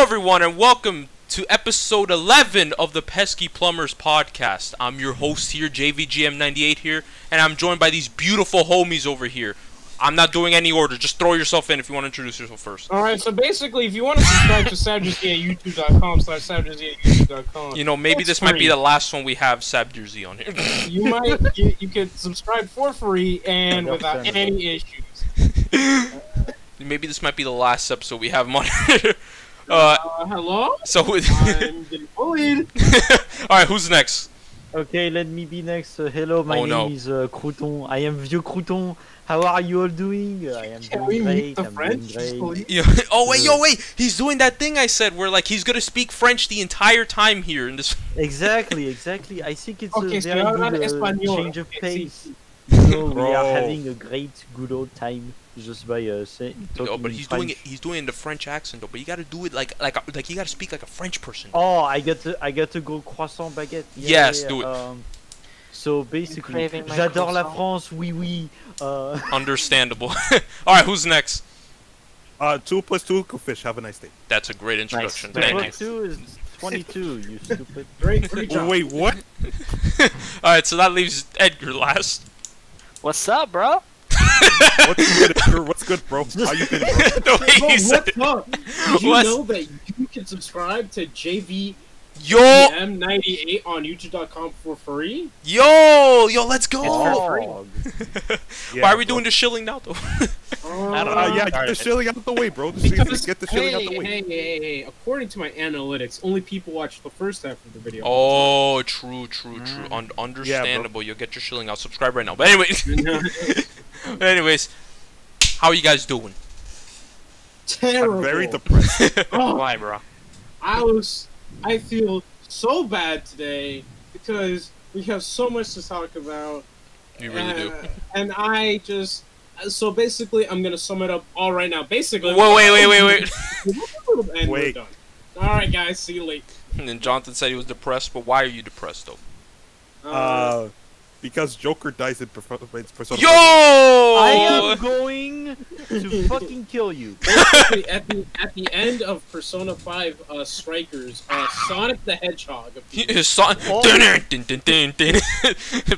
everyone, and welcome to episode 11 of the Pesky Plumbers podcast. I'm your host here, JVGM98 here, and I'm joined by these beautiful homies over here. I'm not doing any order. Just throw yourself in if you want to introduce yourself first. Alright, so basically, if you want to subscribe to SabdierZ at youtube.com/SabdierZ at youtube.com. You know, maybe this might be the last one we have SabdierZ on here. You could subscribe for free and without any issues. Maybe this might be the last episode we have him on. Hello? So I'm getting bullied. Alright, who's next? Okay, let me be next. Hello, my name is Crouton. I am VieuxCrouton. How are you all doing? I am doing great. I'm doing great. Oh wait, he's doing that thing I said where like he's gonna speak French the entire time here in this. Exactly. I think it's a very good change of pace. So we are having a great, good old time just by talking. Oh, but he's doing it. He's doing it in the French accent though. But you gotta do it like you gotta speak like a French person. Oh, I get to go croissant baguette. Yeah, yes, do it. So basically, j'adore la France, oui oui. Understandable. Alright, who's next? 2 plus 2 equal fish. Have a nice day. That's a great introduction. Nice. Thank 2 plus 2 is 22, you stupid. Great job. Wait, what? Alright, so that leaves Edgar last. What's up, bro? What's good, bro? How you been, bro? The way he said it. Did you know that you can subscribe to JVGM98 on youtube.com for free? Yo, let's go! Yeah, Why are we doing the Shilling now, though? Yeah, get the Shilling out of the way, bro. Get the Shilling out the way. Hey, according to my analytics, only people watch the first half of the video. Oh, true. Understandable. You'll get your Shilling out. Subscribe right now. But anyways, how are you guys doing? Terrible. I'm very depressed. Why, bro? I feel so bad today because we have so much to talk about. You really do. And so basically, I'm gonna sum it up all right now. Basically, Wait. And we're done. All right, guys, see you later. And then Jonathan said he was depressed, but why are you depressed though? Because Joker dies in Persona. Yo! I am going to fucking kill you. Basically, at the end of Persona 5 Strikers, Sonic the Hedgehog appears.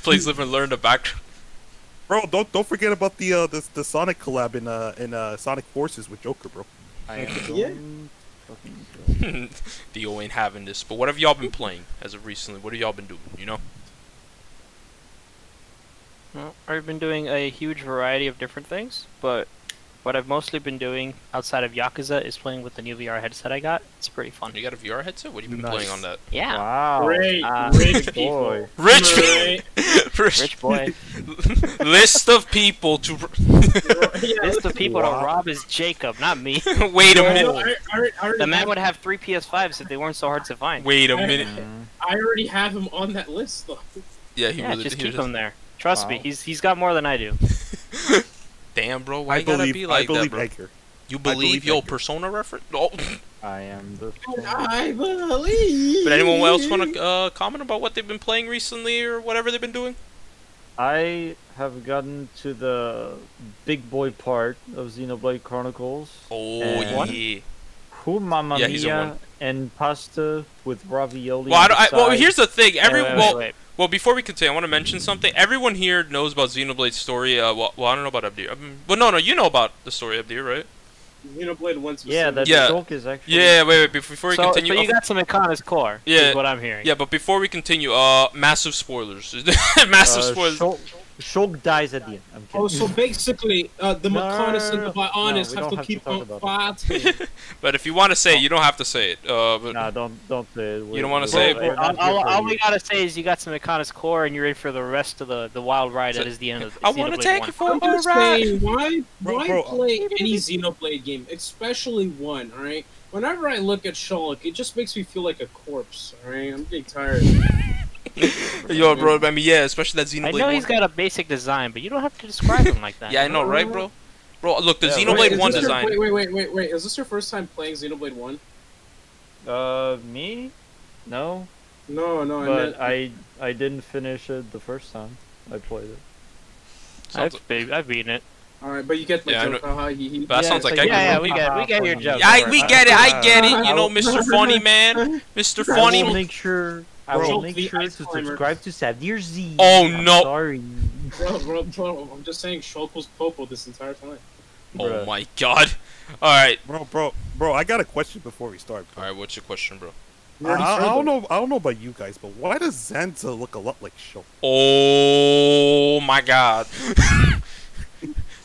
Please live and learn the background. Bro, don't forget about the Sonic collab in Sonic Forces with Joker, bro. I am going fucking kill. Theo ain't having this. But what have y'all been playing as of recently? What have y'all been doing? You know? Well, I've been doing a huge variety of different things, but what I've mostly been doing outside of Yakuza is playing with the new VR headset I got. It's pretty fun. You got a VR headset? What have you been playing on that? Yeah. Wow. Rich people. Rich boy. List of people to... List of people to rob is Jacob, not me. Wait a minute. The man would have 3 PS5s if they weren't so hard to find. Wait a minute. I already have him on that list, though. Yeah, he really just keep him there. Trust me, he's got more than I do. Damn, bro, why you gotta be like that, bro? Edgar. You believe your Persona reference? Oh. I am the. I believe. But anyone else want to comment about what they've been playing recently or whatever they've been doing? I have gotten to the big boy part of Xenoblade Chronicles. Oh, yeah. Who Mamma Yeah, he's a Mia one. and pasta with ravioli. Well, here's the thing. Wait. Well, before we continue, I want to mention something. Everyone here knows about Xenoblade's story. Well, I don't know about Abdir. But no, you know about the story, Abdir, right? Xenoblade 1 Yeah, that Yeah. joke is actually... Yeah, wait, before we continue... So you got some Iconic core, Yeah. is what I'm hearing. Yeah, but before we continue, massive spoilers. Massive spoilers. Shulk dies at the end. I'm kidding. Oh, so basically, the Maconis and the Bionis have to keep on fighting. But if you want to say it, you don't have to say it. But Nah, don't say it. You don't wanna say it? All we gotta say is you got some Iconic core and you're ready for the rest of the wild ride that is the end of the I want to take you for I'm a just ride. saying, why Bro. play any Xenoblade game, especially one, alright? Whenever I look at Shulk, it just makes me feel like a corpse, alright? I'm getting tired. Yo, bro, I mean, yeah, especially that Xenoblade I know 1. he's got a basic design, but you don't have to describe him like that. Yeah, I know, right, bro? Bro, look, the Yeah, Xenoblade 1 design. Wait, is this your first time playing Xenoblade 1? Me? No. No, But I didn't finish it the first time I played it. I've beaten it. Alright, but you get my joke. That sounds like yeah, we get your joke. We get it. I get it. You know, Mr. Funny Man, Mr. Funny. I will make sure to subscribe to SabdierZ. Oh no! Sorry. Bro, I'm just saying Shulk was Popo this entire time. Oh my god. Alright. Bro, I got a question before we start. Alright, what's your question, bro? I don't know about you guys, but why does Zanza look a lot like Shulk? Oh my god.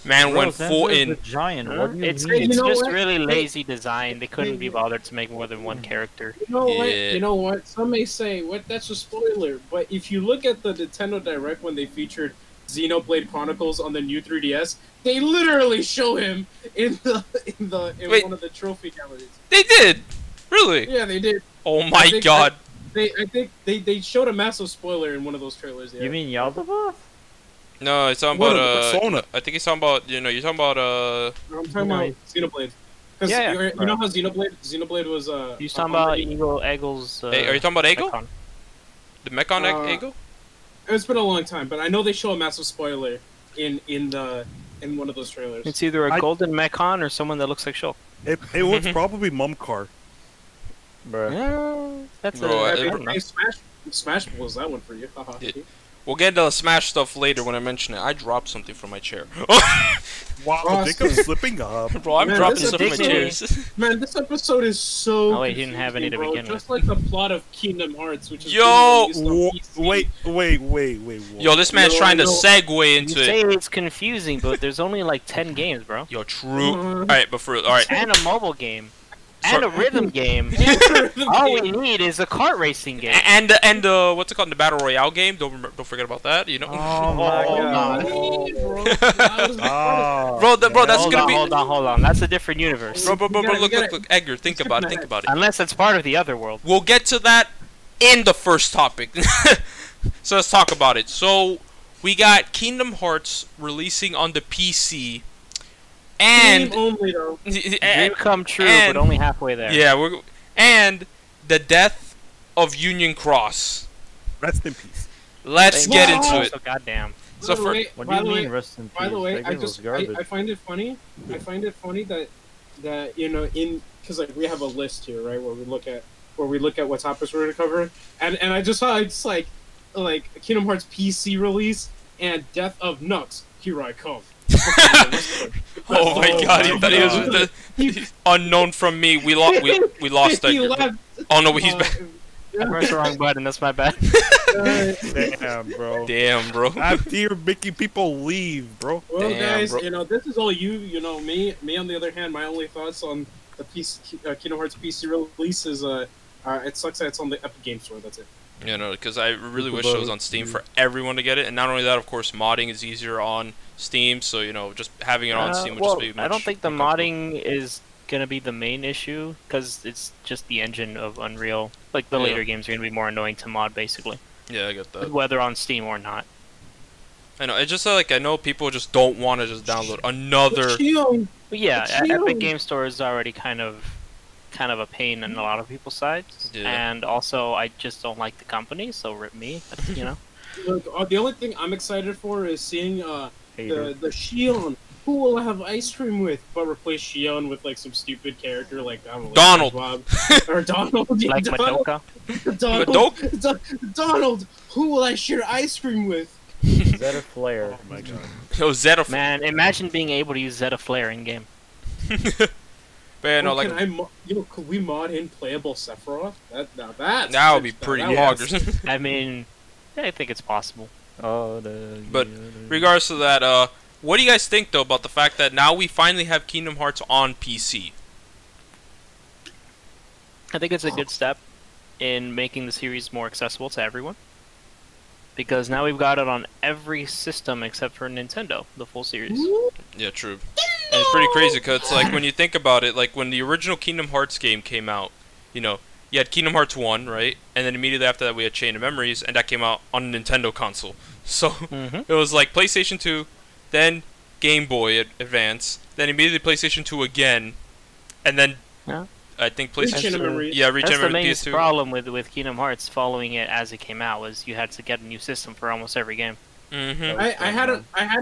Man went full in. Giant. It's just really lazy design. They couldn't be bothered to make more than one character. You know what? You know what? Some may say, "What? That's a spoiler." But if you look at the Nintendo Direct when they featured Xenoblade Chronicles on the new 3DS, they literally show him in one of the trophy galleries. They did. Really? Yeah, they did. Oh my god. I think they showed a massive spoiler in one of those trailers. Yeah. You mean Yaldabaoth? No, it's talking about I think he's talking about you're talking about I'm talking about Xenoblade. Because you know how Xenoblade was He's talking about Eagle's hey, are you talking about Eagle? Mechon. The Mechon Eagle? It's been a long time, but I know they show a massive spoiler in one of those trailers. It's either a golden Mechon or someone that looks like Shulk. It was probably Mumcar. Bruh. Yeah, that's Smash was that one for you. Yeah. We'll get into the Smash stuff later when I mention it. I dropped something from my chair. Wow, Jacob's slipping up. Bro, I'm dropping stuff from my chairs. Man, this episode is so. Oh wait, he didn't have any to begin with. Just like the plot of Kingdom Hearts, which is. Yo! Wait. Yo, this man's trying to segue into it. You say it's confusing, but there's only like 10 games, bro. Yo, true. Alright, but for alright. And a mobile game. And a rhythm game. All we need is a kart racing game. And what's it called? The Battle Royale game. Don't forget about that. You know. Oh my god. Bro, that's gonna be. Hold on. That's a different universe. Bro. Look, Edgar. Think about it. Unless it's part of the other world. We'll get to that in the first topic. So let's talk about it. So we got Kingdom Hearts releasing on the PC. And only though. Dream come true, but only halfway there. Yeah, and the death of Union Cross. Rest in peace. Let's get into it. So goddamn. So what do you mean rest in peace? By the way, I find it funny. I find it funny that you know because like we have a list here, right, where we look at what topics we're gonna cover, and I just saw it's like Kingdom Hearts PC release and Death of Nux. Here I come. Oh my god, he thought he was the unknown from me. We lost that. Oh no, he's back. I pressed the wrong button, that's my bad. Damn, bro. After you're making people leave, bro. Well, guys, this is all you know, me on the other hand, my only thoughts on the Kingdom Hearts PC release is, it sucks that it's on the Epic Game Store, that's it. You know, because I really wish it was on Steam for everyone to get it, and not only that, of course, modding is easier on Steam, so, just having it on Steam would just be much I don't think the modding is gonna be the main issue, because it's just the engine of Unreal. Like, the later games are gonna be more annoying to mod, basically. Yeah, I get that. Whether on Steam or not. I know, it's just like, I know people just don't want to just download another... But yeah, Epic Game Store is already kind of a pain in a lot of people's sides, and also I just don't like the company, so rip me, Look, the only thing I'm excited for is seeing the Shion. Who will I have ice cream with? But replace Shion with like some stupid character like I don't know, Donald or Donald, like Madoka. Donald. Who will I share ice cream with? Zeta Flare. Oh my god. Yo, Zeta. Man, imagine being able to use Zeta Flare in game. Man, no, could we mod in playable Sephiroth? That would be pretty hard. I mean, I think it's possible. But regards to that, what do you guys think though about the fact that now we finally have Kingdom Hearts on PC? I think it's a good step in making the series more accessible to everyone. Because now we've got it on every system except for Nintendo, the full series. Yeah, true. And it's pretty crazy because it's like when you think about it, like when the original Kingdom Hearts game came out, you had Kingdom Hearts 1, right? And then immediately after that we had Chain of Memories, and that came out on a Nintendo console. So it was like PlayStation 2, then Game Boy Advance, then immediately PlayStation 2 again, and then I think PlayStation 2. Yeah, That's the main problem with Kingdom Hearts following it as it came out, was you had to get a new system for almost every game. I had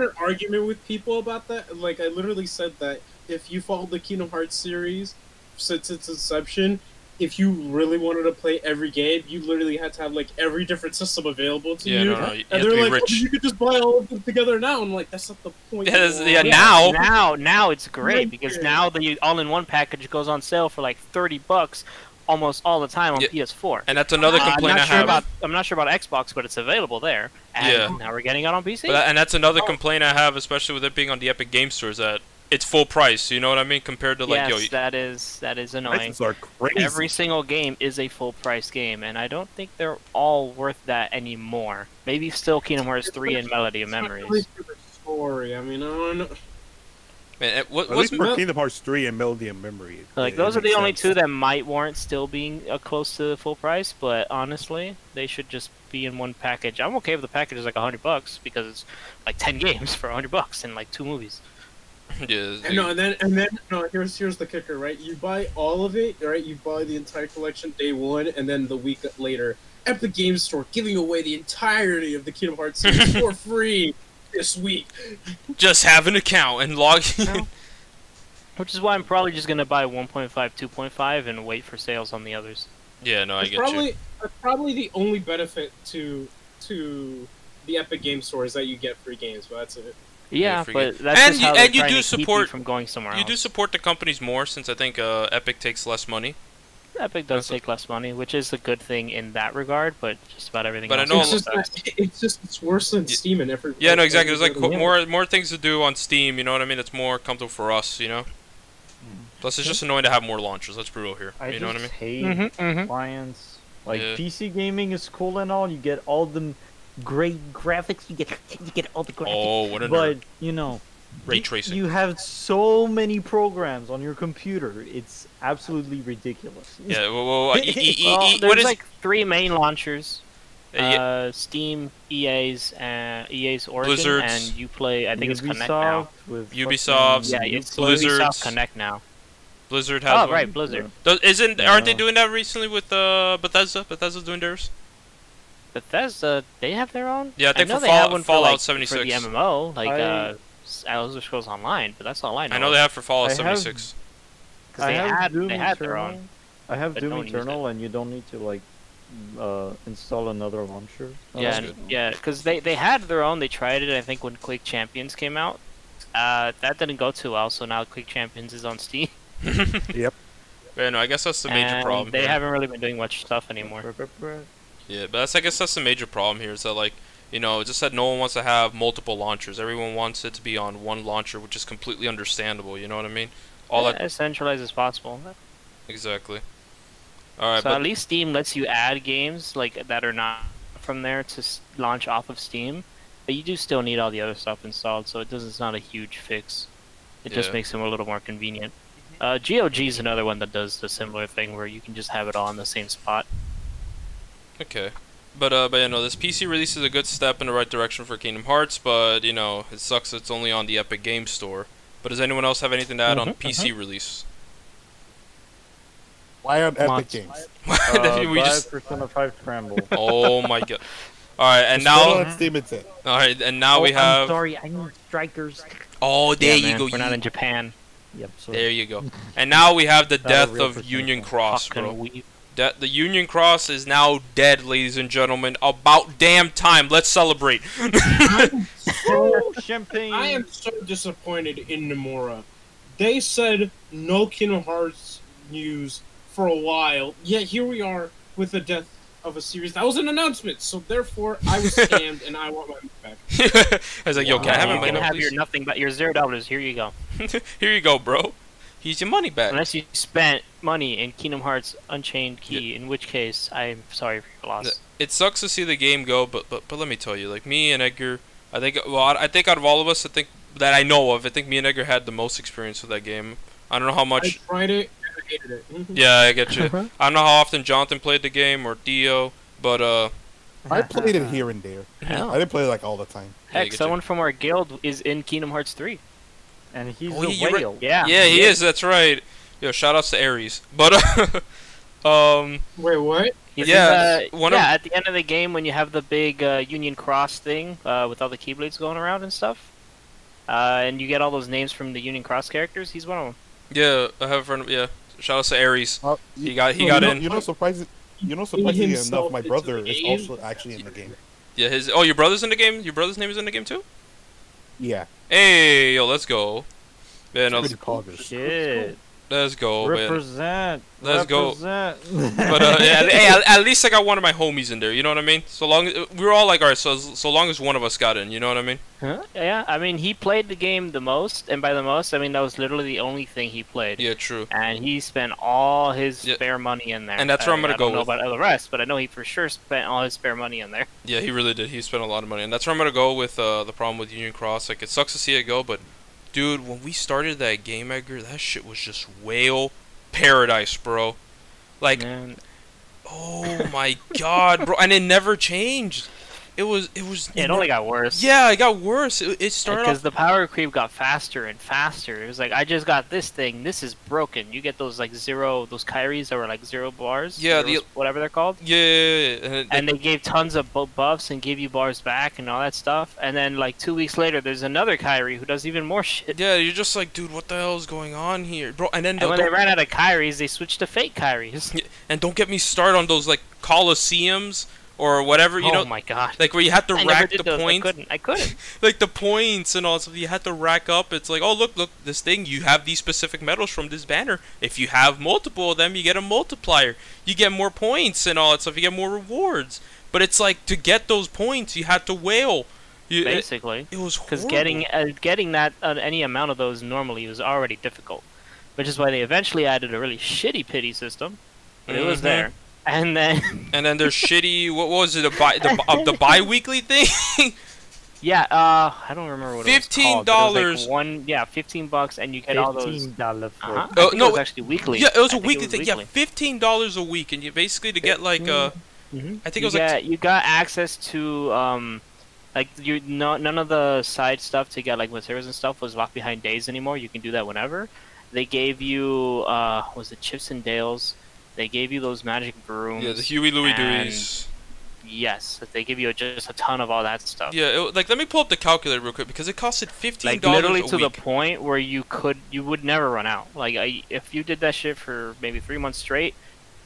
an argument with people about that. Like, I literally said that if you followed the Kingdom Hearts series since its inception, if you really wanted to play every game, you literally had to have like every different system available to you. You and they're like, you could just buy all of them together now. I'm like, that's not the point. Now it's great because now the all-in-one package goes on sale for like $30 almost all the time on PS4. And that's another complaint I have. I'm not sure about Xbox, but it's available there. And now we're getting it on PC. And that's another complaint I have, especially with it being on the Epic Game Store, is that it's full price. You know what I mean? Compared to like, that is annoying. Prices are crazy. Every single game is a full price game, and I don't think they're all worth that anymore. Maybe still Kingdom Hearts 3 and Melody of Memories. Really for the story. I mean, I don't know. Man, at least for Kingdom Hearts 3 and Melody of Memory. Like, those are the only two that might warrant still being close to full price, but honestly, they should just be in one package. I'm okay if the package is like $100 because it's like 10 games for $100 and like 2 movies. Yeah. And then here's the kicker, right? You buy all of it, right? You buy the entire collection day one, and then the week later, Epic Games Store giving away the entirety of the Kingdom Hearts series for free this week. Just have an account and log in. Which is why I'm probably just gonna buy 1.5, 2.5, and wait for sales on the others. Yeah, no, I get you. That's probably the only benefit to the Epic Games Store is that you get free games, but that's it. Yeah, but that's just how they're trying to keep you from going somewhere else. You do support the companies more, since I think Epic takes less money. Epic does take less money, which is a good thing in that regard, but just about everything else. I know it's worse than Steam and every. Yeah, no, exactly. There's like more things to do on Steam. You know what I mean? It's more comfortable for us. You know. Plus, it's just annoying to have more launchers. Let's be real here. You know what I mean? Hate clients. Like PC gaming is cool and all. You get all the great graphics. You get all the graphics. Oh, what a But you know, ray tracing. You have so many programs on your computer. It's absolutely ridiculous. Yeah. There's like 3 main launchers. Steam, EA's Origin, Blizzard's, and Uplay. I think Ubisoft it's Connect now. Ubisoft's, it's Blizzard's. Ubisoft Connect now. Blizzard has. Oh, right, Blizzard. Aren't they doing that recently with Bethesda? Bethesda's doing theirs. Bethesda, they have their own. Yeah, I think know for they have one Fallout for, like, 76 for the MMO, like Elder Scrolls Online, but that's all I know. I know they have for Fallout 76. Because they had their own. I have Doom Eternal, and you don't need to like install another launcher. Yeah, because they had their own. They tried it, I think, when Quake Champions came out. That didn't go too well, so now Quake Champions is on Steam. Yep. Yeah, no, I guess that's the major problem. They haven't really been doing much stuff anymore. Yeah, but I guess that's the major problem here, is that, like, you know, just that no one wants to have multiple launchers. Everyone wants it to be on one launcher, which is completely understandable, you know what I mean? As centralized as possible. Exactly. Alright, so at least Steam lets you add games like that are not from there to launch off of Steam, but you do still need all the other stuff installed, so it's not a huge fix. It just makes them a little more convenient. GOG is another one that does the similar thing where you can just have it all in the same spot. Okay. But you know, this PC release is a good step in the right direction for Kingdom Hearts, but, you know, it sucks it's only on the Epic Game Store. But does anyone else have anything to add on the PC release? Why on Epic Games? Persona 5 Scramble. Oh my god. Alright, and now... Alright, and now we have... I'm sorry, I need Strikers. Oh, there you go. We're not in Japan. Yep, so there you go. And now we have the death of Union Cross, bro. The Union Cross is now dead, ladies and gentlemen. About damn time. Let's celebrate. Champagne. I am so disappointed in Nomura. They said no Kingdom Hearts news for a while, yet here we are with the death of a series. That was an announcement, so therefore I was scammed and I want my money back. I was like, yo, can I have my money back? You can have your nothing but your $0. Here you go. Here you go, bro. Here's your money back. Unless you spent money in Kingdom Hearts Unchained Key, in which case I'm sorry for your loss. It sucks to see the game go, but let me tell you, like, me and Edgar, I think out of all of us, I think that I know of, I think me and Edgar had the most experience with that game. I don't know how much. I tried it. I hated it. Yeah, I get you. I don't know how often Jonathan played the game or Dio, but I played it here and there. I didn't play it like all the time. Heck, someone from our guild is in Kingdom Hearts 3. And he's a whale. Yeah, he is. That's right. Yo, shout outs to Ares. But Wait, what? Yeah, at the end of the game when you have the big Union Cross thing with all the Keyblades going around and stuff, and you get all those names from the Union Cross characters. He's one of them. Yeah, I have a friend. Yeah, shout out to Aries. He got in. Surprisingly enough, my brother is also actually in the game. Yeah, your brother's in the game. Your brother's name is in the game too. Yeah. Hey, yo, let's go. Man, Shit. Let's go, Represent. Man. Let's go. But hey, at least I got one of my homies in there. You know what I mean? So long, we were all like, all right. So long as one of us got in, you know what I mean? Huh? Yeah, I mean, he played the game the most, and by the most, I mean that was literally the only thing he played. Yeah, true. And he spent all his spare money in there. And that's where I'm gonna go with. I don't know about the rest, but I know he for sure spent all his spare money in there. Yeah, he really did. He spent a lot of money, and that's where I'm gonna go with the problem with Union Cross. Like, it sucks to see it go, but dude, when we started that game, Edgar, that shit was just whale paradise, bro. Like, Man. oh my god, bro, and it never changed. It only got worse. Yeah, it got worse. It started because the power creep got faster and faster. It was like, I just got this thing. This is broken. You get those like those Kyries that were like 0 bars. Yeah, whatever they're called. Yeah. And they gave tons of buffs and gave you bars back and all that stuff. And then like 2 weeks later, there's another Kyrie who does even more shit. Yeah, you're just like, dude, what the hell is going on here, bro? And then when they ran out of Kyries, they switched to fake Kyries. Yeah, and don't get me started on those like Colosseums. Or whatever, you know. Oh my god. Like where you have to rack the points. I couldn't. Like the points and all that stuff. You had to rack up. It's like, oh look, this thing. You have these specific medals from this banner. If you have multiple of them, you get a multiplier. You get more points and all that stuff. You get more rewards. But it's like to get those points, you had to whale. Basically. It was horrible. Because getting that any amount of those normally was already difficult, which is why they eventually added a really shitty pity system. But it was there. And then there's shitty. What was it? The bi-weekly thing? Yeah, I don't remember what it was called. $15. $15, and you get all those. $15 for I think it was actually weekly. Yeah, it was a weekly thing. Yeah, $15 a week, and you basically to get like I think it was you got access to like none of the side stuff to get like materials and stuff was locked behind days anymore. You can do that whenever. They gave you was it Chips and Dales? They gave you those magic brooms. Yeah, the Huey Louie Deweys. Yes, they give you just a ton of all that stuff. Yeah, like let me pull up the calculator real quick because it costed $15 like literally to the point where you would never run out. Like if you did that shit for maybe 3 months straight,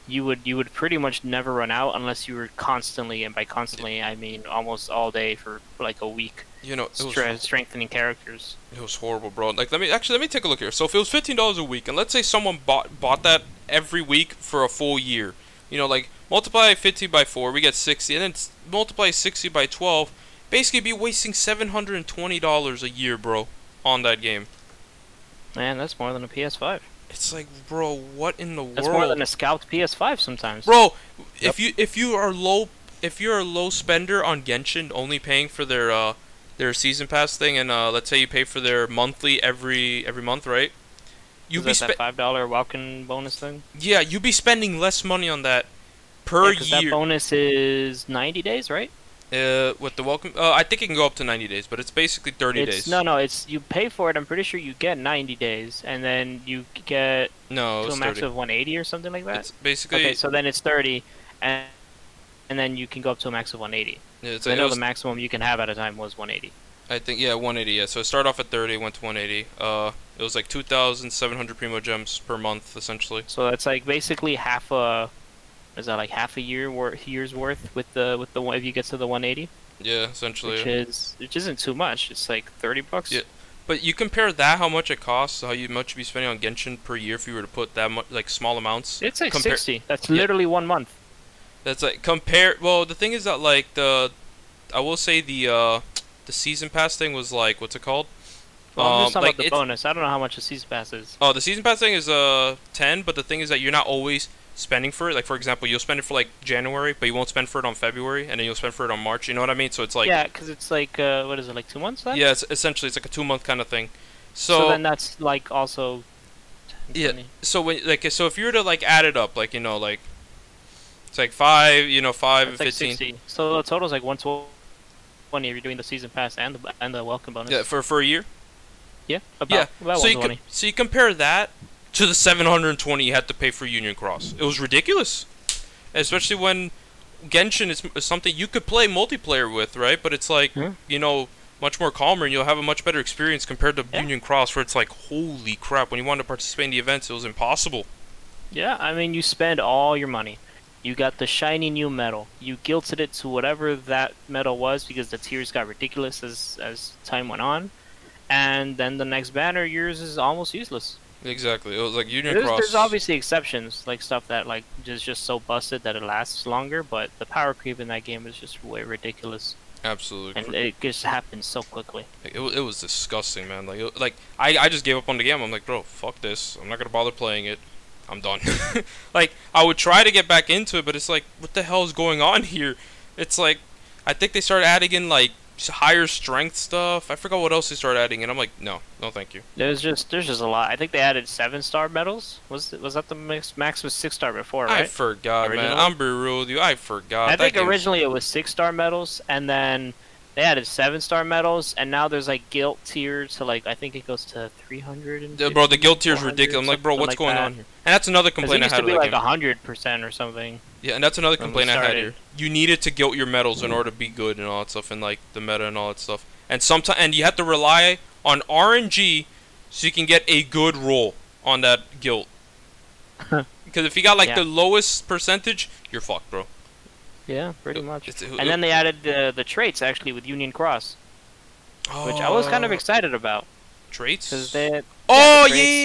you would pretty much never run out unless you were constantly, and by constantly I mean almost all day for like a week. You know, strengthening characters. It was horrible, bro. Like let me take a look here. So if it was $15 a week, and let's say someone bought that every week for a full year, you know, like multiply 50 by 4, we get 60, and then multiply 60 by 12, basically be wasting $720 a year, bro, on that game. Man, that's more than a PS5. It's like, bro, what in the world? That's more than a scalped PS5 sometimes. Bro, yep. if you're a low spender on Genshin, only paying for their season pass thing, and let's say you pay for their monthly every month, right? Is that $5 walk-in bonus thing? Yeah, you'd be spending less money on that per year. That bonus is 90 days, right? With the welcome, I think it can go up to 90 days, but it's basically 30 days. No, it's you pay for it. I'm pretty sure you get 90 days, and then you get to a max of 180 or something like that. It's basically okay. So then it's 30, and then you can go up to a max of 180. Yeah, I know the maximum you can have at a time was 180. I think 180. Yeah, so it started off at 30, went to 180. It was like 2,700 Primo Gems per month, essentially. So that's like basically half a. Is that like half a year's worth with the if you get to the 180? Yeah, essentially. Which isn't too much. It's like $30. Yeah, but you compare that how much it costs, how much you'd be spending on Genshin per year if you were to put that much like small amounts. It's like 60. That's literally 1 month. That's like Well, the thing is that like I will say the season pass thing was like, what's it called? Well, I'm just talking about the bonus. I don't know how much the season pass is. Oh, the season pass thing is 10, but the thing is that you're not always spending for it. Like, for example, you'll spend it for like January, but you won't spend for it on February, and then you'll spend for it on March. You know what I mean? So it's like because it's like what is it, like 2 months then? Yeah, it's essentially like a 2-month kind of thing. So then that's like also 10, yeah. 20. So when so if you were to like add it up, like like it's like 5, 5 and 15. 60. So the total is like 120 if you're doing the season pass and the welcome bonus. Yeah, for a year. Yeah, about 120. So you compare that to the 720 you had to pay for Union Cross. It was ridiculous, especially when Genshin is something you could play multiplayer with, right? But it's like, you know, much more calmer, and you'll have a much better experience compared to Union Cross, where it's like, holy crap, when you wanted to participate in the events, it was impossible. Yeah, I mean, you spend all your money. You got the shiny new medal. You gilted it to whatever that medal was because the tiers got ridiculous as time went on. And then the next banner, yours is almost useless. Exactly. It was like Union Cross. There's obviously exceptions, like stuff that like is just so busted that it lasts longer, but the power creep in that game is just way ridiculous. Absolutely. And it just happens so quickly. It was disgusting, man. Like I just gave up on the game. I'm like, bro, fuck this. I'm not gonna bother playing it. I'm done. Like, I would try to get back into it, but it's like, what the hell is going on here? It's like, I think they started adding in, like, higher strength stuff. I forgot what else they started adding in. I'm like, no thank you. There's just a lot. I think they added 7-star medals. Was that the max was 6-star before, right? I forgot, man. I'm be real with you. I forgot. I think originally it was 6-star medals, and then they added 7-star medals, and now there's like guild tier to like, I think it goes to 300. Bro, the guild tier is ridiculous. I'm like, bro, what's going on here? And that's another complaint I had. It used to be like 100% or something. Yeah, and that's another complaint I had here. You needed to guild your medals in order to be good and all that stuff, and like the meta and all that stuff. And sometimes, you have to rely on RNG so you can get a good roll on that guild. Because if you got like the lowest percentage, you're fucked, bro. Yeah, pretty much. And then they added the traits actually with Union Cross, which I was kind of excited about. Traits? Because they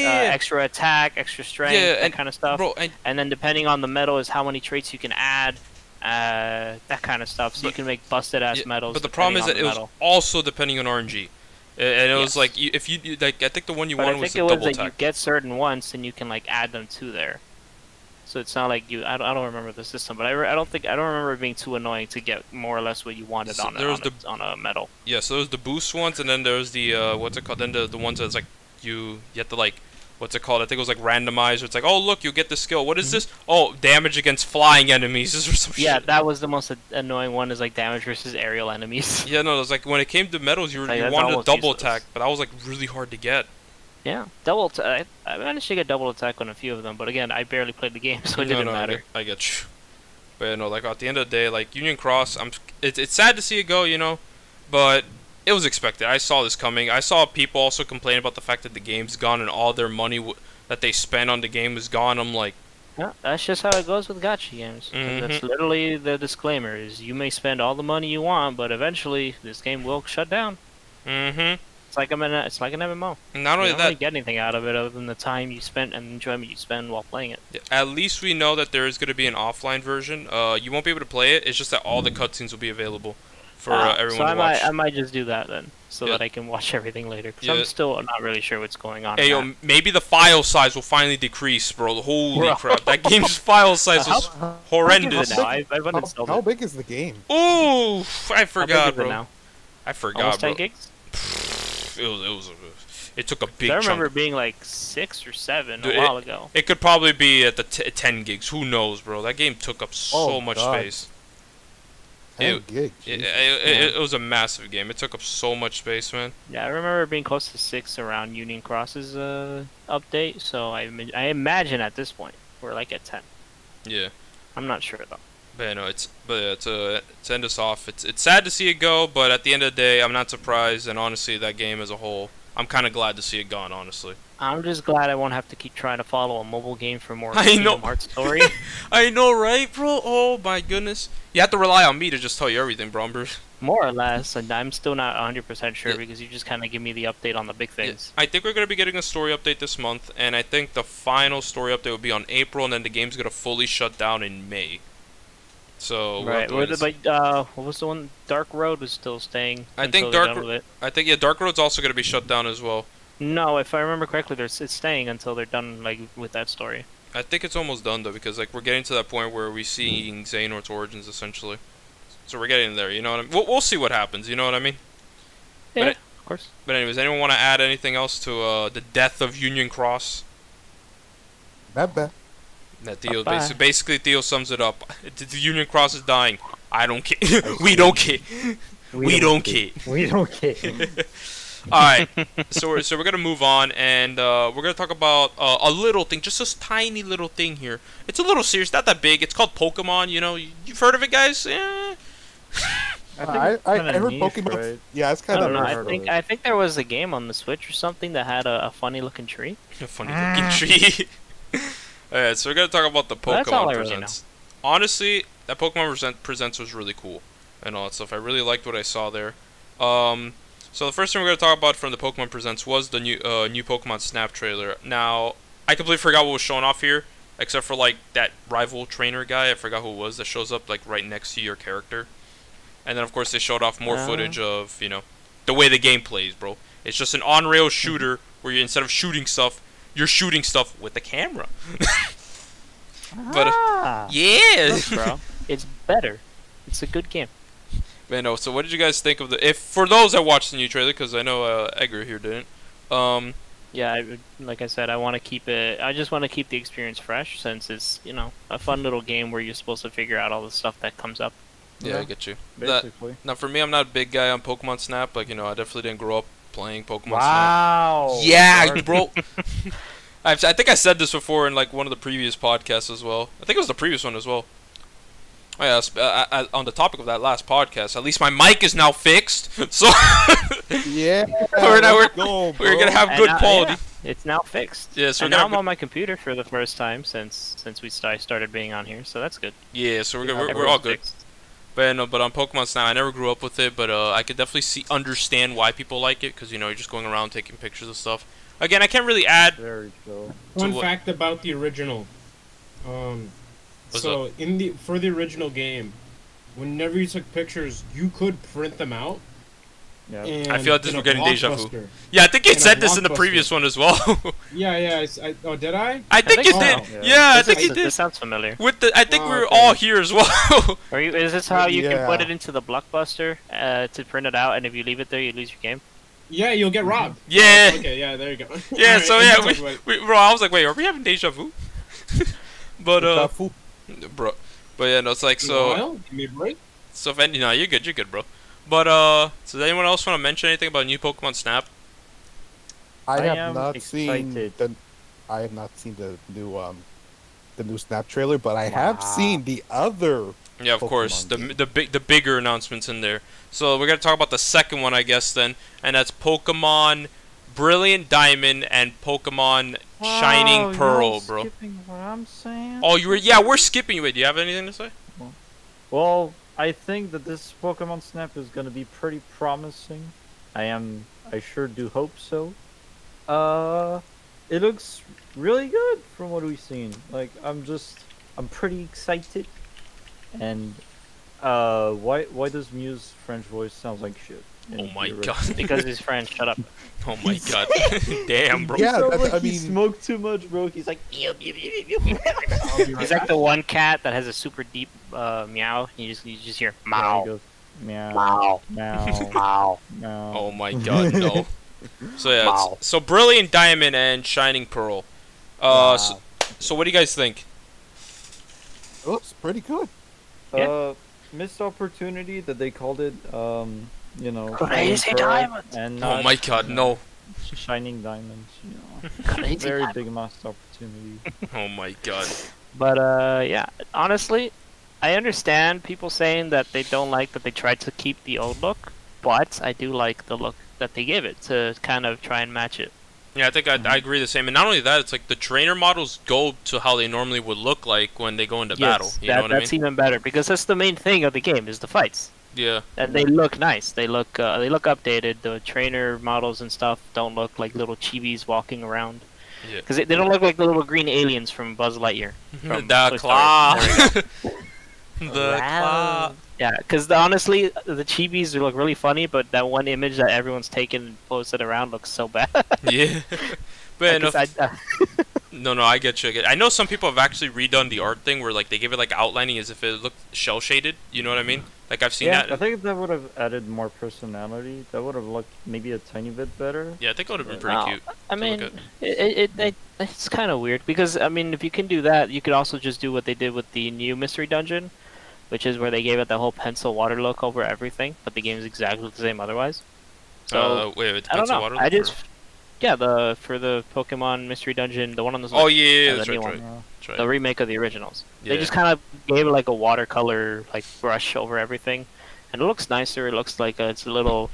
extra attack, extra strength, that kind of stuff. Bro, and then depending on the medal is how many traits you can add, that kind of stuff. So you can make busted ass medals. But the problem is that it was also depending on RNG. And it was like, if you like, I think the one you wanted was the double attack. I think it was that you get certain ones and you can like add them to there. So it's not like I don't remember the system, but I don't remember it being too annoying to get more or less what you wanted on a medal. Yeah, so there was the boost ones, and then there was the what's it called? Then the ones that's like you have to like, what's it called? I think it was like randomizer. It's like, oh look, you get the skill. What is this? Oh, damage against flying enemies or some shit. Yeah, that was the most annoying one. Is like damage versus aerial enemies. Yeah, no, it was like when it came to medals, you wanted a double attack, but that was like really hard to get. Yeah, I managed to get double attack on a few of them, but again, I barely played the game, so it didn't matter. I get you. But you know, like at the end of the day, like Union Cross, it's sad to see it go, you know, but it was expected. I saw this coming. I saw people also complain about the fact that the game's gone and all their money that they spent on the game is gone. I'm like, yeah, that's just how it goes with gacha games. That's literally the disclaimer: is you may spend all the money you want, but eventually this game will shut down. It's like it's like an MMO. Not only that, you don't really get anything out of it other than the time you spent and enjoyment you spend while playing it. Yeah, at least we know that there is going to be an offline version. You won't be able to play it. It's just that all the cutscenes will be available for everyone to watch. I might just do that then, so that I can watch everything later. Because I'm still not really sure what's going on. Hey, yo, maybe the file size will finally decrease, bro. Holy crap, that game's file size was horrendous. How big is the game? Ooh, I forgot, bro. I forgot, almost bro. 10 gigs? It took a big chunk. I remember it being like 6 or 7 a while ago. It could probably be at the 10 gigs. Who knows, bro? That game took up so much space. 10 gigs. It was a massive game. It took up so much space, man. Yeah, I remember it being close to 6 around Union Cross's update. So I imagine at this point we're like at 10. Yeah. I'm not sure though. But no, to end us off, it's sad to see it go, but at the end of the day, I'm not surprised, and honestly, that game as a whole, I'm kind of glad to see it gone, honestly. I'm just glad I won't have to keep trying to follow a mobile game for more Kingdom Hearts story. I know, right, bro? Oh my goodness. You have to rely on me to just tell you everything, Brombers. More or less, and I'm still not 100% sure because you just kind of give me the update on the big things. I think we're going to be getting a story update this month, and I think the final story update will be on April, and then the game's going to fully shut down in May. So right, what was the one? Dark Road was still staying. I think Dark Road's also gonna be shut down as well. No, if I remember correctly, it's staying until they're done like with that story. I think it's almost done though, because like we're getting to that point where we're seeing Xehanort's origins essentially. So we're getting there. You know what I mean? We'll see what happens. You know what I mean? Yeah, of course. But anyways, anyone want to add anything else to the death of Union Cross? Bye. That Theo basically Theo sums it up. The Union Cross is dying. I don't care. We don't care. We don't care. We don't care. Alright, so we're gonna move on, and we're gonna talk about a little thing, just this tiny little thing here. It's a little serious, not that big. It's called Pokemon. You know, you've heard of it, guys? Yeah. I heard niche, Pokemon. right? Yeah, it's kind I of. don't know. I think there was a game on the Switch or something that had a funny looking tree. A funny looking tree. Alright, so we're gonna talk about the Pokemon Presents. Honestly, that Pokemon Presents was really cool and all that stuff. I really liked what I saw there. So the first thing we're gonna talk about from the Pokemon Presents was the new Pokemon Snap trailer. Now, I completely forgot what was shown off here, except for like that rival trainer guy. I forgot who it was that shows up like right next to your character. And then of course they showed off more footage of, you know, the way the game plays, bro. It's just an on-rail shooter where you, instead of shooting stuff, you're shooting stuff with the camera. But yeah, look, bro, it's better. It's a good game. Man, no. So what did you guys think of the? For those that watched the new trailer, because I know Edgar here didn't. Yeah, like I said, I want to keep it. I just want to keep the experience fresh, since it's, you know, a fun little game where you're supposed to figure out all the stuff that comes up. Yeah, I get you. Basically. Now, for me, I'm not a big guy on Pokemon Snap. Like, you know, I definitely didn't grow up playing Pokemon Wow. Snap. Yeah, bro. I think I said this before in like one of the previous podcasts as well. I think it was the previous one as well. Oh, yeah, on the topic of that last podcast, at least my mic is now fixed, so Yeah, we're gonna have good And, quality. yeah, it's now fixed. Yeah, so and we're now gonna I'm on my computer for the first time since I started being on here, so that's good. Yeah, so we're all Everyone's good. fixed. But no, but on Pokemon Snap, I never grew up with it, but I could definitely understand why people like it, because you know you're just going around taking pictures of stuff. Again, I can't really add. Very cool. One fact about the original. So for the original game, whenever you took pictures, you could print them out. Yeah. And I feel like this we're getting deja vu. Blockbuster. Yeah, I think you In a said this in the Blockbuster. previous one as well. Yeah. Oh, did I? I think you so. did. Yeah. Yeah, I think you This did. sounds familiar. With the, I think Oh, we're okay. all here as well. Is this how you can put Yeah. it into the Blockbuster to print it out, and if you leave it there, you lose your game? Yeah, you'll get robbed. Yeah. Okay, yeah, there you go. Yeah, Alright, so and yeah, that's what- bro, I was like, wait, are we having deja vu? But bro, but yeah, no, it's like so. Well, give me a break. So if any, no, you're good, bro. But so does anyone else want to mention anything about new Pokemon Snap? I I have am not seen excited. I have not seen the new Snap trailer, but I have seen the other. Yeah, of course, Pokemon the bigger announcements in there. So we're gonna talk about the second one, I guess, then, and that's Pokemon Brilliant Diamond and Pokemon Shining Pearl, bro. Skipping what I'm saying? Oh, we're skipping. Wait, do you have anything to say? Well, I think that this Pokemon Snap is gonna be pretty promising. I sure do hope so. It looks really good from what we've seen. Like, I'm pretty excited. And why does Mew's French voice sound like shit? Oh my god. Because he's French. Shut up. Oh my god. Damn, bro. Yeah, Like I he mean, smoked too much, bro. He's like, meow, meow, meow, meow, meow. He's like the one cat that has a super deep meow. You just hear Yeah, he meow, goes, meow, meow, meow, meow. meow. Oh my god, no. So yeah, Wow. so Brilliant Diamond and Shining Pearl. Wow. So what do you guys think? it looks pretty good. Missed opportunity that they called it, you know, Crazy Shining Pearl Diamonds. and Oh not, my god, no. Shining Diamonds, you know. Crazy Very Diamonds. big missed opportunity. Oh my god. But yeah, honestly, I understand people saying that they don't like that they tried to keep the old look, but I do like the look that they gave it to kind of try and match it. Yeah, I think I agree the same. And not only that, it's like the trainer models go to how they normally would look like when they go into battle. You know what I mean? That's even better because that's the main thing of the game is the fights. Yeah. And they look nice. They look updated. The trainer models and stuff don't look like little chibis walking around. Yeah. Because they don't look like the little green aliens from Buzz Lightyear. From The Toy claw. Story. There we go. The claw. Yeah, because honestly, the chibis look really funny, but that one image that everyone's taken and posted around looks so bad. Yeah. But no, 'Cause no, I get you. I know some people have actually redone the art thing where like they give it like outlining as if it looked shell shaded. You know what I mean? Like I've seen Yeah, that. I think that would have added more personality. That would have looked maybe a tiny bit better. Yeah, I think it would have been pretty Wow. cute. I to mean, look it's kind of weird because I mean, if you can do that, you could also just do what they did with the new mystery dungeon, which is where they gave it the whole pencil water look over everything, but the game is exactly the same otherwise. So wait, it I don't depends on know. water. I just yeah, for the Pokemon Mystery Dungeon, the one on the Oh yeah, the that's new right, one. that's right. The remake of the originals. Yeah. They just kind of gave it like a watercolor like brush over everything, and it looks nicer. It looks like it's a little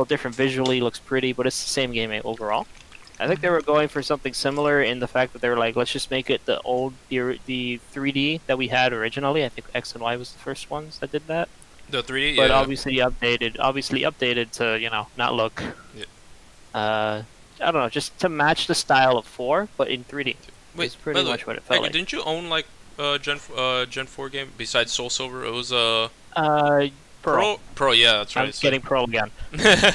different visually. Looks pretty, but it's the same game overall. I think they were going for something similar in the fact that they were like, let's just make it the 3D that we had originally. I think X and Y was the first ones that did that. The 3D, but yeah. obviously updated to not look. Yeah. I don't know, just to match the style of 4, but in 3D. Wait, it's pretty much what it felt like. Didn't you own like Gen 4 game besides Soul Silver? It was Pearl. Pro, yeah, that's right. I'm getting Pearl again.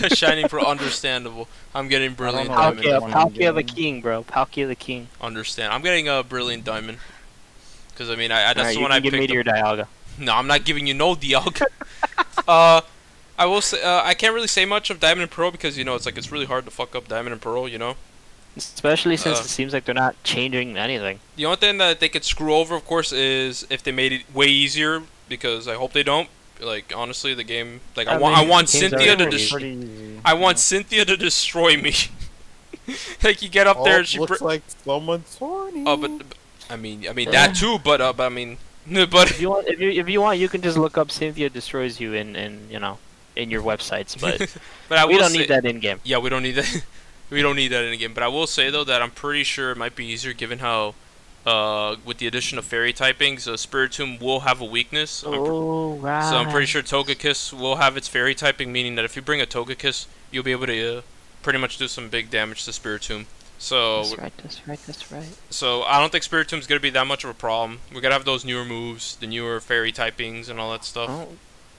Shining Pro, understandable. I'm getting Brilliant know. Diamond. Palkia the King, bro. Palkia the King. Understand. I'm getting a Brilliant Diamond. Because I mean, that's Alright, the one I picked. Give me your Dialga. No, I'm not giving you no Dialga. I will say I can't really say much of Diamond and Pearl because it's really hard to fuck up Diamond and Pearl, Especially since it seems like they're not changing anything. The only thing that they could screw over, of course, is if they made it way easier. Because I hope they don't. Like honestly, the game. Like I want Cynthia to I want Cynthia to destroy me. Like you get up there, and she looks like someone's horny. Oh, but I mean that too. But I mean, but if you want, you can just look up Cynthia destroys you in your websites. But but we don't need that in game. Yeah, we don't need that. We don't need that in a game. But I will say though that I'm pretty sure it might be easier given how. With the addition of fairy typings, Spiritomb will have a weakness. Right. So I'm pretty sure Togekiss will have its fairy typing, meaning that if you bring a Togekiss, you'll be able to pretty much do some big damage to Spiritomb. So that's right. So I don't think Spiritomb's gonna be that much of a problem. We're gonna have those newer moves, the newer fairy typings, and all that stuff. Oh.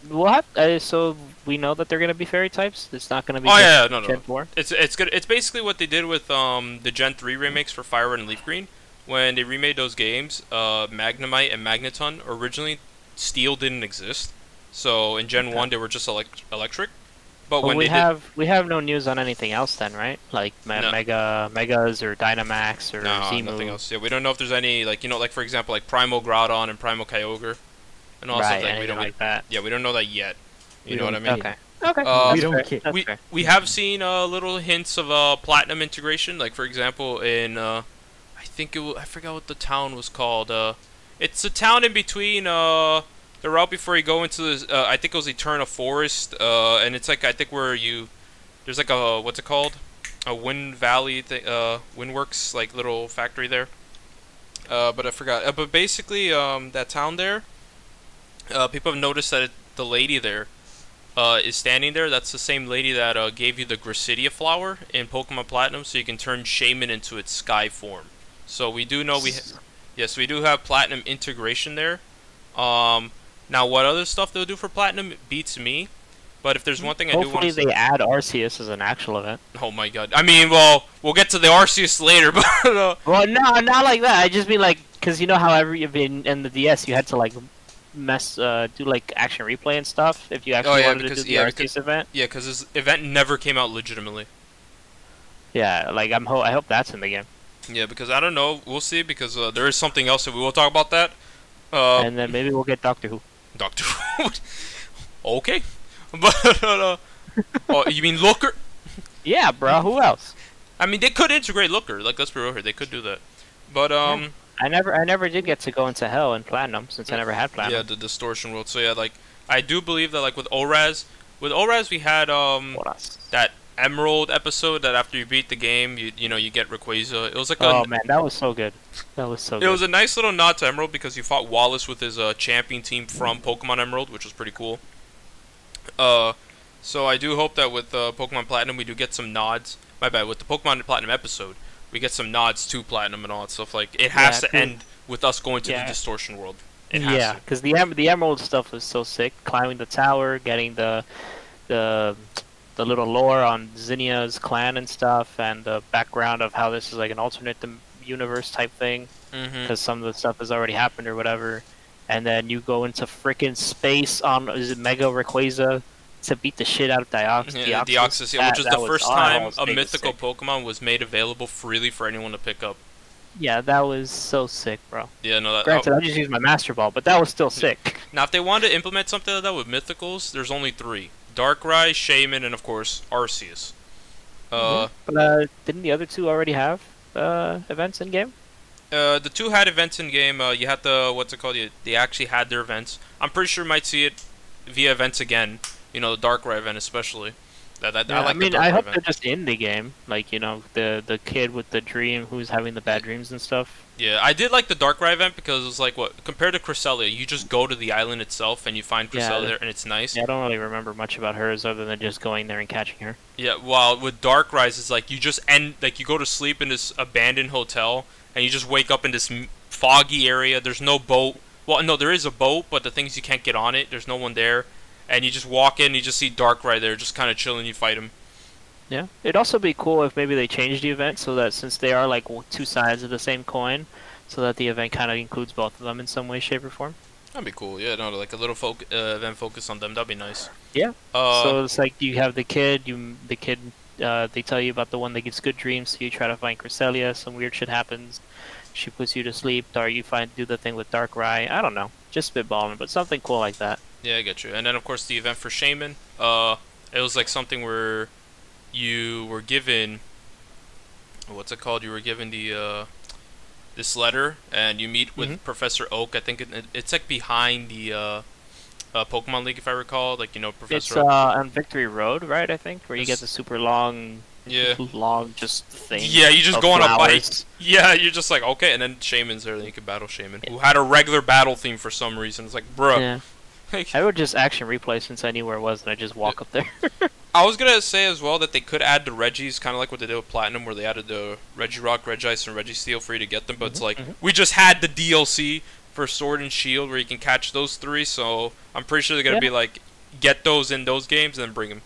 We'll have, so we know that they're gonna be fairy types. It's not gonna be. No. Gen 4? It's good. It's basically what they did with the Gen 3 remakes for Fire Red and Leaf Green. When they remade those games, Magnemite and Magneton, originally Steel didn't exist. So in Gen 1 they were just electric. But when we have no news on anything else then, right? Like Megas or Dynamax or Zemu. Nothing else. Yeah, we don't know if there's any like for example like Primal Groudon and Primal Kyogre and all stuff like we don't like that. Yeah, we don't know that yet. You know what I mean? Okay. We don't care. We have seen little hints of Platinum integration, like for example in I forgot what the town was called. It's a town in between the route before you go into the I think it was Eterna Forest, and it's like I think where there's like a what's it called, a Wind Valley Windworks like little factory there. But I forgot. But basically that town there, people have noticed that the lady there is standing there. That's the same lady that gave you the Gracidia flower in Pokemon Platinum, so you can turn Shaman into its sky form. So we do know yes, we do have Platinum integration there. Now what other stuff they'll do for Platinum beats me. But if there's one thing I do want to hopefully they add Arceus as an actual event. Oh my god. I mean, well, we'll get to the Arceus later, but well, no, not like that. I just mean like cuz you know how in the DS you had to like do like action replay and stuff if you actually wanted to do the Arceus event. Yeah, cuz this event never came out legitimately. Yeah, like I hope that's in the game. Yeah, because I don't know. We'll see, because there is something else, and we will talk about that. And then maybe we'll get Doctor Who. Doctor Who? Okay. But, oh, you mean Looker? Yeah, bro. Who else? I mean, they could integrate Looker. Like, let's be real here. They could do that. But, yeah. I never did get to go into Hell in Platinum, since I never had Platinum. Yeah, the Distortion World. So, yeah, like, I do believe that, like, with ORAS we had, that Emerald episode that after you beat the game, you get Rayquaza. It was like oh man, that was so good. That was so good. It was a nice little nod to Emerald because you fought Wallace with his champion team from Pokemon Emerald, which was pretty cool. So I do hope that with Pokemon Platinum we do get some nods. My bad, with the Pokemon Platinum episode, we get some nods to Platinum and all that stuff. Like it has to end with us going to the Distortion World. It has to. Because the Emerald stuff was so sick. Climbing the tower, getting the little lore on Zinnia's clan and stuff, and the background of how this is like an alternate universe type thing, because some of the stuff has already happened or whatever. And then you go into frickin' space on Mega Rayquaza to beat the shit out of Deoxys. Yeah, which is the first time a mythical Pokemon was made available freely for anyone to pick up. Yeah, that was so sick, bro. Yeah, no, granted, I just used my Master Ball, but that was still sick. Now, if they wanted to implement something like that with Mythicals, there's only 3. Darkrai, Shaman, and of course Arceus. But didn't the other two already have events in game? The two had events in game. You had the what's it called? They actually had their events. I'm pretty sure you might see it via events again. You know, the Darkrai event especially. I hope they're just in the game, like the kid with the dream who's having the bad dreams and stuff. Yeah, I did like the Darkrai event because it was like what compared to Cresselia, you just go to the island itself and you find Cresselia there, and it's nice. Yeah, I don't really remember much about hers other than just going there and catching her. Yeah, while with Darkrai, it's like you just you go to sleep in this abandoned hotel and you just wake up in this foggy area. There's no boat. Well, no, there is a boat, but the thing is you can't get on it. There's no one there. And you just walk in, you just see Darkrai there, just kind of chilling, you fight him. Yeah. It'd also be cool if maybe they changed the event so that since they are like two sides of the same coin, so that the event kind of includes both of them in some way, shape, or form. That'd be cool, yeah. No, like a little event focus on them. That'd be nice. Yeah. So it's like you have the kid, they tell you about the one that gives good dreams, so you try to find Cresselia, some weird shit happens. She puts you to sleep, or you do the thing with Darkrai. I don't know. Just spitballing, but something cool like that. Yeah, I get you. And then, of course, the event for Shaman. It was like something where you were given... What's it called? You were given the this letter, and you meet with Professor Oak. I think it's like behind the Pokemon League, if I recall. Like, Professor Oak. It's on Victory Road, right, I think? Where you get the super long... Yeah. Long just thing. Yeah, you just go on a bike. Yeah, you're just like, okay, and then Shaman's there, then you can battle Shaman. Who had a regular battle theme for some reason. It's like, bruh. Yeah. I would just action replay since I knew where it was, and I just walk up there. I was gonna say as well that they could add the Regis, kind of like what they did with Platinum, where they added the Regirock, Regice, and Registeel for you to get them. But it's like, we just had the DLC for Sword and Shield where you can catch those three, so I'm pretty sure they're gonna be like, get those in those games and then bring them.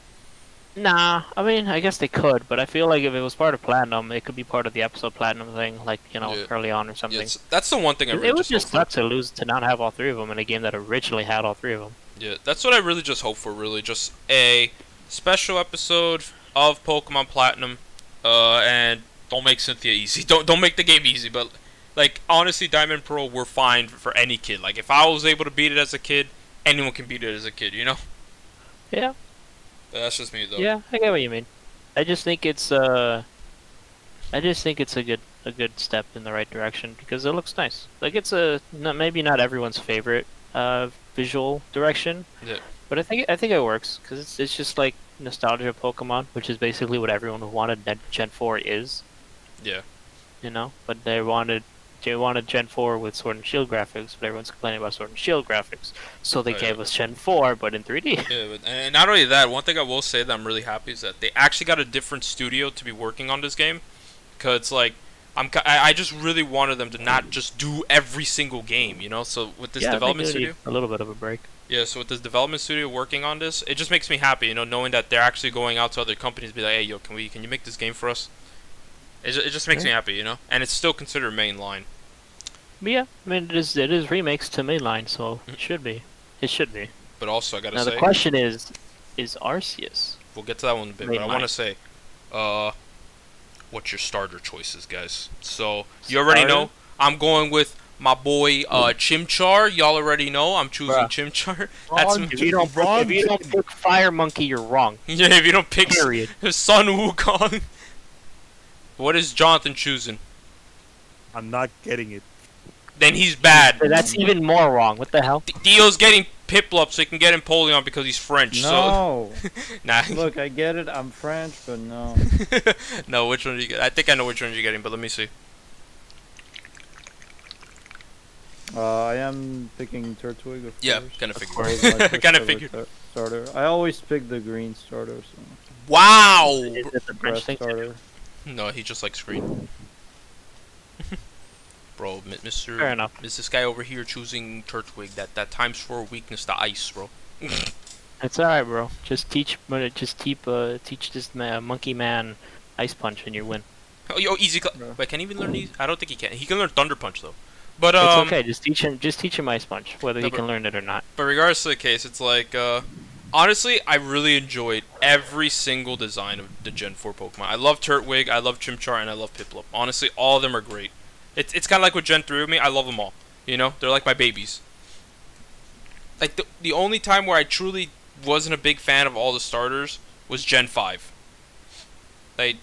Nah, I mean, I guess they could, but I feel like if it was part of Platinum, it could be part of the episode Platinum thing, like, early on or something. Yeah, that's the one thing I really It would just suck to not have all three of them in a game that originally had all three of them. Yeah, that's what I really just hope for, really. Just a special episode of Pokemon Platinum, and don't make Cynthia easy. Don't make the game easy, but, like, honestly, Diamond Pearl, we're fine for any kid. Like, if I was able to beat it as a kid, anyone can beat it as a kid, you know? Yeah. That's just me, though. Yeah, I get what you mean. I just think it's a good step in the right direction because it looks nice. Like it's maybe not everyone's favorite visual direction. Yeah. But I think it works because it's just like nostalgia of Pokemon, which is basically what everyone wanted Gen 4 is. Yeah. But they wanted Gen 4 with Sword and Shield graphics, but everyone's complaining about Sword and Shield graphics. So they gave us Gen 4, but in 3D. Yeah, and not only that, one thing I will say that I'm really happy is that they actually got a different studio to be working on this game. Because, like, I just really wanted them to not just do every single game, So with this development studio... a little bit of a break. Yeah, so with this development studio working on this, it just makes me happy, knowing that they're actually going out to other companies and be like, hey, yo, can you make this game for us? It just makes me happy, And it's still considered mainline. But yeah, I mean, it is remakes to mainline, so it should be. It should be. But also, I gotta say... Now, the question is Arceus? We'll get to that one in a bit, but I want to say, what's your starter choices, guys? So, you already know, I'm going with my boy, Chimchar. Y'all already know, I'm choosing Chimchar. If you don't pick Fire Monkey, you're wrong. Yeah, if you don't pick Period. Sun Wukong. What is Jonathan choosing? I'm not getting it. Then he's bad. That's even more wrong. What the hell? Dio's getting Piplup so he can get Empoleon because he's French. No. So. Nah. Look, I get it. I'm French, but no. No, which one are you getting? I think I know which one you're getting, but let me see. I am picking Turtwig, of yeah, course. kind of figured. Kind of figured. Starter. I always pick the green starter. So. Wow. Is it the French thing? Starter. No, he just likes green. Bro, Mr. Fair enough. Is this guy over here choosing Turtwig? That times 4 weakness to ice, bro. It's alright, bro. Just teach this monkey man Ice Punch and you win. Oh, yo, easy. Wait, can he even learn easy? I don't think he can. He can learn Thunder Punch though. But it's okay. Just teach him Ice Punch, whether he can learn it or not. But regardless of the case, it's like honestly, I really enjoyed every single design of the Gen 4 Pokemon. I love Turtwig, I love Chimchar, and I love Piplup. Honestly, all of them are great. It's kind of like with Gen 3 with me. I love them all. They're like my babies. Like the only time where I truly wasn't a big fan of all the starters was Gen 5. Like,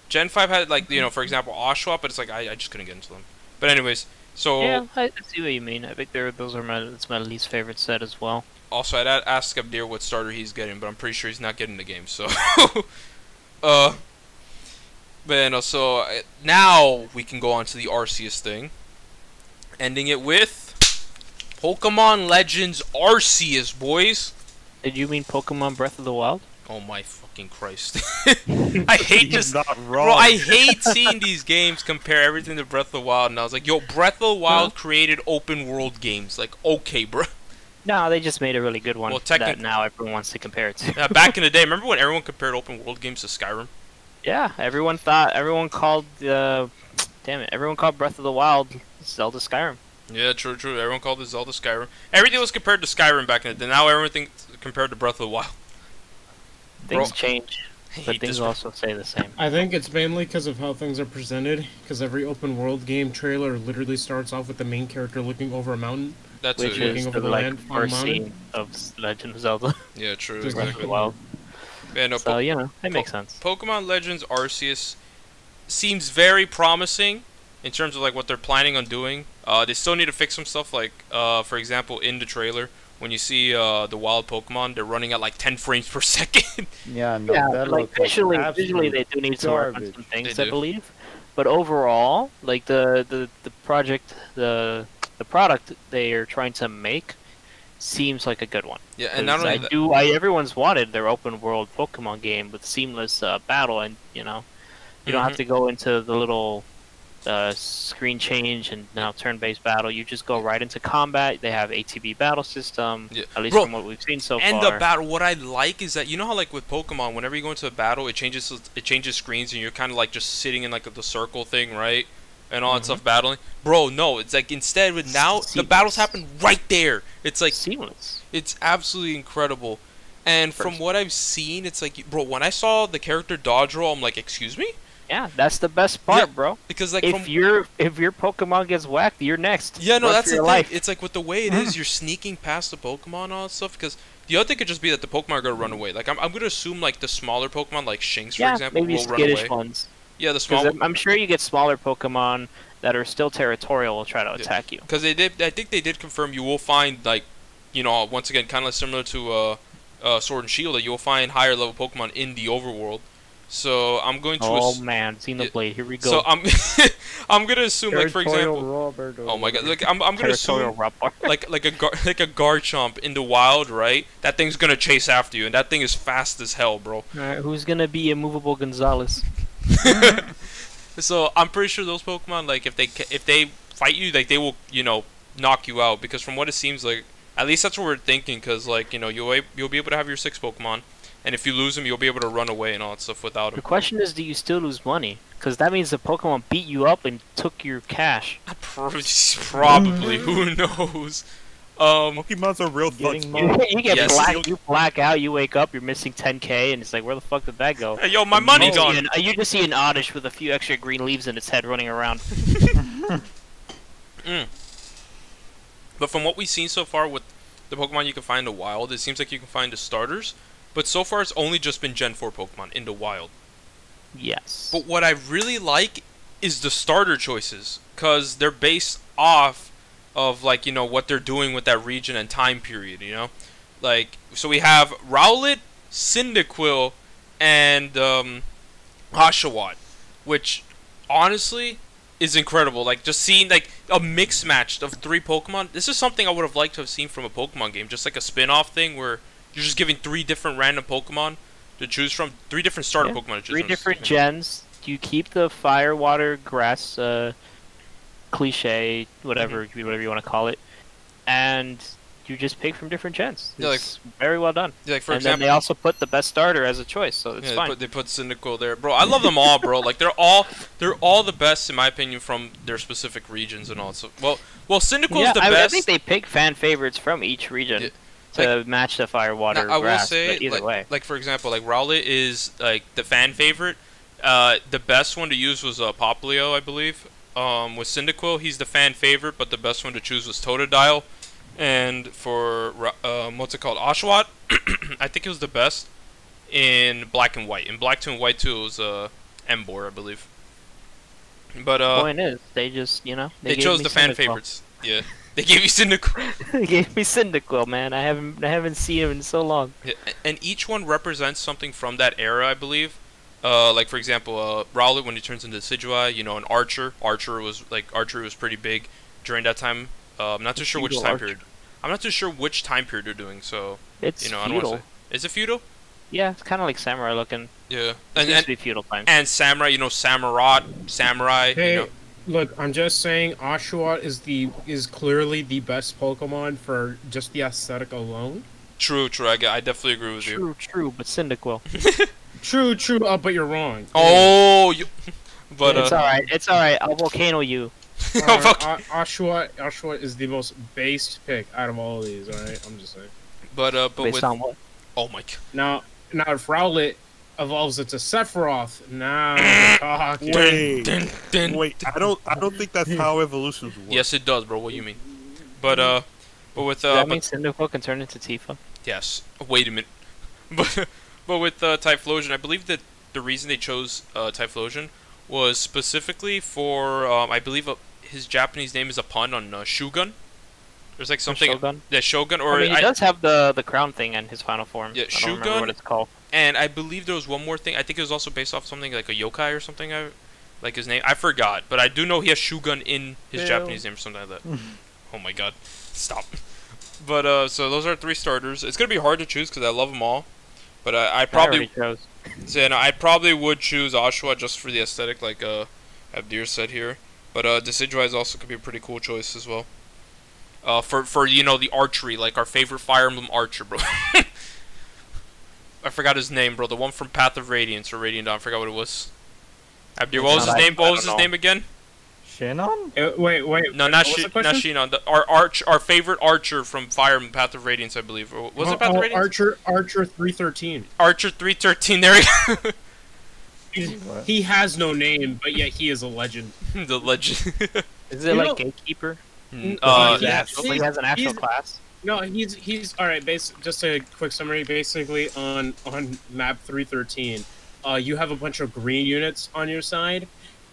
Gen 5 had, like, you know, for example, Oshawott, but it's like, I just couldn't get into them. But anyways, so... Yeah, I see what you mean. I think those are it's my least favorite set as well. Also, I'd ask SabdierZ what starter he's getting, but I'm pretty sure he's not getting the game, so... But, you know, so, now we can go on to the Arceus thing. Ending it with... Pokemon Legends Arceus, boys! Did you mean Pokemon Breath of the Wild? Oh my fucking Christ. I hate just... not wrong. Bro, I hate seeing these games compare everything to Breath of the Wild, and I was like, yo, Breath of the Wild created open world games. Like, okay, bro. No, they just made a really good one that now everyone wants to compare it to. Back in the day, remember when everyone compared open world games to Skyrim? Yeah, everyone called everyone called Breath of the Wild Zelda Skyrim. Yeah, true. Everyone called it Zelda Skyrim. Everything was compared to Skyrim back in the day. Now everything compared to Breath of the Wild. Things change, but things also stay the same. I think it's mainly because of how things are presented. Because every open world game trailer literally starts off with the main character looking over a mountain. That's which it. is over the land first on scene of Legend of Zelda. Yeah, true. Just Exactly. Wild. Yeah, no, So you know, it makes sense. Pokemon Legends Arceus seems very promising in terms of like what they're planning on doing. They still need to fix some stuff, like for example, in the trailer, when you see the wild Pokemon, they're running at like 10 frames per second. Yeah, no, Yeah, that like looks visually absolute they do need to work on garbage. some things, They I do. believe. But overall, like the project, the product they are trying to make seems like a good one. Yeah, and not only that, Everyone's wanted their open world Pokemon game with seamless battle, and you know, you don't have to go into the little screen change and now turn-based battle. You just go right into combat. They have ATB battle system, at least from what we've seen so far. And the battle, what I like is that, you know how like with Pokemon, whenever you go into a battle, it changes screens and you're kind of like just sitting in like the circle thing, right? And all that stuff battling. Bro, no, it's like instead with now the battles happen right there. It's like seamless. It's absolutely incredible. And from what I've seen, it's like, bro, when I saw the character dodge roll, I'm like, excuse me? Yeah, that's the best part, bro. Because like if your Pokemon gets whacked, you're next. Yeah, no, Run that's for the your thing. life. It's like with the way it is, you're sneaking past the Pokemon and all that stuff. Because the other thing could just be that the Pokemon are gonna run away. Like I'm gonna assume like the smaller Pokemon, like Shinx, for example, maybe will run skittish away. ones. Yeah, the small. I'm sure you get smaller Pokemon that are still territorial will try to attack you. Because they did, I think they did confirm you will find like, you know, once again, kind of similar to Sword and Shield, that you will find higher level Pokemon in the overworld. So I'm going to. Oh man, Xenoblade, here we go. So I'm gonna assume like for example. Oh my god, like I'm gonna assume like a Garchomp in the wild, right? That thing's gonna chase after you, and that thing is fast as hell, bro. Alright, who's gonna be immovable Gonzalez? So I'm pretty sure those Pokemon, like if they fight you, like they will, you know, knock you out. Because from what it seems like, at least that's what we're thinking. Because like, you know, you'll be able to have your 6 Pokemon. And if you lose them, you'll be able to run away and all that stuff without them. The question is, do you still lose money? Because that means the Pokemon beat you up and took your cash. Probably. Who knows? Pokemon's are real fun. You get you black out, you wake up, you're missing 10k, and it's like, where the fuck did that go? Hey, yo, my money's gone. You just see an Oddish with a few extra green leaves in its head running around. But from what we've seen so far with the Pokemon you can find in the wild, it seems like you can find the starters. But so far, it's only just been Gen 4 Pokemon in the wild. Yes. But what I really like is the starter choices. Because they're based off of, like, you know, what they're doing with that region and time period, you know? Like, so we have Rowlet, Cyndaquil, and Oshawott. Which, honestly, is incredible. Like, just seeing, like, a mix match of 3 Pokemon. This is something I would have liked to have seen from a Pokemon game. Just like a spin-off thing where you're just giving 3 different random Pokemon to choose from. 3 different starter Pokemon to choose from. 3 different gens. You keep the fire, water, grass, cliche, whatever you want to call it, and you just pick from different gens. It's very well done. Yeah, like for example, then they also put the best starter as a choice, so it's fine. They put Cyndaquil there, bro. I love them all, bro. Like they're all the best in my opinion from their specific regions and all. So well, Cyndaquil's the best. I think they pick fan favorites from each region. To match the fire, water, I grass, will say, but either way. Like for example, like Rowlet is like the fan favorite. The best one to use was Poplio, I believe. With Cyndaquil, he's the fan favorite, but the best one to choose was Totodile. And for what's it called, Oshawott, I think it was the best in black and white. In black 2 and white 2, it was Embor, I believe. But The point is, they just they chose the fan favorites. Yeah, they gave you Cyndaquil. They gave me Cyndaquil, man. I haven't seen him in so long. Yeah, and each one represents something from that era, I believe. Like for example, Rowlet when he turns into Decidueye, an archer. Archery was pretty big during that time. I'm not too sure which time period. I'm not too sure which time period they're doing. So it's I don't want to say. Is it feudal? Yeah, it's kind of like samurai looking. Yeah, and used to be feudal time. And samurai, samurai. Hey, look, I'm just saying, Oshawott is clearly the best Pokemon for just the aesthetic alone. True. I definitely agree with you. True, but Cyndaquil. True. But you're wrong. Oh, but it's all right. I'll volcano you. Oshawott is the most based pick out of all of these. All right, I'm just saying. But based on what? Oh my god. Now if Rowlet evolves into Sephiroth, now we're talking. Wait, I don't think that's how evolutions work. Yes, it does, bro. What do you mean? But with Does that mean Cyndaquil can turn into Tifa? Yes. Wait a minute. But with Typhlosion, I believe that the reason they chose Typhlosion was specifically for I believe his Japanese name is a pun on Shugun. There's like something. Shogun? Yeah, Shogun. Or I mean, he does have the crown thing in his final form. Yeah, I don't remember what it's called. And I believe there was one more thing. I think it was also based off something like a yokai or something. Like his name. I forgot. But I do know he has Shugun in his Japanese name or something like that. Oh my god. Stop. But so those are 3 starters. It's going to be hard to choose because I love them all. But I probably chose. So, I probably would choose Oshawott just for the aesthetic, like SabdierZ said here. But Decidueye is also could be a pretty cool choice as well. For the archery, like our favorite Fire Emblem archer, bro. I forgot his name, bro. The one from Path of Radiance or Radiant Dawn. I forgot what it was. Abdir, what was his name? What was his name again? Shannon? Wait. No, not Shinon. Our favorite archer from Fire Emblem Path of Radiance, I believe. Or was it Path of Radiance? Archer 313. Archer 313. There we go. He has no name, but yet he is a legend. The legend. Is it like Gatekeeper? Yes. He has an actual class. No, he's all right. Just a quick summary. Basically, on map 313, you have a bunch of green units on your side,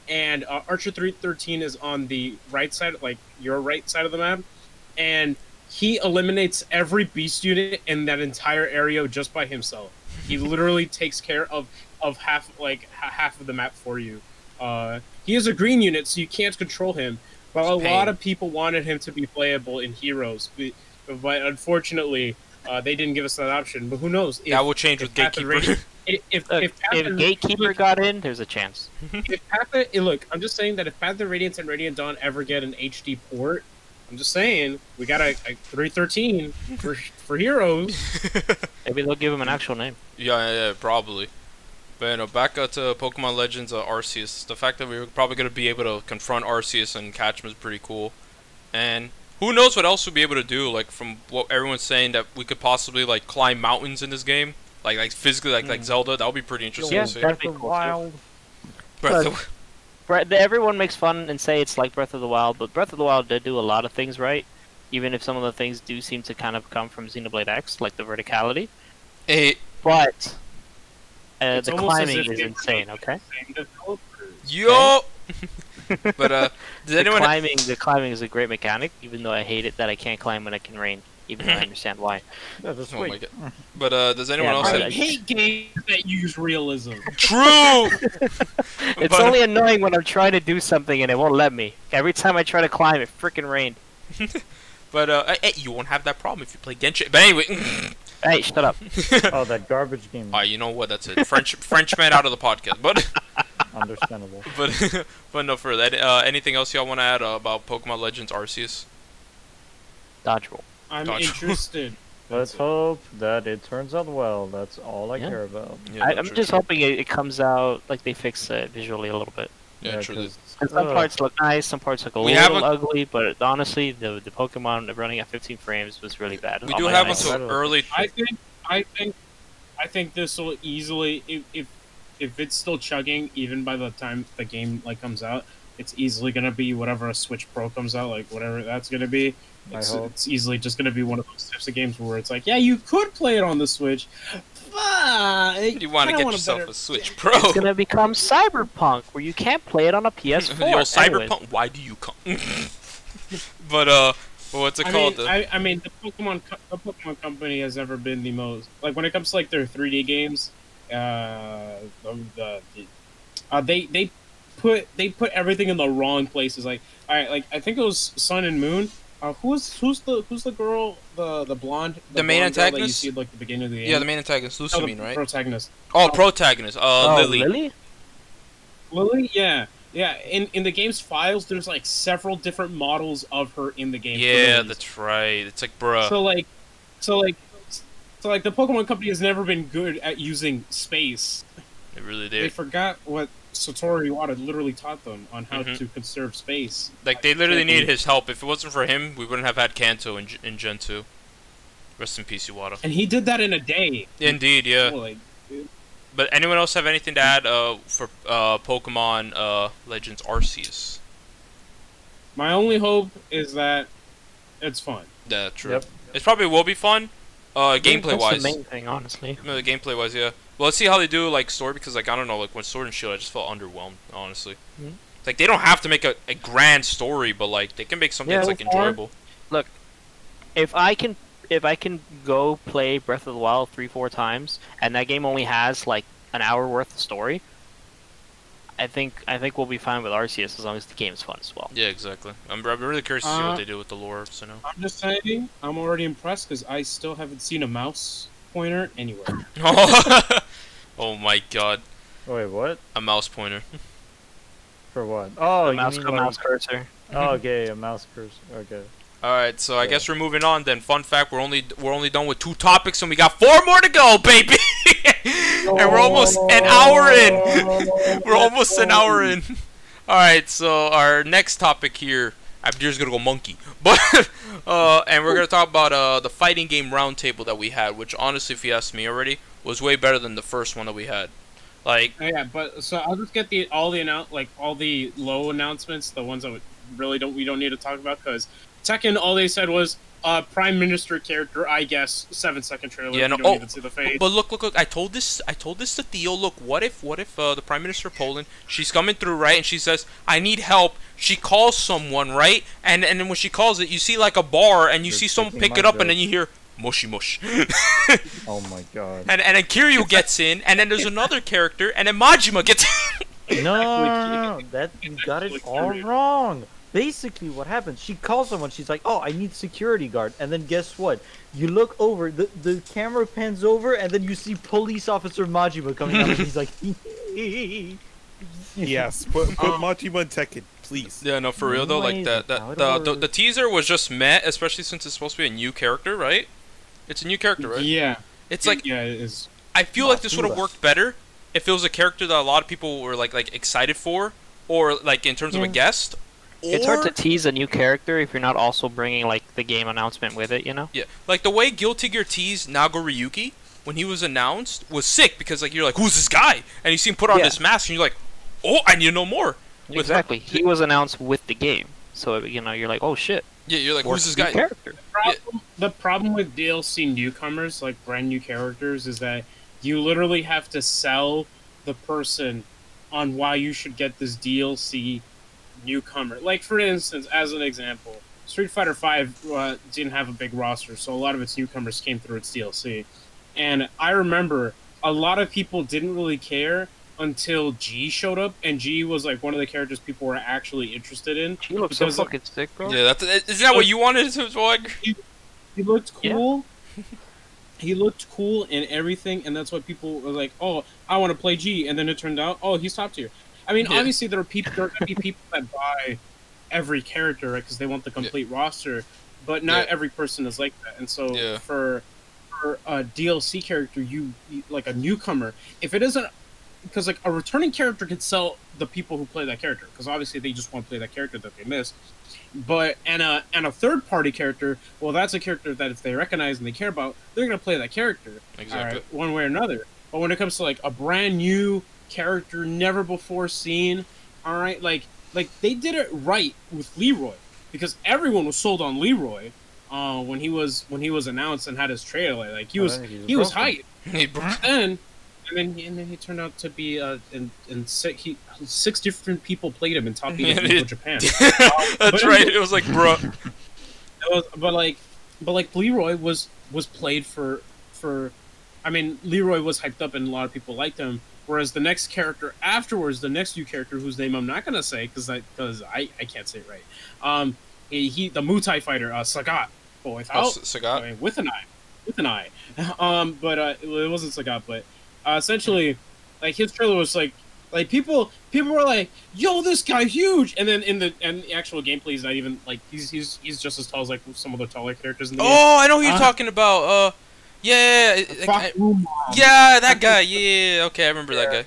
and Archer 313 is on the right side, like your right side of the map, and he eliminates every beast unit in that entire area just by himself. He literally takes care of half of the map for you. He is a green unit, so you can't control him. But a lot of people wanted him to be playable in Heroes, but unfortunately, they didn't give us that option. But who knows? That will change with Gatekeeper. If Gatekeeper got in, there's a chance. Look, I'm just saying that if Path of Radiance and Radiant Dawn ever get an HD port, I'm just saying we got a 313 for Heroes. Maybe they'll give him an actual name. Yeah, probably. But back to Pokemon Legends Arceus. The fact that we were probably going to be able to confront Arceus and catch him is pretty cool. And who knows what else we'll be able to do, like from what everyone's saying, that we could possibly like climb mountains in this game. Like physically, like Zelda. That would be pretty interesting to see. Breath of the Wild. Breath everyone makes fun and say it's like Breath of the Wild, but Breath of the Wild did do a lot of things right. Even if some of the things do seem to kind of come from Xenoblade X, like the verticality. But the climbing is insane, okay? Yo! But does anyone the climbing is a great mechanic, even though I hate it that I can't climb when I can rain, even though I understand why. Yeah, that's oh my god. But does anyone else I hate games that use realism. True! It's only annoying when I'm trying to do something and it won't let me. Every time I try to climb, it freaking rained. But you won't have that problem if you play Genshin. But anyway, hey, shut up. Oh, that garbage game. Alright, you know what? That's it. Frenchman out of the podcast. But Understandable. But no further. Anything else y'all want to add about Pokemon Legends Arceus? Dodgeball. I'm interested. Let's hope that it turns out well. That's all I care about. Yeah, I'm just hoping it comes out like they fix it visually a little bit. Yeah, true. Some parts look nice, some parts look a little ugly, but honestly, the Pokemon running at 15 frames was really bad. We do have until early. I think this will easily, if it's still chugging, even by the time the game comes out, it's easily gonna be whatever a Switch Pro comes out, like whatever that's gonna be. It's easily just gonna be one of those types of games where it's like, yeah, you could play it on the Switch. But you want to get yourself a Switch Pro? It's gonna become Cyberpunk, where you can't play it on a PS4. Yo, Cyberpunk, why do you come? But what's it called? I mean, the Pokemon Company has never been the most, like, when it comes to like their 3D games. They put everything in the wrong places. Like, all right, like I think it was Sun and Moon. Who's the girl, the blonde, the main blonde antagonist? That you see at like the beginning of the game? Yeah, the main antagonist, Lucy, right? Protagonist. Oh, protagonist. Lily. Lily, yeah. Yeah, in the game's files, there's like several different models of her in the game. Yeah, that's right. It's like, bruh. So the Pokemon Company has never been good at using space. They really did. They forgot what Satoru Iwata literally taught them on how to conserve space. Like, they literally needed his help. If it wasn't for him, we wouldn't have had Kanto in Gen 2. Rest in peace, Iwata. And he did that in a day. Indeed, yeah. But anyone else have anything to add for Pokemon Legends Arceus? My only hope is that it's fun. Yeah, true. Yep. It probably will be fun. Gameplay-wise. That's the main thing, honestly. No, the gameplay-wise, yeah. Well, let's see how they do, like, story, because, like, I don't know, like, when Sword and Shield, I just felt underwhelmed, honestly. Like, they don't have to make a grand story, but, like, they can make something that's, like, enjoyable. Look, if I can go play Breath of the Wild 3-4 times, and that game only has like an hour worth of story, I think we'll be fine with Arceus as long as the game's fun as well. Yeah, exactly. I'm really curious to see what they do with the lore. So no. I'm just saying, I'm already impressed because I still haven't seen a mouse pointer anywhere. Oh my god. Wait, what? A mouse pointer. For what? Oh, a mouse cursor. Oh, okay, a mouse cursor. Okay. Alright, so I guess we're moving on then. Fun fact, we're only done with 2 topics and we got 4 more to go, baby! And we're almost an hour in! We're almost an hour in. Alright, so our next topic here, SabdierZ gonna go monkey. But and we're gonna talk about the fighting game roundtable that we had, which honestly, if you ask me already, was way better than the first one that we had. Like, yeah, but so I'll just get all the low announcements, the ones that we don't need to talk about, because Tekken, all they said was Prime Minister character, I guess, 7-second trailer. Yeah, no. You don't even see the face. But look! I told this to Theo. Look, what if the Prime Minister of Poland, she's coming through, right, and she says, "I need help." She calls someone, right, and then when she calls it, you see like a bar, and you see someone pick it up, and then you hear mushy mush. Oh my god. And then Kiryu gets in, and then there's another character, and then Majima gets in. No, that you got it all wrong. Basically, what happens? She calls someone. She's like, "Oh, I need security guard," and then guess what? You look over. The camera pans over, and then you see police officer Majima coming out, and he's like, Yes, put Majima in Tekken, please. Yeah, no, for real though. Like the teaser was just meh, especially since it's supposed to be a new character, right? It's a new character, right? Yeah. It's like, yeah, it is. I feel like this would have worked better if it was a character that a lot of people were like excited for, or like in terms of a guest. It's hard to tease a new character if you're not also bringing like the game announcement with it, you know? Yeah, like the way Guilty Gear teased Nago Ryuki when he was announced was sick, because like you're like, who's this guy? And you see him put on this mask, and you're like, oh, I need to know more. Exactly. He was announced with the game, so you know you're like, oh shit. Yeah, you're like, who's this guy? Character. The problem with DLC newcomers, like brand new characters, is that you literally have to sell the person on why you should get this DLC newcomer. Like, for instance, as an example, Street Fighter V didn't have a big roster, so a lot of its newcomers came through its DLC. And I remember a lot of people didn't really care until G showed up, and G was like one of the characters people were actually interested in. He looks so fucking sick, bro. Yeah, isn't that what you wanted to watch? He looked cool. Yeah. He looked cool and everything, and that's why people were like, "Oh, I want to play G." And then it turned out, "Oh, he's top tier." I mean, obviously there are going to be people that buy every character, right, because they want the complete roster, but not every person is like that. And so for a DLC character, you like a newcomer, if it isn't, because like a returning character could sell the people who play that character, because obviously they just want to play that character that they missed. But and a third party character, well, that's a character that if they recognize and they care about, they're gonna play that character, exactly, one way or another. But when it comes to like a brand new character never before seen, all right, like they did it right with Leroy, because everyone was sold on Leroy when he was announced and had his trailer. Like he was hyped. And then he turned out to be six different people played him in top 8 of Japan. That's right. It was like, bro. But Leroy was played for. I mean, Leroy was hyped up and a lot of people liked him. Whereas the next character afterwards, the next new character whose name I'm not gonna say because I can't say it right. The Muay Thai fighter, Sagat, but without Sagat, I mean, with an I. But it wasn't Sagat, but essentially, like his trailer was like people were like, "Yo, this guy's huge," and then in the actual gameplay, he's not even like he's just as tall as like some of the taller characters in the game. Oh, I know who you're talking about. Yeah, that guy. Yeah, okay, I remember that guy.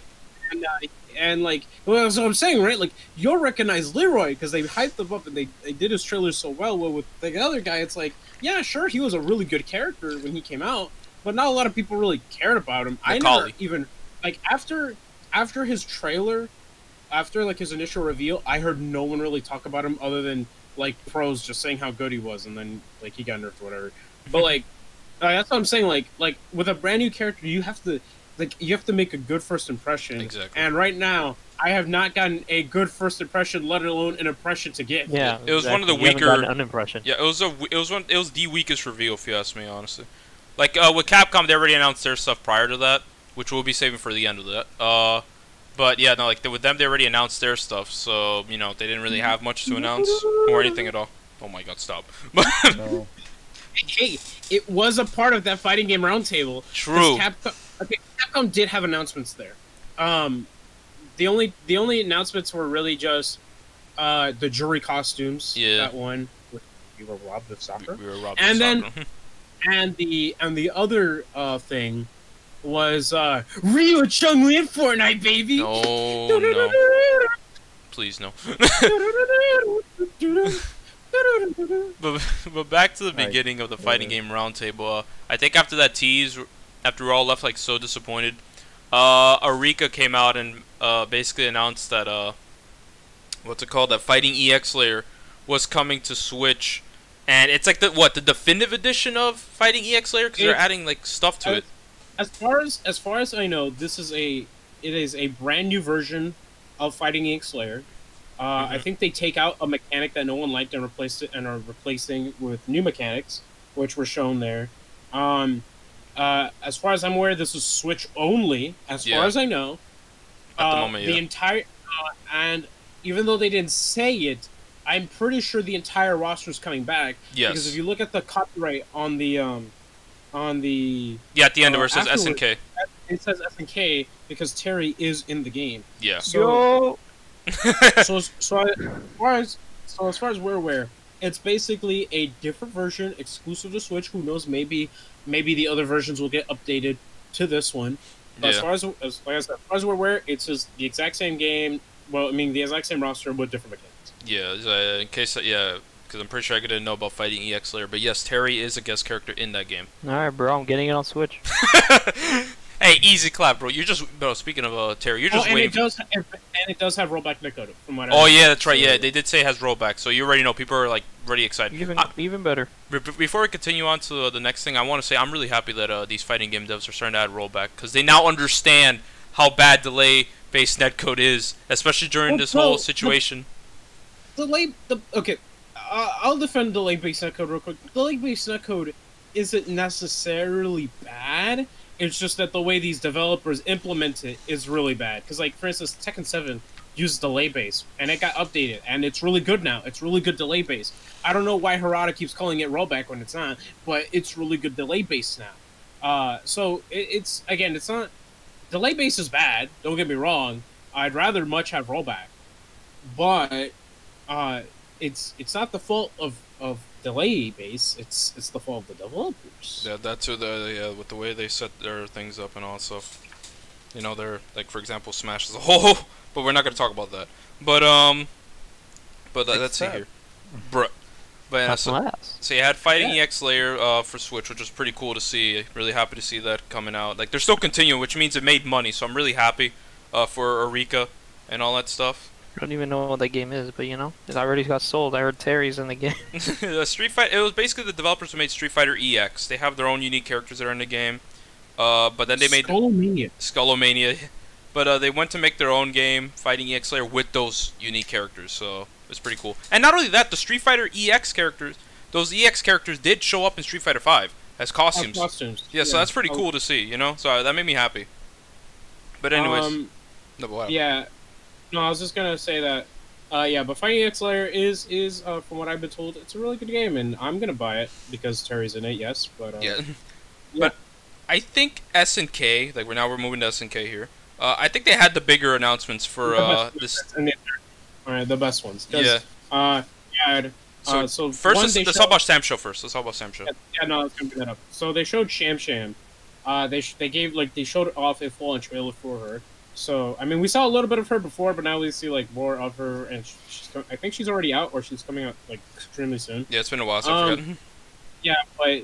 And like, well, that's what I'm saying, right? Like, you'll recognize Leroy because they hyped him up and they did his trailer so well. Well, with the other guy, it's like, yeah, sure, he was a really good character when he came out, but not a lot of people really cared about him. I never even like after his trailer, after like his initial reveal, I heard no one really talk about him other than like pros just saying how good he was, and then like he got nerfed or whatever. But like. That's what I'm saying. Like with a brand new character, you have to make a good first impression. Exactly. And right now, I have not gotten a good first impression, let alone an impression to get. Yeah, it was one of the weaker. An impression. Yeah, it was the weakest reveal, if you ask me, honestly. Like with Capcom, they already announced their stuff prior to that, which we'll be saving for the end of that. But yeah, no, like with them, they already announced their stuff, so they didn't really have much to announce or anything at all. Oh my God, stop! No. Hey, it was a part of that fighting game roundtable. True. Capcom did have announcements there. The only announcements were really just the jury costumes. Yeah. That one. We were robbed of soccer. We were robbed and of then, soccer. and the other thing was Ryu and Chun-Li in Fortnite, baby. No. Please no. But back to the beginning of the fighting game roundtable. I think after that tease, after we all left like so disappointed, Arika came out and basically announced that that Fighting EX layer was coming to Switch, and it's like the definitive edition of Fighting EX layer because they're adding like stuff to it. As far as I know, it is a brand new version of Fighting EX layer. I think they take out a mechanic that no one liked and replaced it, and are replacing with new mechanics, which were shown there. As far as I'm aware, this is Switch only. As far as I know, at the moment, the entire and even though they didn't say it, I'm pretty sure the entire roster is coming back. Yes. Because if you look at the copyright on the at the end of where it says SNK. It says SNK because Terry is in the game. Yeah. So. So as far as we're aware, it's basically a different version exclusive to Switch. Who knows? Maybe the other versions will get updated to this one. But as far as we're aware, it's just the exact same game. Well, I mean the exact same roster with different mechanics. Yeah. In case because I'm pretty sure I didn't know about Fighting EX layer, but yes, Terry is a guest character in that game. All right, bro, I'm getting it on Switch. Hey, easy clap, bro. Speaking of Terry, you're just waiting. It does have rollback netcode from what I Oh yeah, that's right. Yeah, they did say it has rollback, so you already know people are like really excited. Even better. Before we continue on to the next thing, I want to say I'm really happy that these fighting game devs are starting to add rollback because they now understand how bad delay-based netcode is, especially during this whole situation. I'll defend delay-based netcode real quick. Delay-based netcode isn't necessarily bad. It's just that the way these developers implement it is really bad. Because, like, for instance, Tekken 7 uses delay base, and it got updated, and it's really good now. It's really good delay base. I don't know why Harada keeps calling it rollback when it's not, but it's really good delay base now. So it's not delay base is bad. Don't get me wrong. I'd rather much have rollback, but it's not the fault of delay base. It's the fault of the developers. Yeah, that's with the way they set their things up and all that stuff. They're like, for example, Smash as a whole, but we're not gonna talk about that. But let's see here, bruh. But yeah, so you had Fighting EX layer for Switch, which was pretty cool to see. Really happy to see that coming out. Like, they're still continuing, which means it made money. So I'm really happy for Arika and all that stuff. I don't even know what that game is, but you know, it already got sold. I heard Terry's in the game. Street Fighter. It was basically the developers who made Street Fighter EX. They have their own unique characters that are in the game. But then they made Skullomania. But they went to make their own game, Fighting EX Slayer, with those unique characters. So it's pretty cool. And not only that, the Street Fighter EX characters, those EX characters did show up in Street Fighter V as costumes. Yeah, so that's pretty cool to see. You know, so that made me happy. But anyways, yeah. No, I was just gonna say that. Yeah, but Fighting EX Slayer is from what I've been told, it's a really good game, and I'm gonna buy it because Terry's in it. Yes, but yeah. But I think SNK, like we're moving to SNK here. I think they had the bigger announcements for this. Alright, the best ones. Yeah. So first, let's talk about Sam Show first. Let's talk about Sam Show. Yeah, no, I was gonna bring that up. So they showed Sham Sham. They showed off a full-on trailer for her. So I mean, we saw a little bit of her before, but now we see like more of her, and I think she's already out, or she's coming out like extremely soon. Yeah, it's been a while, so I forgot. Yeah, but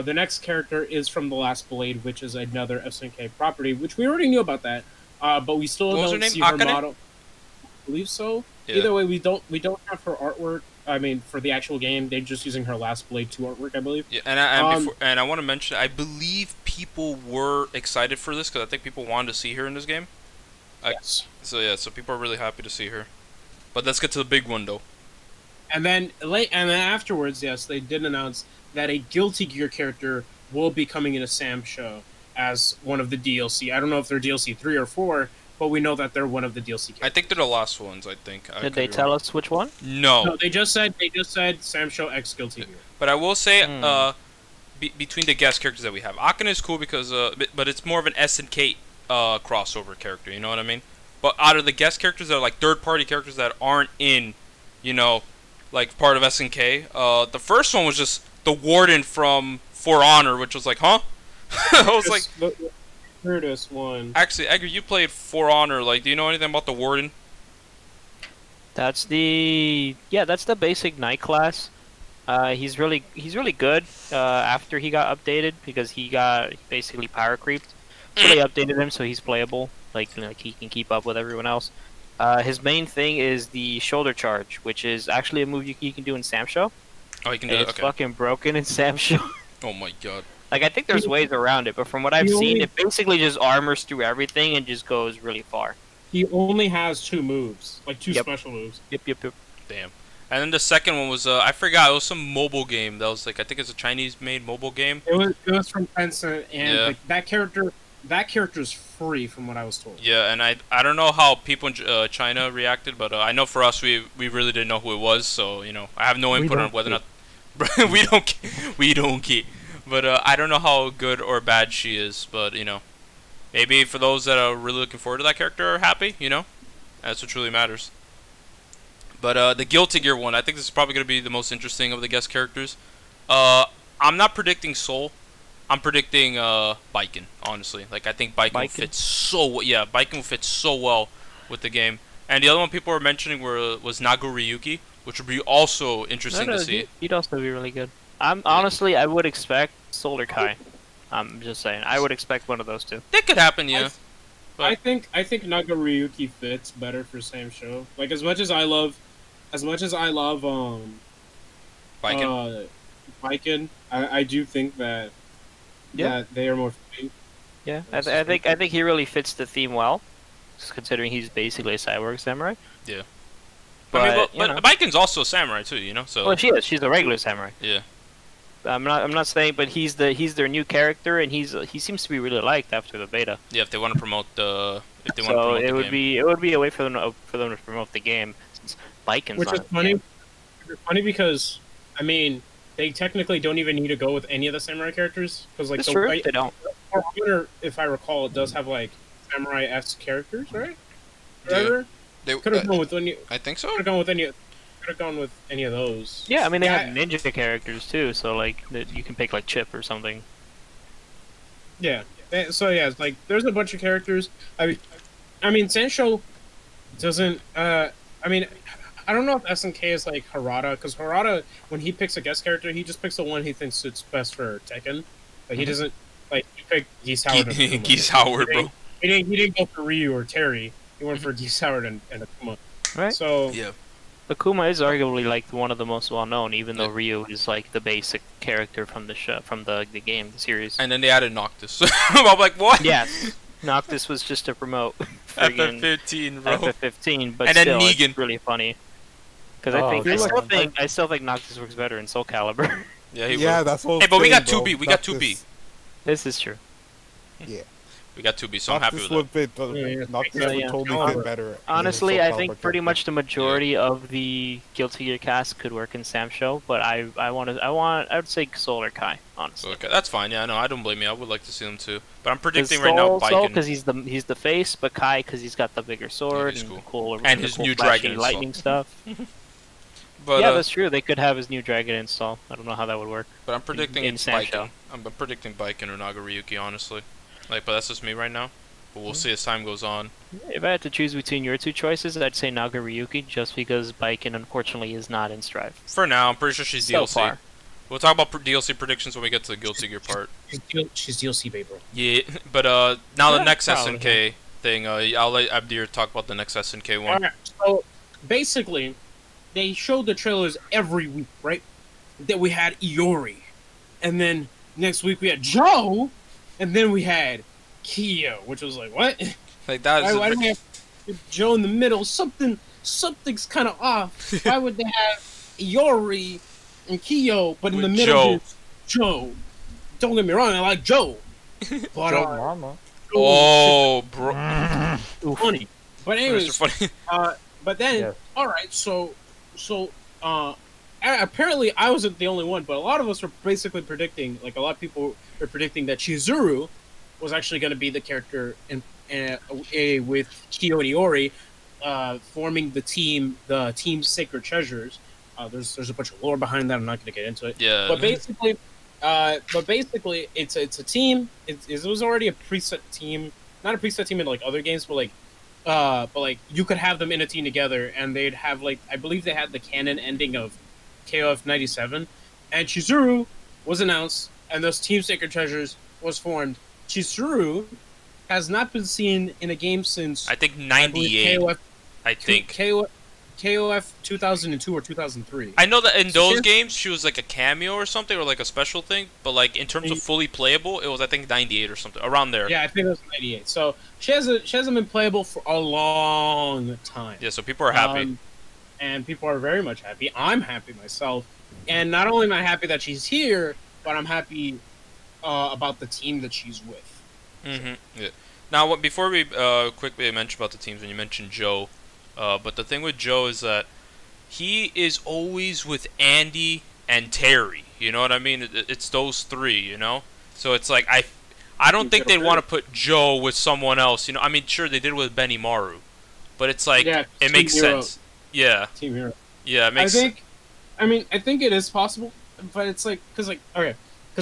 the next character is from The Last Blade, which is another SNK property, which we already knew about that. But we still don't see her model. I believe so. Yeah. Either way, we don't have her artwork. I mean, for the actual game, they're just using her Last Blade 2 artwork, I believe. Yeah, and I want to mention, I believe people were excited for this because I think people wanted to see her in this game. Yes. So people are really happy to see her. But let's get to the big one though. And then afterwards, yes, they did announce that a Guilty Gear character will be coming in a Sam Show as one of the DLC. I don't know if they're DLC 3 or 4. But we know that they're one of the DLC characters. I think they're the last ones. I think. Did they tell us which one? No. No, they just said Sam Show X Guilty Gear. But I will say, between the guest characters that we have, Akane is cool because, but it's more of an SNK crossover character. You know what I mean? But out of the guest characters that are like third-party characters that aren't in, you know, like part of SNK, the first one was just the Warden from For Honor, which was like, huh? I was like. Curtis one. Actually, Edgar, you played For Honor. Like, do you know anything about the Warden? That's the basic knight class. He's really good. After he got updated because he got basically power creeped. So they updated him so he's playable. Like he can keep up with everyone else. His main thing is the shoulder charge, which is actually a move you can do in Sam Show. Oh, you can do it. It's fucking broken in Sam Show. Oh my god. Like, I think there's ways around it, but from what I've seen, it basically just armors through everything and just goes really far. He only has 2 moves, like 2 special moves. Yep. Damn. And then the second one was, I forgot, it was some mobile game that was like, I think it's a Chinese-made mobile game. It was from Tencent, and like, that character's free from what I was told. Yeah, and I don't know how people in China reacted, but I know for us, we really didn't know who it was, so, you know, I have no input on whether or not... we don't care. But I don't know how good or bad she is, but, you know, maybe for those that are really looking forward to that character are happy, you know? That's what truly matters. But the Guilty Gear one, I think this is probably going to be the most interesting of the guest characters. I'm not predicting Soul. I'm predicting Baiken, honestly. Like, I think Baiken fits so well. Yeah, Baiken fits so well with the game. And the other one people were mentioning was Nagoriyuki, which would be also interesting to see. He'd also be really good. Honestly, I would expect Soul or Kai. I'm just saying, I would expect one of those two. That could happen, yeah. I think Nagoriyuki fits better for Sam Show. Like, as much as I love Baiken, I do think that they are more fitting. Yeah, I think he really fits the theme well, considering he's basically a cyborg samurai. Yeah. But Baiken's also a samurai too, you know. So. Well, she is. She's a regular samurai. Yeah. I'm not saying, but he's their new character, and he seems to be really liked after the beta. Yeah, if they want to promote the, it would be a way for them to promote the game. Since Baiken's which is funny because I mean they technically don't even need to go with any of the samurai characters because like they don't. For Honor, if I recall, it does have like samurai-esque characters, right? Yeah. They could have gone with any. I think so. Could have gone with any of those. Yeah, I mean they have ninja characters too, so like you can pick like Chip or something. Yeah. So yeah, it's like there's a bunch of characters. I mean, Sansho doesn't. I mean, I don't know if SNK is like Harada, because Harada, when he picks a guest character, he just picks the one he thinks suits best for Tekken. Like he doesn't like he picked Geese Howard. Geese Howard, bro. He didn't go for Ryu or Terry. He went for Gisaurid and Akuma. Right. So Yeah. Akuma is arguably like one of the most well-known, even though Ryu is like the basic character from the show, from the game, the series. And then they added Noctis. I'm like, what? Yes, Noctis was just a promote. FF15, bro. FF15, but And then still, Negan. it's really funny. Because Oh, I still think Noctis works better in Soul Calibur. Yeah, he Yeah, will. that's what. Hey, but we got bro. 2B. We got 2B. This is true. Yeah. We got 2B, so I'm happy with that. Yeah. Noctis Yeah, would yeah. totally fit better. Honestly, I think pretty much. much the majority of the Guilty Gear cast could work in Sam's show, but I would say Soul or Kai, honestly. Okay, that's fine. Yeah, no, I don't blame you. I would like to see them too. But I'm predicting right now Soul Baiken. because he's the face, but Kai because he's got the bigger sword he's and cool. the cool And the his cool new flashy dragon lightning stuff. But Yeah, that's true. They could have his new dragon install. I don't know how that would work. but I'm predicting in Sam Baiken. Show. I'm predicting Baiken or Nagaryuki, honestly. Like, but that's just me right now. But we'll see as time goes on. If I had to choose between your two choices, I'd say Nagaryuki, just because Baiken unfortunately is not in Strive. For now, I'm pretty sure she's So DLC. far. We'll talk about DLC predictions when we get to the Guilty Gear part. she's DLC, baby. Yeah, but now the Yeah, next probably. SNK thing. I'll let Abdir talk about the next SNK one. Alright, so basically, they showed the trailers every week, right? That we had Iori, and then next week we had Joe, and then we had Kyo, which was like, what? Like that is. Why do we have Joe in the middle? Something's kind of off. Why would they have Iori and Kyo, but in With the middle Joe. is Joe? Don't get me wrong, I like Joe, but Joe Mama. Oh, bro. funny. But anyways, Mr. Funny. but then, Yes. all right, so, apparently I wasn't the only one, but a lot of us were basically predicting, like a lot of people were predicting that Chizuru was actually going to be the character in with Kyo and Iori, forming the team Sacred Treasures. There's a bunch of lore behind that. I'm not going to get into it. Yeah. But basically, it's a team. It was already a preset team, not a preset team in like other games, but like you could have them in a team together, and they'd have like I believe they had the canon ending of KOF 97, and Chizuru was announced, and those Team Sacred Treasures was formed. Chizuru has not been seen in a game since I think 98. KOF, I think. KOF 2002 or 2003. I know that in So those she- games she was like a cameo or something, or like a special thing. But like in terms of fully playable, it was I think 98 or something around there. Yeah, I think it was 98. So she hasn't been playable for a long time. Yeah. So people are happy. And people are very much happy. I'm happy myself. And not only am I happy that she's here, but I'm happy about the team that she's with. Yeah. Now, before we quickly mention about the teams, when you mentioned Joe, but the thing with Joe is that he is always with Andy and Terry. You know what I mean? It's those three. You know. So it's like I don't think they'd want to put Joe with someone else. You know. I mean, sure they did with Benny Maru, but it's like Yeah, it makes Team Hero. sense. Yeah. Team Hero. Yeah. It makes. I think it is possible, but it's like because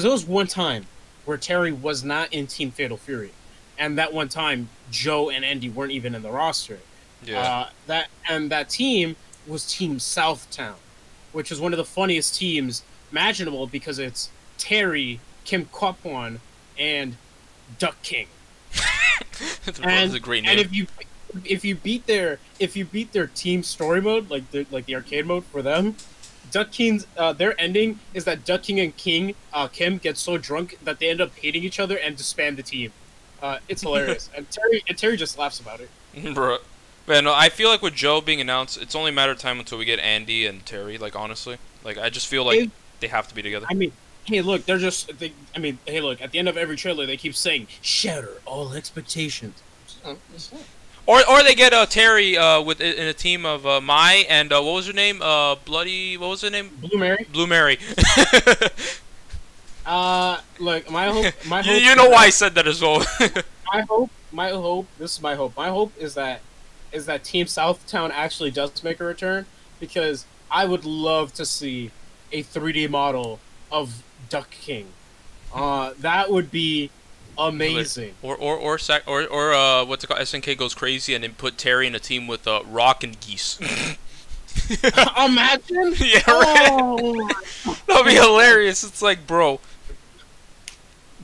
there was one time where Terry was not in Team Fatal Fury, and that one time Joe and Andy weren't even in the roster. Yeah. That team was Team Southtown, which is one of the funniest teams imaginable because it's Terry, Kim Kwapwan, and Duck King. That's a great name. And if you beat their team story mode, like the arcade mode for them, Duck King's their ending is that Duck King and Kim get so drunk that they end up hating each other and disband the team. It's hilarious, and Terry just laughs about it. Bro. Man, no, I feel like with Joe being announced, it's only a matter of time until we get Andy and Terry. Like honestly, like I just feel like they have to be together. I mean, hey, look, hey, look, at the end of every trailer, they keep saying, "Shatter all expectations." Or they get Terry with in a team of Mai and what was her name? Bloody. What was her name? Blue Mary. Blue Mary. Look, my hope. You know why I said that as well. My hope. This is my hope. My hope is that Team Southtown actually does make a return, because I would love to see a 3D model of Duck King. That would be amazing. Or what's it called? SNK goes crazy and then put Terry in a team with Rock and Geese. Imagine. Yeah, right. Oh. That'd be hilarious. It's like, bro.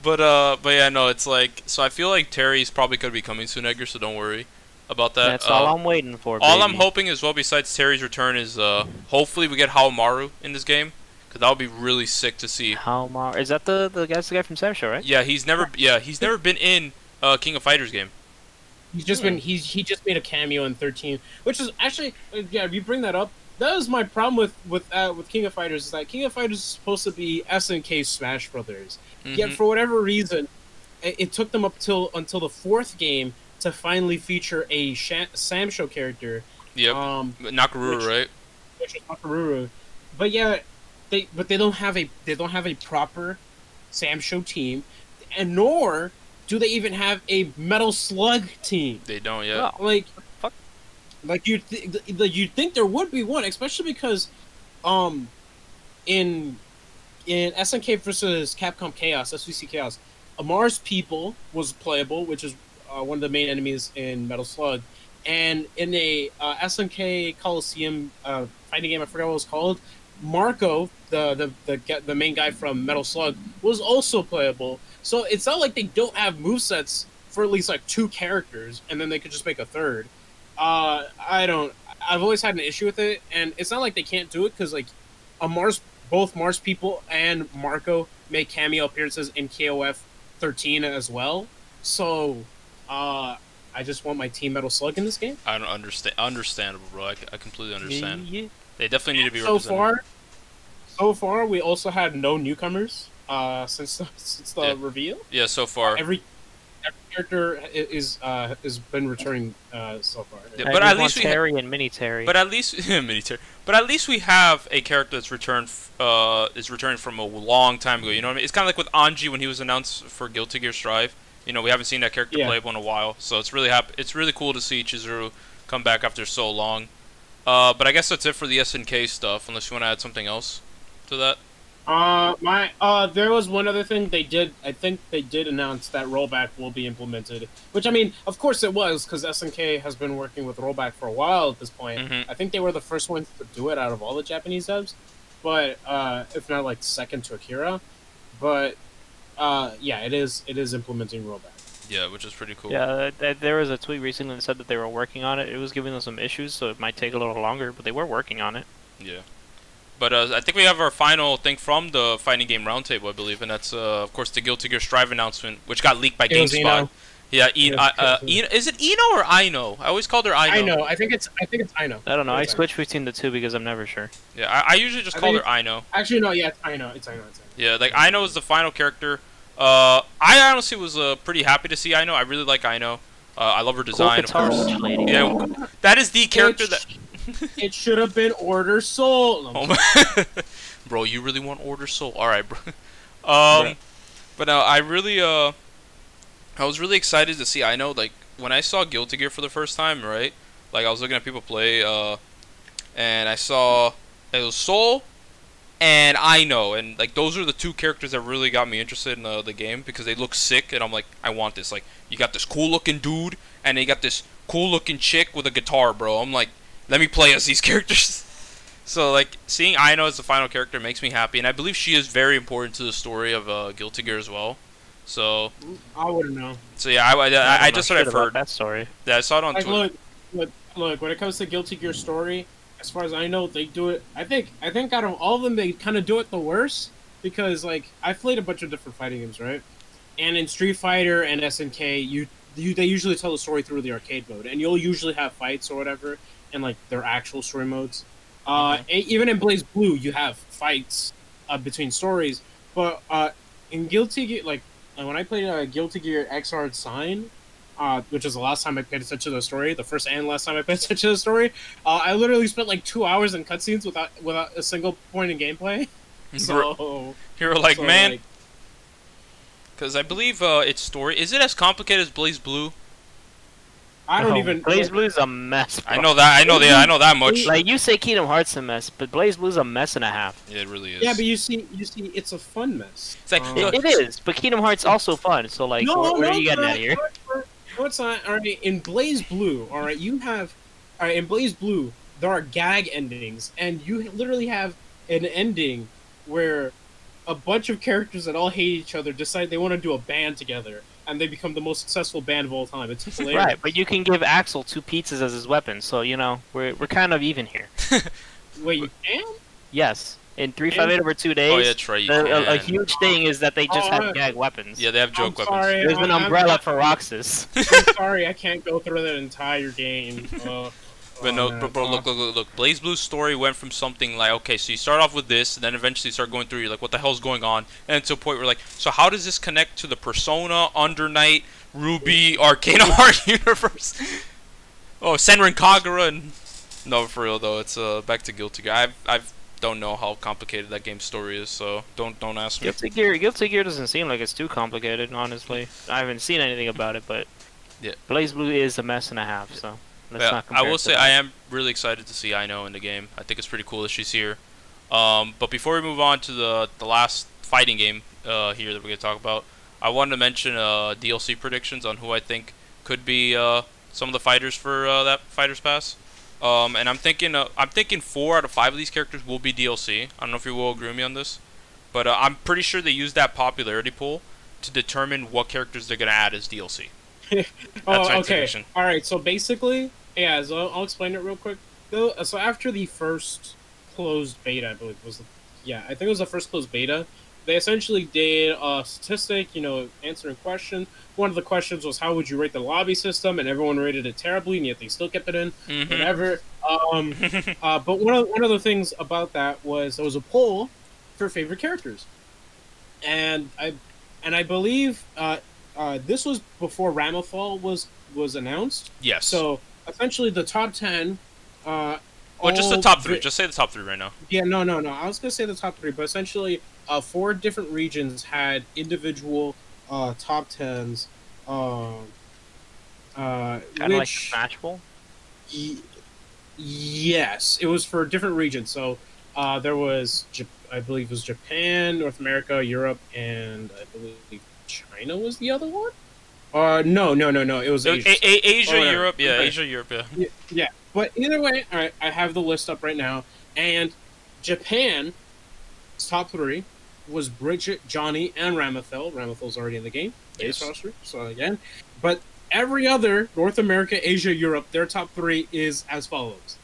But yeah, no, it's like, so I feel like Terry's probably gonna be coming soon, Edgar. So don't worry. about that. That's all I'm waiting for. All baby. I'm hoping as well, besides Terry's return, is hopefully we get Haomaru in this game, because that would be really sick to see. Haomaru, is that the guy from Sam Show, right? Yeah, he's never been in King of Fighters game. He's just been he just made a cameo in 13, which is actually yeah. If you bring that up, that was my problem with King of Fighters, is that King of Fighters is supposed to be SNK Smash Brothers. Yet for whatever reason, it took them until the 4th game to finally feature a Sam Show character. Yep. Nakaruru, right? Which is Nakaruru. But yeah, they don't have a proper Sam Show team, and nor do they even have a Metal Slug team. They don't yet. Like, fuck. Like you'd think there would be one, especially because, in SNK versus Capcom Chaos, SVC Chaos, Amar's people was playable, which is one of the main enemies in Metal Slug, and in a SNK Coliseum fighting game, I forgot what it was called, Marco, the main guy from Metal Slug, was also playable. So it's not like they don't have movesets for at least like 2 characters, and then they could just make a 3rd. I've always had an issue with it, and it's not like they can't do it, because like both Mars people and Marco make cameo appearances in KOF 13 as well. So I just want my Team Metal Slug in this game. I don't understand. Understandable, bro. I completely understand. Yeah. They definitely need to be represented. So far, we also had no newcomers since the reveal. Yeah, so far. Every character is been returning so far. Yeah, but at least Terry and Mini Terry. But at least Mini Terry. But at least we have a character that's returned from a long time ago. You know what I mean? It's kind of like with Anji when he was announced for Guilty Gear Strive. You know, we haven't seen that character playable in a while, so it's really cool to see Chizuru come back after so long. But I guess that's it for the SNK stuff, unless you want to add something else to that. There was one other thing they did. I think they did announce that rollback will be implemented. Which, I mean, of course it was, because SNK has been working with rollback for a while at this point. I think they were the first ones to do it out of all the Japanese dubs, but if not like second to Akira. But yeah, it is implementing rollback. Yeah, which is pretty cool. Yeah, there was a tweet recently that said that they were working on it. It was giving them some issues, so it might take a little longer, but they were working on it. Yeah. But I think we have our final thing from the Fighting Game Roundtable, I believe, and that's, of course, the Guilty Gear Strive announcement, which got leaked by GameSpot. Yeah, is it Eno or Ino? I always called her Ino. Ino. I think it's Ino. I don't know. I switch between the two because I'm never sure. Yeah, I usually just call her Ino. Actually, no. Yeah, it's Ino. It's Ino. Yeah, like Ino is the final character. I honestly was pretty happy to see Ino. I really like Ino. I love her design, cool of course. lady. Yeah, that is the character that. It should have been Order Soul. No, bro, you really want Order Soul? All right, bro. But I was really excited to see. I know, like when I saw Guilty Gear for the first time, right? Like I was looking at people play, and I saw it was Soul and Ino, and like those are the 2 characters that really got me interested in the game because they look sick, and I'm like, I want this. Like you got this cool looking dude, and you got this cool looking chick with a guitar, bro. I'm like, let me play as these characters. So, like, seeing Ino as the final character makes me happy, and I believe she is very important to the story of Guilty Gear as well. So I wouldn't know. So yeah, I just what I've heard. That story. Yeah, I saw it on Twitter. Look. When it comes to Guilty Gear story, as far as I know, they do it. I think out of all of them, they kind of do it the worst because, like, I've played a bunch of different fighting games, right? And in Street Fighter and SNK, they usually tell the story through the arcade mode, and you'll usually have fights or whatever in like their actual story modes. Even in Blaze Blue, you have fights between stories. But in Guilty Gear, like when I played Guilty Gear Xrd Sign, which is the last time I paid attention to the story, the first and last time I paid attention to the story, I literally spent like 2 hours in cutscenes without a single point in gameplay. So you're like, man, because I believe its story is it as complicated as Blaze Blue? I don't even. Blaze Blue's a mess, bro. I know that much. Like you say, Kingdom Hearts a mess, but Blaze Blue's a mess and a half. Yeah, it really is. Yeah, but you see, it's a fun mess. It's like it is, but Kingdom Hearts also fun. So like, where are you getting at here? No, it's not. All right, in Blaze Blue, all right, in Blaze Blue, there are gag endings, and you literally have an ending where a bunch of characters that all hate each other decide they want to do a band together. and they become the most successful band of all time. It's hilarious. Right, but you can give Axel 2 pizzas as his weapon, so you know we're kind of even here. Wait, you can? Yes. In 358 over 2 days, Oh yeah, that's right. a huge thing is that they just have gag weapons. Yeah, they have joke weapons. Sorry, There's an umbrella for Roxas. I'm sorry, I can't go through that entire game. But no, bro, look. Blaze Blue's story went from something like, okay, so you start off with this, and then eventually you start going through, you're like, what the hell's going on? And to a point where like, so how does this connect to the Persona, Under Night, Ruby, Arcane Heart universe? Oh, Senran Kagura, and... No, for real though, it's back to Guilty Gear. I don't know how complicated that game's story is, so don't ask me. Guilty Gear doesn't seem like it's too complicated, honestly. I haven't seen anything about it, but yeah, Blaze Blue is a mess and a half, so let's not I compare. will say I am really excited to see Aino in the game. I think it's pretty cool that she's here. But before we move on to the last fighting game here that we're gonna talk about, I wanted to mention DLC predictions on who I think could be some of the fighters for that Fighters Pass. And I'm thinking 4 out of 5 of these characters will be DLC. I don't know if you will agree with me on this, but I'm pretty sure they use that popularity pool to determine what characters they're gonna add as DLC. Oh, okay. All right. So basically, yeah. So I'll explain it real quick. So after the first closed beta, I believe I think it was the first closed beta. They essentially did a statistic, answering questions. One of the questions was, how would you rate the lobby system? And everyone rated it terribly, and yet they still kept it in. Whatever. But one of the things about that was there was a poll for favorite characters. And I believe this was before Ramifal was announced. Yes. So essentially the top 10... well, just the top 3. Just say the top 3 right now. Yeah, no. I was going to say the top 3, but essentially 4 different regions had individual top 10s. Kind of like Smash Bowl? Yes, it was for different regions. So there was, I believe it was Japan, North America, Europe, and I believe China was the other one? No. It was Asia. Asia, Europe, yeah. Okay. Asia, Europe, yeah. Yeah. But either way, all right, I have the list up right now. And Japan's top 3 was Bridget, Johnny, and Ramithel. Ramithel's already in the game. Base roster. So again. But every other North America, Asia, Europe, their top 3 is as follows.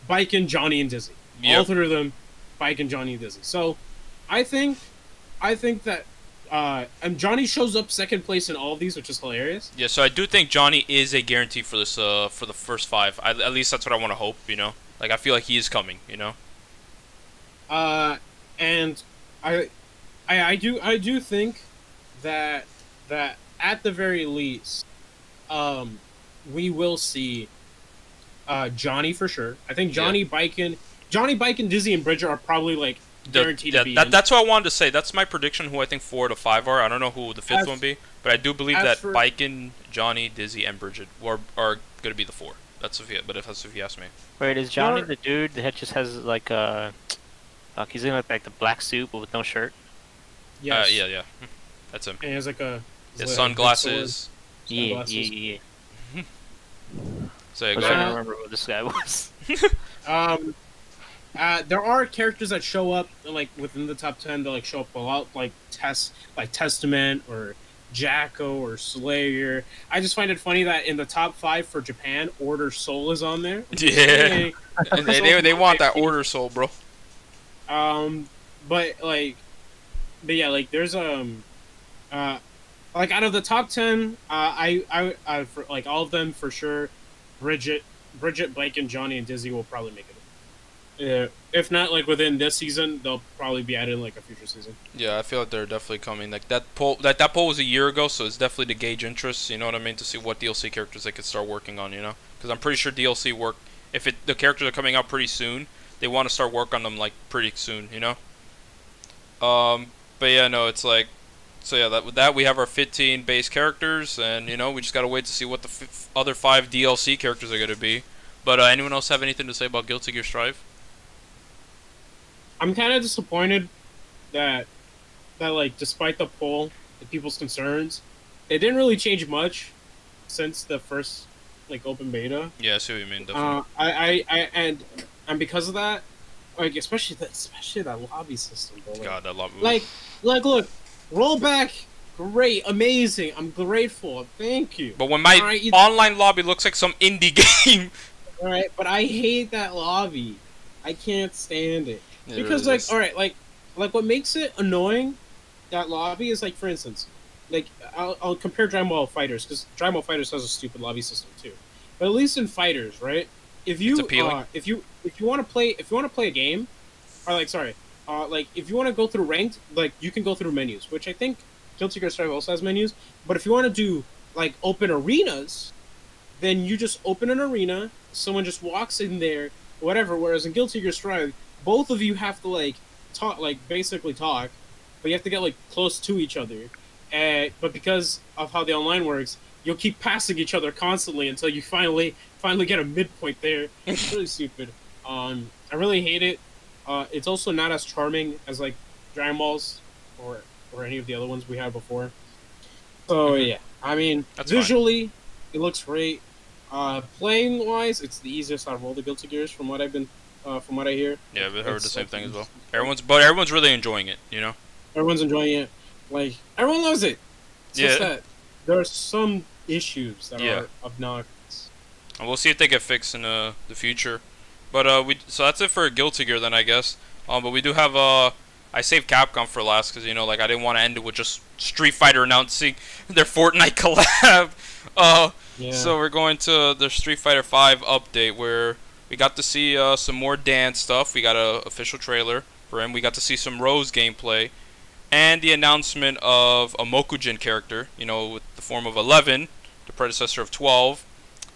Baiken, Johnny, and Dizzy. Yep. All 3 of them, Baiken, Johnny, and Dizzy. So I think that and Johnny shows up second place in all of these, which is hilarious. Yeah, so I do think Johnny is a guarantee for this for the first 5. At least that's what I want to hope, Like I feel like he is coming, And I do think that at the very least, we will see Johnny for sure. I think Johnny, Baiken, Dizzy, and Bridget are probably like guaranteed to be in. That's what I wanted to say. That's my prediction. Who I think 4 to 5 are. I don't know who the 5th one be, but I do believe that Baiken, Johnny, Dizzy, and Bridget are going to be the 4. That's if you ask me. Wait, is Johnny the dude that just has like a? He's in like the black suit but with no shirt. Yes. Yeah. That's him. And he has like sunglasses. Yeah. So I was trying to remember what this guy was. There are characters that show up like within the top 10 that like show up a lot, like Testament or Jacko or Slayer. I just find it funny that in the top 5 for Japan, Order Soul is on there. Yeah, and they want that Order Soul, bro. But yeah, like there's like out of the top 10, I for like all of them for sure, Bridget, Blake, and Johnny and Dizzy will probably make it. Yeah, if not like within this season, they'll probably be added in like a future season. Yeah, I feel like they're definitely coming. Like that poll was a year ago, so it's definitely to gauge interest. You know what I mean? To see what DLC characters they could start working on. Because I'm pretty sure DLC work. If the characters are coming out pretty soon, they want to start work on them like pretty soon. But yeah, no, it's like. So yeah, with that we have our 15 base characters, and we just gotta wait to see what the other 5 DLC characters are gonna be. But anyone else have anything to say about Guilty Gear Strive? I'm kind of disappointed that like despite the poll and people's concerns, it didn't really change much since the first like open beta. Yeah, I see what you mean. Definitely. And because of that, like especially that lobby system, bro. God, that lobby. Like look, roll back great, amazing. I'm grateful. Thank you. But when my online lobby looks like some indie game. All right, but I hate that lobby. I can't stand it. Because really like, is. all right, like what makes it annoying, that lobby is like, for instance, like I'll compare Dragon Ball Fighters, because Dragon Ball Fighters has a stupid lobby system too. But at least in Fighters, right? If you if you want to play a game, or like like if you want to go through ranked, like you can go through menus, which I think Guilty Gear Strive also has menus. But if you want to do like open arenas, then you just open an arena, someone just walks in there, whatever. Whereas in Guilty Gear Strive, both of you have to like talk, like basically talk, but you have to get like close to each other. But because of how the online works, you'll keep passing each other constantly until you finally get a midpoint there. It's really stupid. I really hate it. It's also not as charming as like Dragon Balls or any of the other ones we had before. So yeah, I mean, That's visually, it looks great. Playing wise, it's the easiest out of all the Guilty Gears from what I hear. Yeah, I've heard the same thing as well. Everyone's really enjoying it, you know. Everyone's enjoying it. Like everyone loves it. It's just that there are some issues that are obnoxious. And we'll see if they get fixed in the future. But so that's it for Guilty Gear then, I guess. But we do have I saved Capcom for last because, you know, like I didn't want to end it with just Street Fighter announcing their Fortnite collab. So we're going to the Street Fighter V update where we got to see some more dance stuff. We got an official trailer for him. We got to see some Rose gameplay. And the announcement of a Mokujin character, you know, with the form of 11, the predecessor of 12.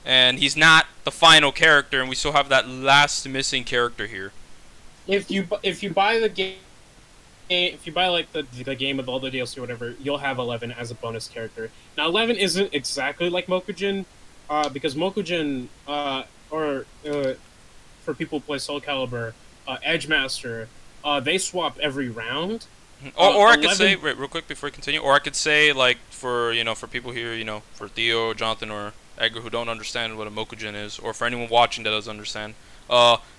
And he's not the final character, and we still have that last missing character here. If you buy the game, if you buy like the game with all the DLC or whatever, you'll have 11 as a bonus character. Now 11 isn't exactly like Mokujin, because Mokujin, for people who play Soul Calibur, Edgemaster, they swap every round. Or I could say, real quick before we continue, or I could say, like, for people here, you know, for Theo, Jonathan, or Edgar who don't understand what a Mokujin is, or for anyone watching that doesn't understand,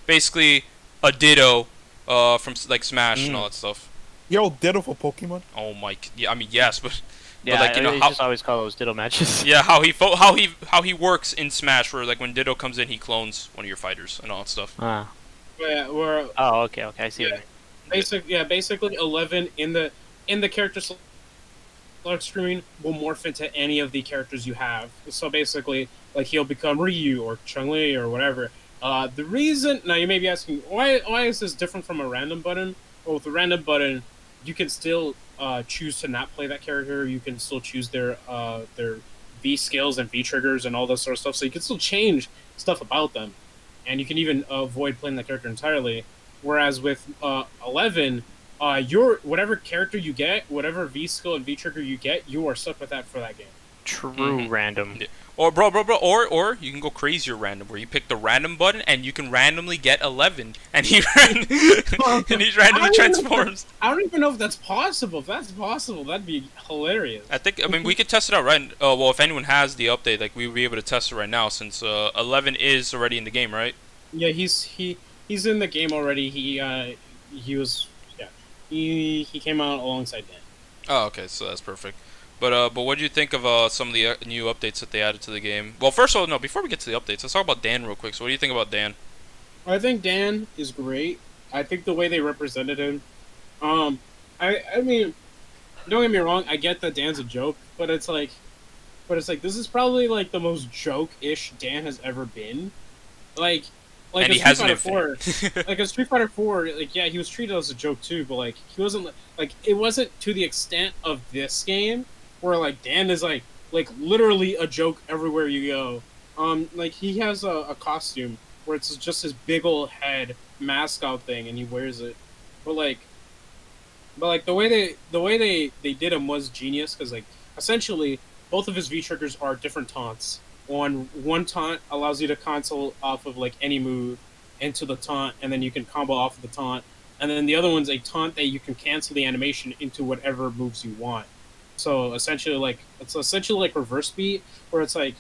basically a Ditto from like Smash and all that stuff. Yo, Ditto for Pokemon? Oh my, yeah, I mean yes, but yeah, like, you know, I just always call those Ditto matches. Yeah, how he works in Smash, where like when Ditto comes in, he clones one of your fighters and all that stuff. Yeah, oh, okay, I see. Basically 11 in the character select screen will morph into any of the characters you have. So basically, like he'll become Ryu or Chun-Li or whatever. The reason now you may be asking why is this different from a random button? Well, with a random button, you can still choose to not play that character. You can still choose their V skills and V triggers and all that sort of stuff. So you can still change stuff about them, and you can even avoid playing that character entirely. Whereas with 11, your whatever character you get, whatever V skill and V trigger you get, you are stuck with that for that game. True random. Yeah. Or or you can go crazier random, where you pick the random button and you can randomly get 11, and he randomly transforms. I don't even know if that's possible. If that's possible, that'd be hilarious. I mean, we could test it out right. Well, if anyone has the update, like we would be able to test it right now, since 11 is already in the game, right? Yeah, he's in the game already. He came out alongside Dan. Oh, okay, so that's perfect. But what do you think of some of the new updates that they added to the game? Well, first of all, no, before we get to the updates, let's talk about Dan real quick. So what do you think about Dan? I think Dan is great. I think the way they represented him, I mean, don't get me wrong, I get that Dan's a joke, but it's like this is probably like the most joke-ish Dan has ever been. Like and a he Street hasn't Fighter 4, like a Street Fighter 4, like yeah, he was treated as a joke too, but like he wasn't like it wasn't to the extent of this game where like Dan is like literally a joke everywhere you go. Like he has a costume where it's just his big old head mascot thing, and he wears it. But the way they did him was genius, because like essentially both of his V triggers are different taunts. One taunt allows you to cancel off of like any move into the taunt, and then you can combo off of the taunt. And then the other one's a taunt that you can cancel the animation into whatever moves you want. So essentially, it's like reverse beat, where it's like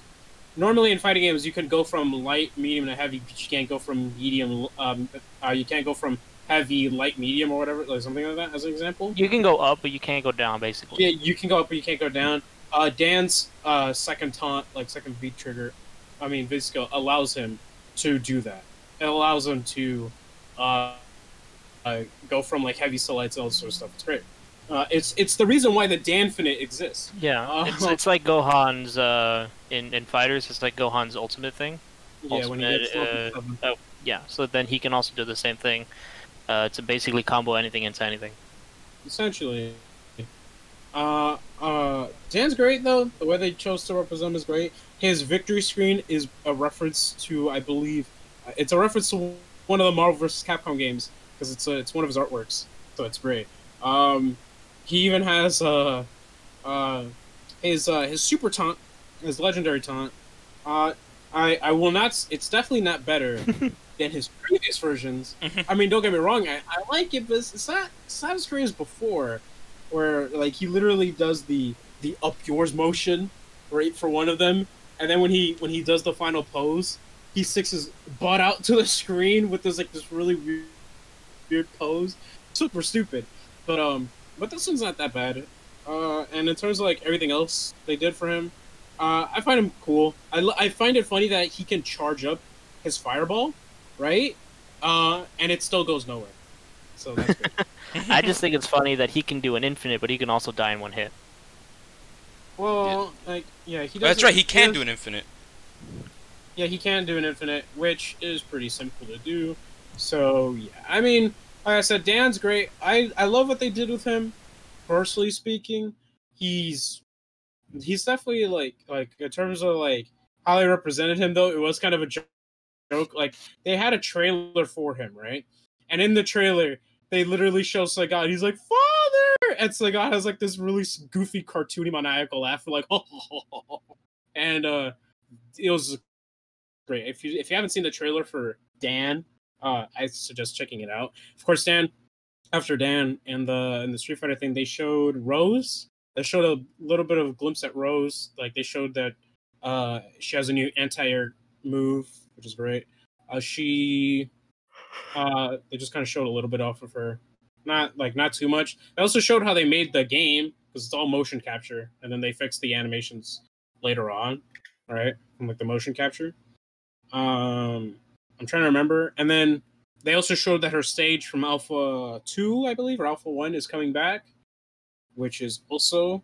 normally in fighting games you can go from light, medium, to heavy, but you can't go from medium. You can't go from heavy, light, medium, or whatever, like something like that, as an example. You can go up, but you can't go down, basically. Yeah, you can go up, but you can't go down. Dan's second taunt, like second V trigger, V skill, allows him to do that. It allows him to go from like heavy to light, all this sort of stuff. It's great. It's the reason why the Danfinite exists. Yeah, it's like Gohan's in Fighters. It's like Gohan's ultimate thing. Yeah, ultimate, when he gets level yeah, so then he can also do the same thing to basically combo anything into anything. Essentially. Dan's great though. The way they chose to represent him is great. His victory screen is a reference to, I believe, it's a reference to one of the Marvel vs. Capcom games because it's one of his artworks, so it's great. He even has his super taunt, his legendary taunt. I will not. It's definitely not better than his previous versions. I mean, don't get me wrong. I like it, but it's not as great as before, where like he literally does the up yours motion, right, for one of them, and then when he does the final pose, he sticks his butt out to the screen with this really weird pose. Super stupid, but this one's not that bad. And in terms of like everything else they did for him, I find him cool. I find it funny that he can charge up his fireball, right? And it still goes nowhere. So that's good. I just think it's funny that he can do an infinite, but he can also die in one hit. Well, like, yeah, he does. That's right, he can do an infinite. Yeah, he can do an infinite, which is pretty simple to do. So, yeah. I mean, like I said, Dan's great. I love what they did with him, personally speaking. He's definitely, like, in terms of, like, how they represented him, though, it was kind of a joke. Like, they had a trailer for him, right? And in the trailer, they literally show Sagat. He's like, "Father!" And Sagat has like this really goofy, cartoony, maniacal laugh, like, "Oh!" And it was great. If you haven't seen the trailer for Dan, I suggest checking it out. Of course, after Dan in the Street Fighter thing, they showed Rose. They showed a little bit of a glimpse at Rose. Like they showed that she has a new anti-air move, which is great. They just kind of showed a little bit off of her, not too much. They also showed how they made the game because it's all motion capture, and then they fixed the animations later on, right? From like the motion capture. I'm trying to remember, and then they also showed that her stage from Alpha 2, I believe, or Alpha 1 is coming back, which is also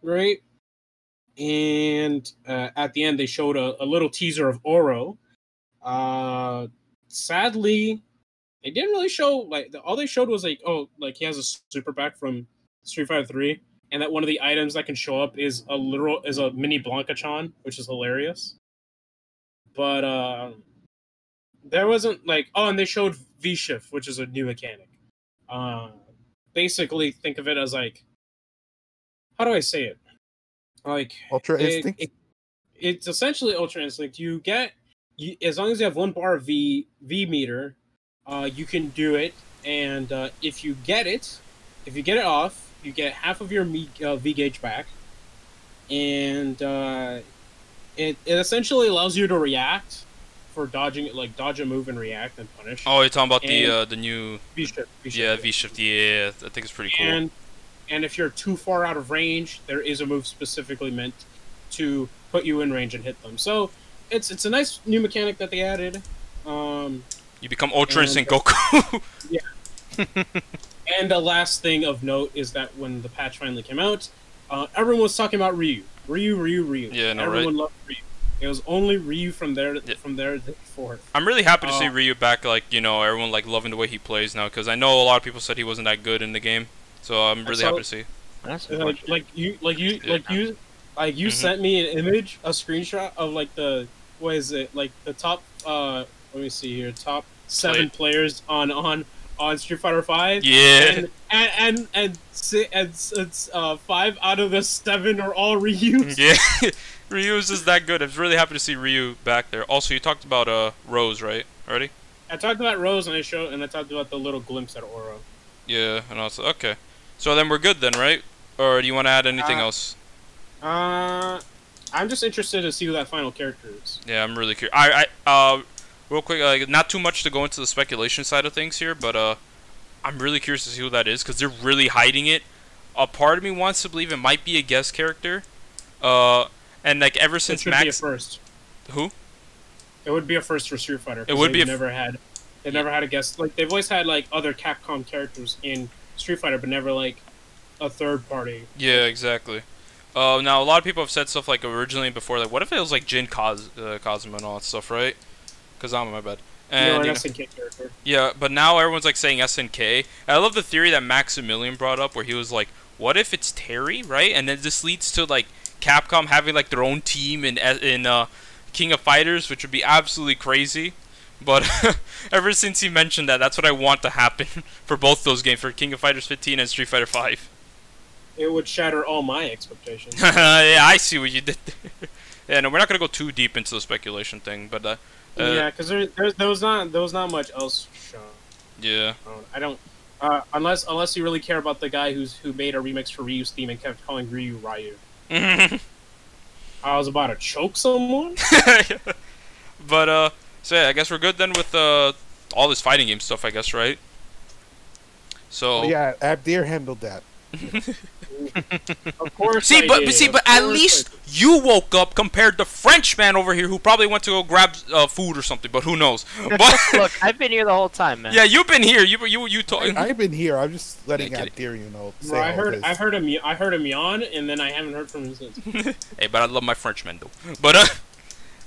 great. And at the end, they showed a little teaser of Oro. Sadly, they didn't really show, like, all they showed was, like, oh, like, he has a super pack from Street Fighter 3, and that one of the items that can show up is a mini Blanca-chan, which is hilarious. But, there wasn't, like, oh, and they showed V-Shift, which is a new mechanic. Basically, think of it as, like, how do I say it? Like, Ultra Instinct? It's essentially Ultra Instinct. As long as you have 1 bar of V meter, you can do it, and if you get it off, you get half of your V gauge back, and it essentially allows you to react for dodging it, like dodge a move and react and punish. Oh, you're talking about the new V-shift. Yeah, V-shift. Yeah, I think it's pretty cool. And if you're too far out of range, there is a move specifically meant to put you in range and hit them. So it's a nice new mechanic that they added. You become Ultra Instinct Goku. Yeah. And the last thing of note is that when the patch finally came out, everyone was talking about Ryu. Ryu. Yeah, no, everyone right? loved Ryu. It was only Ryu from there forth. I'm really happy to see Ryu back. Like, you know, everyone like loving the way he plays now, because I know a lot of people said he wasn't that good in the game. So I'm really happy to see. That's you sent me an image, a screenshot of like the the top let me see here, top 7 players on Street Fighter 5. Yeah. And it's 5 out of the 7 are all Ryu's. Yeah. Ryu is just that good. I'm really happy to see Ryu back there. Also, you talked about Rose, right? Already? I talked about Rose and I talked about the little glimpse at Oro. Yeah, and also okay. So then we're good then, right? Or do you want to add anything else? I'm just interested to see who that final character is. Yeah, I'm really curious. Real quick, not too much to go into the speculation side of things here, but I'm really curious to see who that is because they're really hiding it. A part of me wants to believe it might be a guest character. And like ever since It should be a first. Who? It would be a first for Street Fighter. It would be never had a guest. Like they've always had like other Capcom characters in Street Fighter, but never like a third party. Yeah, exactly. Now a lot of people have said stuff like originally before, like what if it was like Jin Kazuma and all that stuff, right? Kazama, my bad. And, an SNK character. Yeah, but now everyone's like saying SNK. And I love the theory that Maximilian brought up, where he was like, "What if it's Terry, right?" And then this leads to like Capcom having like their own team in King of Fighters, which would be absolutely crazy. But ever since he mentioned that, that's what I want to happen for both those games, for King of Fighters 15 and Street Fighter 5. It would shatter all my expectations. Yeah, I see what you did there. Yeah, no, we're not gonna go too deep into the speculation thing, but yeah, because there was not much else shown. Yeah. I don't. Unless you really care about the guy who made a remix for Ryu's theme and kept calling Ryu Ryu. I was about to choke someone. But so yeah, I guess we're good then with all this fighting game stuff, I guess, right? So yeah, Sabdir handled that. Of course. But at least you woke up compared to Frenchman over here who probably went to go grab food or something. But who knows? But look, I've been here the whole time, man. Yeah, you've been here. You talking? I've been here. I'm just letting Sabdir, you know. Say I heard him yawn, and then I haven't heard from him since. Hey, but I love my Frenchman though. But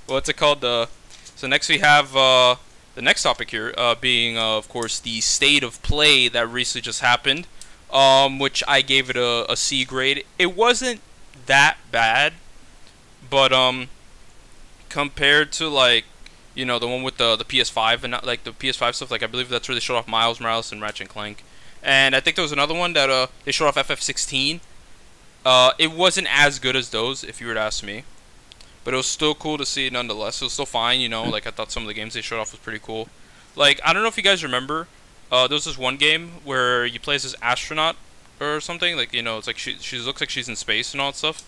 what's it called? So next we have the next topic here, being of course the state of play that recently just happened. Which I gave it a C grade. It wasn't that bad, but compared to like, you know, the one with the PS5 and not like the PS5 stuff, like I believe that's where they showed off Miles Morales and Ratchet and Clank, and I think there was another one that they showed off FF16. It wasn't as good as those, if you were to ask me, but it was still cool to see nonetheless. It was still fine, you know. Like I thought some of the games they showed off was pretty cool. Like I don't know if you guys remember. There was this one game where you play as this astronaut or something. Like, you know, it's like she looks like she's in space and all that stuff.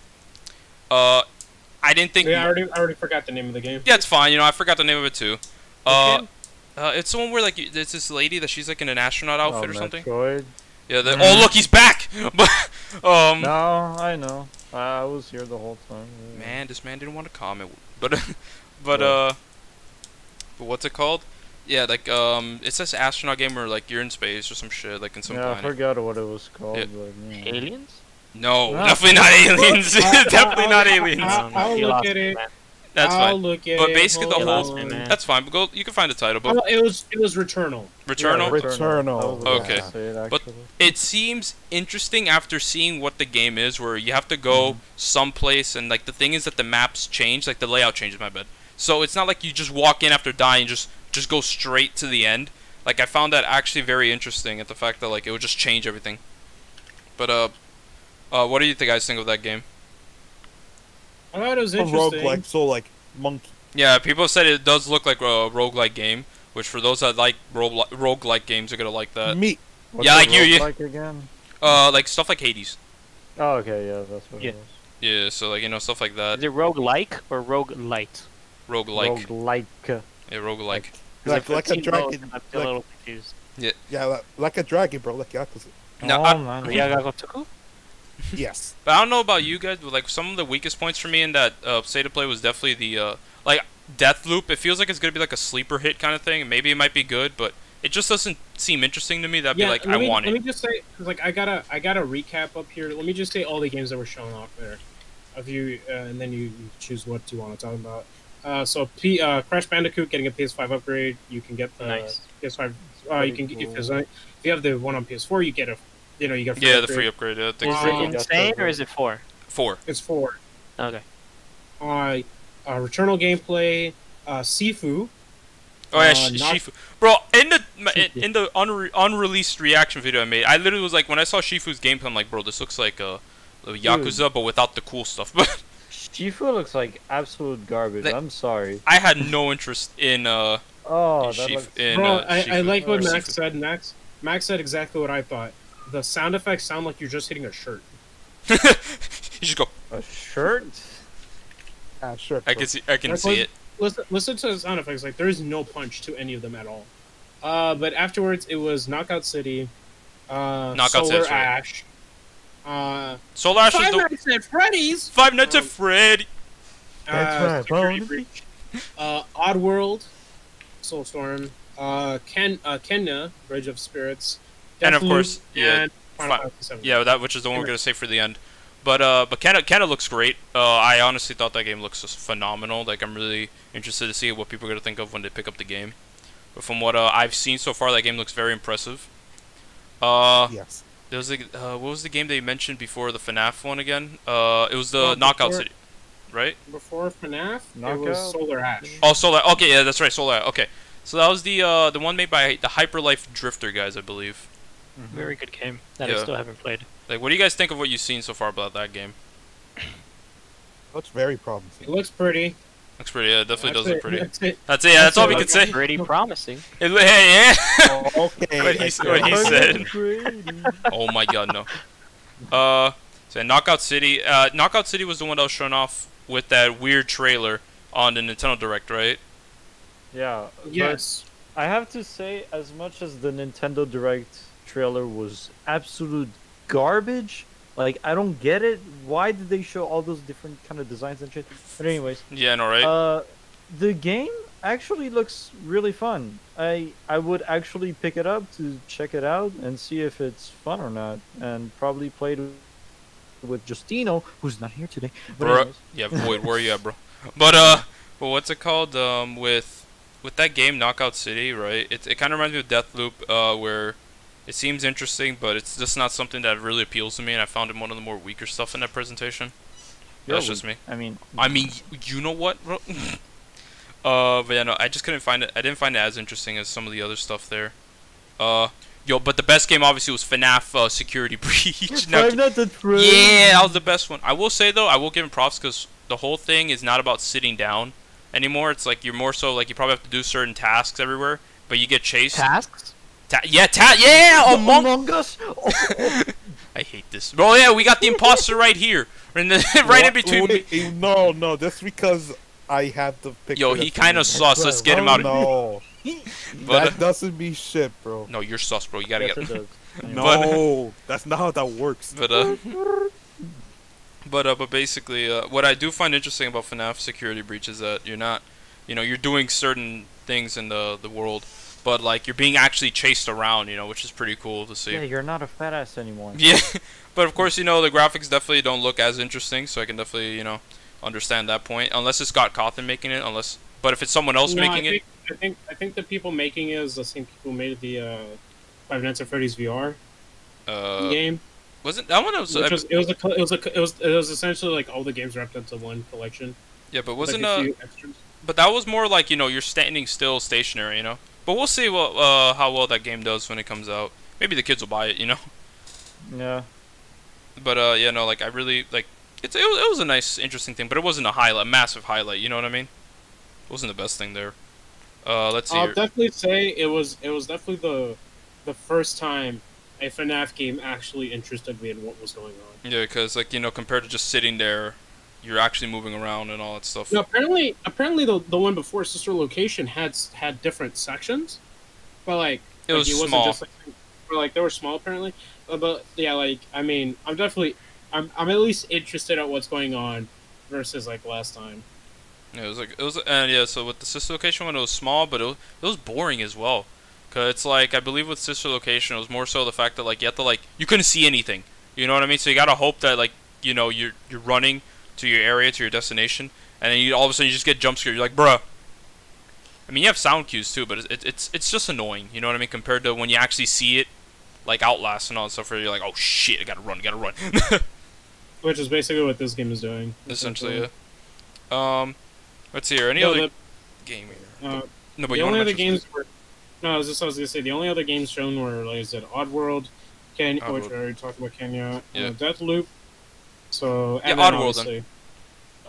I didn't think. Yeah, I already forgot the name of the game. Yeah, it's fine. You know, I forgot the name of it too. It's the one where like there's this lady that she's like in an astronaut outfit or something. Metroid. Yeah. Oh, look, he's back. But No, I know. I was here the whole time. Yeah. Man, this man didn't want to comment. But what's it called? Yeah, like it's this astronaut game where like you're in space or some shit, like in some planet. I forgot what it was called. Yeah. But, yeah. Aliens? No, definitely not aliens. Definitely not aliens. I'll look at it. That's fine. Look at but it. basically the whole That's fine. But you can find the title. But it was Returnal. Returnal. Yeah, Returnal. Okay. But it seems interesting after seeing what the game is, where you have to go someplace, and like the thing is that the maps change, like the layout changes. My bad. So it's not like you just walk in after dying, just go straight to the end. Like I found that actually very interesting at the fact that like it would just change everything. But what do you guys think of that game? I thought it was interesting. Roguelike, so like monkey. Yeah, people said it does look like a roguelike game, which for those that like roguelike games are gonna like that. Me. What's yeah, a like you. roguelike again? Like stuff like Hades. Oh, okay, yeah, that's what it was. Yeah, so like, you know, stuff like that. Is it roguelike or roguelite? Roguelike. Roguelike. Yeah, roguelike. Like a dragon. I'm still a little confused. Yeah, like a dragon, bro. Like Yakuza. No, man. Yagagotoku? Yes. But I don't know about you guys, but like some of the weakest points for me in that state of play was definitely the like Deathloop. It feels like it's gonna be like a sleeper hit kind of thing. Maybe it might be good, but it just doesn't seem interesting to me. That'd be like I want it. Let me just say, cause like I got a recap up here. Let me just say all the games that were shown off there, and then you choose what you want to talk about. So Crash Bandicoot getting a PS5 upgrade. You can get the PS5. You can get if you have the one on PS4, you get a you get a free upgrade. The free upgrade. Yeah, is it insane or is it 4? 4. It's 4. Okay. Returnal gameplay. Sifu. Oh yeah, Shifu. Bro, in the unreleased reaction video I made, I literally was like, when I saw Shifu's gameplay, I'm like, bro, this looks like a Yakuza, but without the cool stuff. But Shifu looks like absolute garbage. I'm sorry. I had no interest in Shifu. Bro, I like what Max said. Max said exactly what I thought. The sound effects sound like you're just hitting a shirt. You just go a shirt. Sure. I can see it. Listen to the sound effects. Like there is no punch to any of them at all. But afterwards, it was Knockout City, Knockout Solar City's right. Ash, Solar Ash is Five the Nights at Freddy's, Five Nights at Freddy. That's right, Security Breach, Oddworld, Soulstorm, Kenya, Bridge of Spirits, And of Deathloop, course, yeah, and Final Fantasy VII. yeah, that which is the one we're gonna save for the end. But Kena looks great. I honestly thought that game looks just phenomenal. Like I'm really interested to see what people are gonna think of when they pick up the game. But from what I've seen so far, that game looks very impressive. Yes. There was what was the game they mentioned before the FNAF one again? It was the Knockout City, right? Before FNAF, it Knockout? was Solar Ash. Oh, Solar. Okay, yeah, that's right, Solar. Okay, so that was the one made by the Hyperlife Drifter guys, I believe. Very good game that Yeah. I still haven't played. Like, what do you guys think of what you've seen so far about that game? Looks very It promising. looks pretty. Looks pretty. Yeah, it definitely does look pretty. That's it. That's it. Yeah, that's all we it. can say. Pretty promising. Hey, yeah. Oh, okay. What he said. Oh my God, no. So Knockout City. Knockout City was the one that was shown off with that weird trailer on the Nintendo Direct, right? Yeah. Yes. But I have to say, as much as the Nintendo Direct trailer was absolute garbage, like I don't get it. Why did they show all those different kind of designs and shit? But anyways, Yeah, no, right? the game actually looks really fun. I would actually pick it up to check it out and see if it's fun or not, and probably play it with Justino, who's not here today. But Bro, anyways. yeah, Void, where you at, bro? But what's it called? With that game, Knockout City, right? It kind of reminds me of Deathloop, where it seems interesting, but it's just not something that really appeals to me, and I found it one of the more weaker stuff in that presentation. That's just me. I mean, You know what, bro? But yeah, no, I just couldn't find it. I didn't find it as interesting as some of the other stuff there. But the best game obviously was FNAF Security Breach. Now, Five Nights at Freddy's. yeah, that was the best one. I will say though, I will give him props because the whole thing is not about sitting down anymore. It's like you're more so like you probably have to do certain tasks everywhere, but you get chased. Tasks? Among Us. I hate this. Bro, yeah, we got the imposter right here, in right in between me. No, that's because I have the picture. Yo, he kind of sus. Let's get him out of here. No, But, that doesn't mean shit, bro. no, you're sus, bro. You gotta Yes, get. it does. No, that's not how that works. But basically, what I do find interesting about FNAF Security Breach is that you're not, you're doing certain things in the world, but like you're being actually chased around, which is pretty cool to see. Yeah, you're not a fat ass anymore. Yeah, but of course, the graphics definitely don't look as interesting, so I can definitely, understand that point. Unless it's Scott Cawthon making it, but if it's someone else making it, I think the people making it is the same people who made the Five Nights at Freddy's VR game. wasn't that one? It was essentially like all the games wrapped into one collection. Yeah, but With, wasn't like, a few extras. But that was more like you're standing still, stationary, But we'll see how well that game does when it comes out. Maybe the kids will buy it, Yeah. But yeah, no, like I really like it was a nice, interesting thing, but it wasn't a massive highlight. You know what I mean? It wasn't the best thing there. Let's see. I'll Here. definitely say it was definitely the first time a FNAF game actually interested me in what was going on. Yeah, because like compared to just sitting there, you're actually moving around and all that stuff. No, apparently the one before Sister Location had different sections, but like It was small. Just, like they were small apparently. But yeah, like I mean, I'm at least interested at what's going on versus like last time. Yeah, and yeah. So with the Sister Location one, it was small, but it was boring as well. Cause it's like I believe with Sister Location, it was more so the fact that like you have to you couldn't see anything. You know what I mean? So you gotta hope that like you're running to your area, to your destination, and then all of a sudden you just get jump scared. You're like, bruh. I mean, you have sound cues too, but it's just annoying. You know what I mean? Compared to when you actually see it, like Outlast and all that stuff, where you're like, oh shit, I gotta run. Which is basically what this game is doing. Essentially, yeah. Let's see here. Any other game here? No, but the you only want other to games were I was gonna say the only other games shown were like I said, Oddworld, which I already talked about Kenya, Yeah. Deathloop. So Yeah, and then Oddworld, obviously-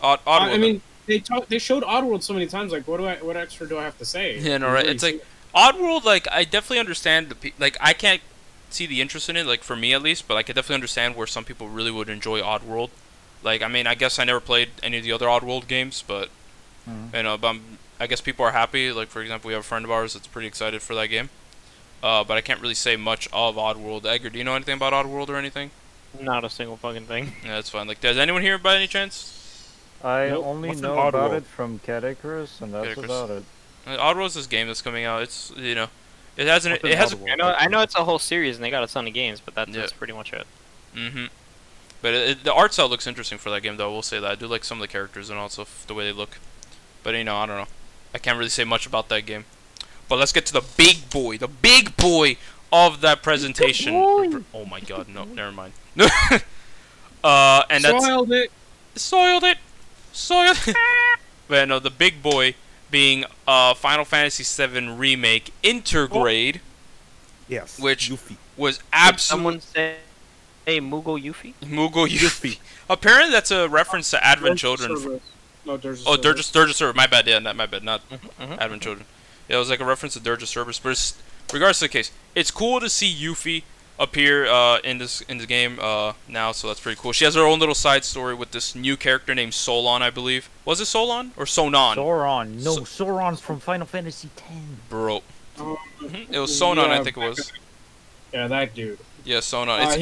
Oddworld. I mean, they showed Oddworld so many times. Like, what extra do I have to say? Yeah, no, right. It's like Oddworld. Like, I definitely understand like I can't see the interest in it. Like for me at least, but I can definitely understand where some people really would enjoy Oddworld. Like, I mean, I guess I never played any of the other Oddworld games, but but I guess people are happy. Like for example, we have a friend of ours that's pretty excited for that game. but I can't really say much of Oddworld. Edgar, do you know anything about Oddworld or anything? Not a single fucking thing. Yeah, that's fine. Like, does anyone here by any chance? I Nope. only What's an know about Oddworld? it from Categories, and that's Categories. about it. Oddworld's this game that's coming out. It's, you know, it has an, What's it an has. Oddworld? I know it's a whole series and they got a ton of games, but that's Yeah. pretty much it. But the art style looks interesting for that game, though. We'll say that. I do like some of the characters and also the way they look. But you know, I don't know. I can't really say much about that game. But let's get to the big boy of that presentation. Oh my God, no, never mind. And that's soiled it. But no, the big boy being Final Fantasy VII Remake Intergrade, Yes. which Yuffie. was Did absolutely someone say, "Hey, Mugo Yuffie"? Mugo Yuffie. Apparently, that's a reference to Advent Children. No, Dirge of Oh, Cerberus. Dirge of Cerberus. My bad. Yeah, my bad. Not Advent Children. Yeah, it was like a reference to Dirge of Cerberus. But regardless of the case, it's cool to see Yuffie appear in this game now. So that's pretty cool. She has her own little side story with this new character named Solon, I believe. Was it Solon or Sonon? Sauron. No, So- Sauron's from Final Fantasy X. Bro. Oh, It was Sonon, yeah, I think it was. Yeah, that dude. Yeah, Sonon. It's,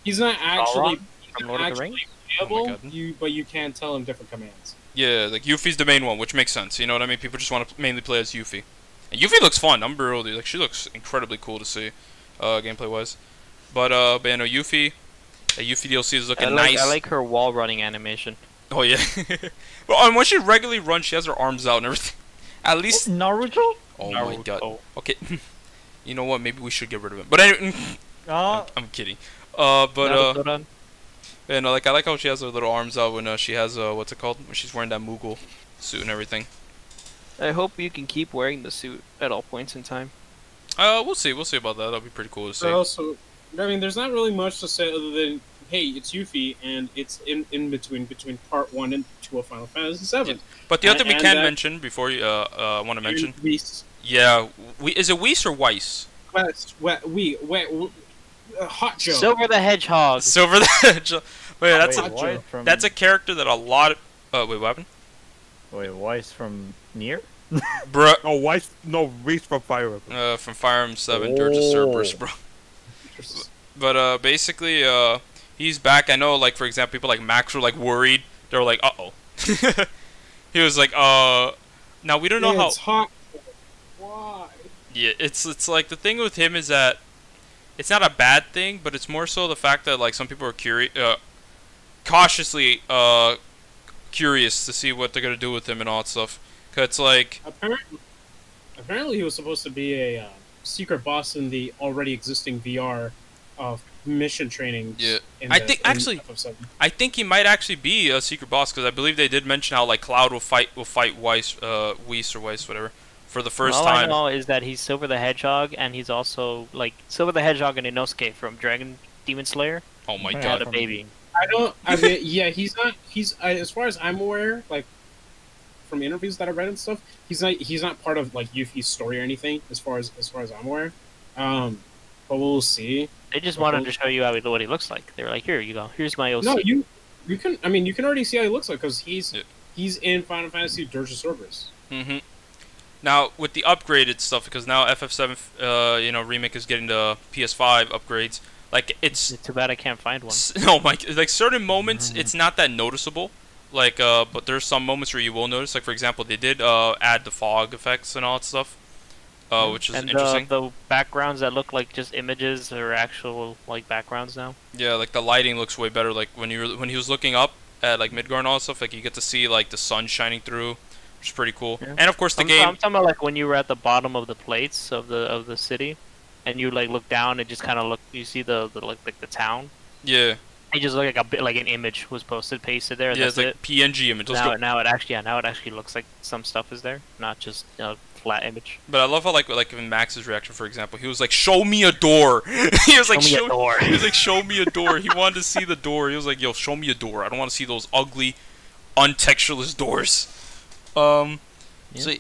He's not actually. From Lord of the Rings? Playable, Oh my God. but you can tell him different commands. yeah, like Yuffie's the main one, which makes sense. You know what I mean? People just want to mainly play as Yuffie. And Yuffie looks fun. I'm really like she looks incredibly cool to see, gameplay wise. But you know, Yuffie DLC is looking nice. I like her wall running animation. Oh yeah. Well, and when she regularly runs, she has her arms out and everything. At least. Naruto? Oh my Naruto. God. Okay. You know what? Maybe we should get rid of him. But anyway, I'm kidding. Naruto-dan. You know, like I like how she has her little arms out when she has what's it called? When she's wearing that Moogle suit and everything. I hope you can keep wearing the suit at all points in time. We'll see. We'll see about that. That'll be pretty cool to see. But also, I mean, there's not really much to say other than, hey, it's Yuffie, and it's in between part 1 and 2 of Final Fantasy VII. But the other thing we and can that- mention before you want to mention, Weiss. yeah, is it Weiss or Weiss? Hot Joe. Silver the Hedgehog. Silver the Hedgehog. Wait, that's Wait, a, what? that's a character that a lot. Wait, what happened? Wait, Weiss from Nier? Bruh. No, Weiss. No, Reese from Pyra. From Fire Emblem 7, Dirge of Cerberus, bro. But basically, he's back. I know, like for example, people like Max were like worried. They were like, "Uh-oh." He was like, Now we don't know how. It's Hot Joe. Why? Yeah, it's like the thing with him is that it's not a bad thing, but it's more so the fact that like some people are cautiously curious to see what they're gonna do with him and all that stuff. Cause it's like Apparently he was supposed to be a secret boss in the already existing VR of mission training. Yeah. in I the- think in actually FF7. I think he might actually be a secret boss because I believe they did mention how like Cloud will fight Weiss or Weiss whatever for the first All time. I know is that he's Silver the Hedgehog, and he's also like Silver the Hedgehog and Inosuke from Demon Slayer. Oh my Yeah. God. Had a baby. I mean, yeah, he's not. As far as I'm aware, like from interviews that I've read and stuff, he's not part of like Yuffie's story or anything. As far as I'm aware, but we'll see. They just wanted to show you what he looks like. They were like, "Here you go. Here's my OC." No, you can. I mean, you can already see how he looks like because he's Yeah. he's in Final Fantasy Dirge of Cerberus. Mm-hmm. Now with the upgraded stuff, because now FF7, remake is getting the PS5 upgrades. Like it's Too bad I can't find one. no, like certain moments, it's not that noticeable. Like, but there's some moments where you will notice. Like for example, they did add the fog effects and all that stuff, which is And interesting. the backgrounds that look like just images are actual like backgrounds now. Yeah, like the lighting looks way better. Like when he was looking up at like Midgar and all that stuff, like you get to see like the sun shining through, which is pretty cool. Yeah. And of course the I'm game. talking about like when you were at the bottom of the plates of the city, and you like look down and just kind of look. You see the the town. Yeah, It just looked like a bit like an image was pasted there. And yeah, that's it's like it. PNG image. Let's Now, go. now it actually looks like some stuff is there, not just a flat image. But I love how like in Max's reaction, for example, he was like, "Show me a door." He was like, Show me a door. He was like, "Show me a door." He wanted to see the door. He was like, "Yo, show me a door. I don't want to see those ugly, untextureless doors." So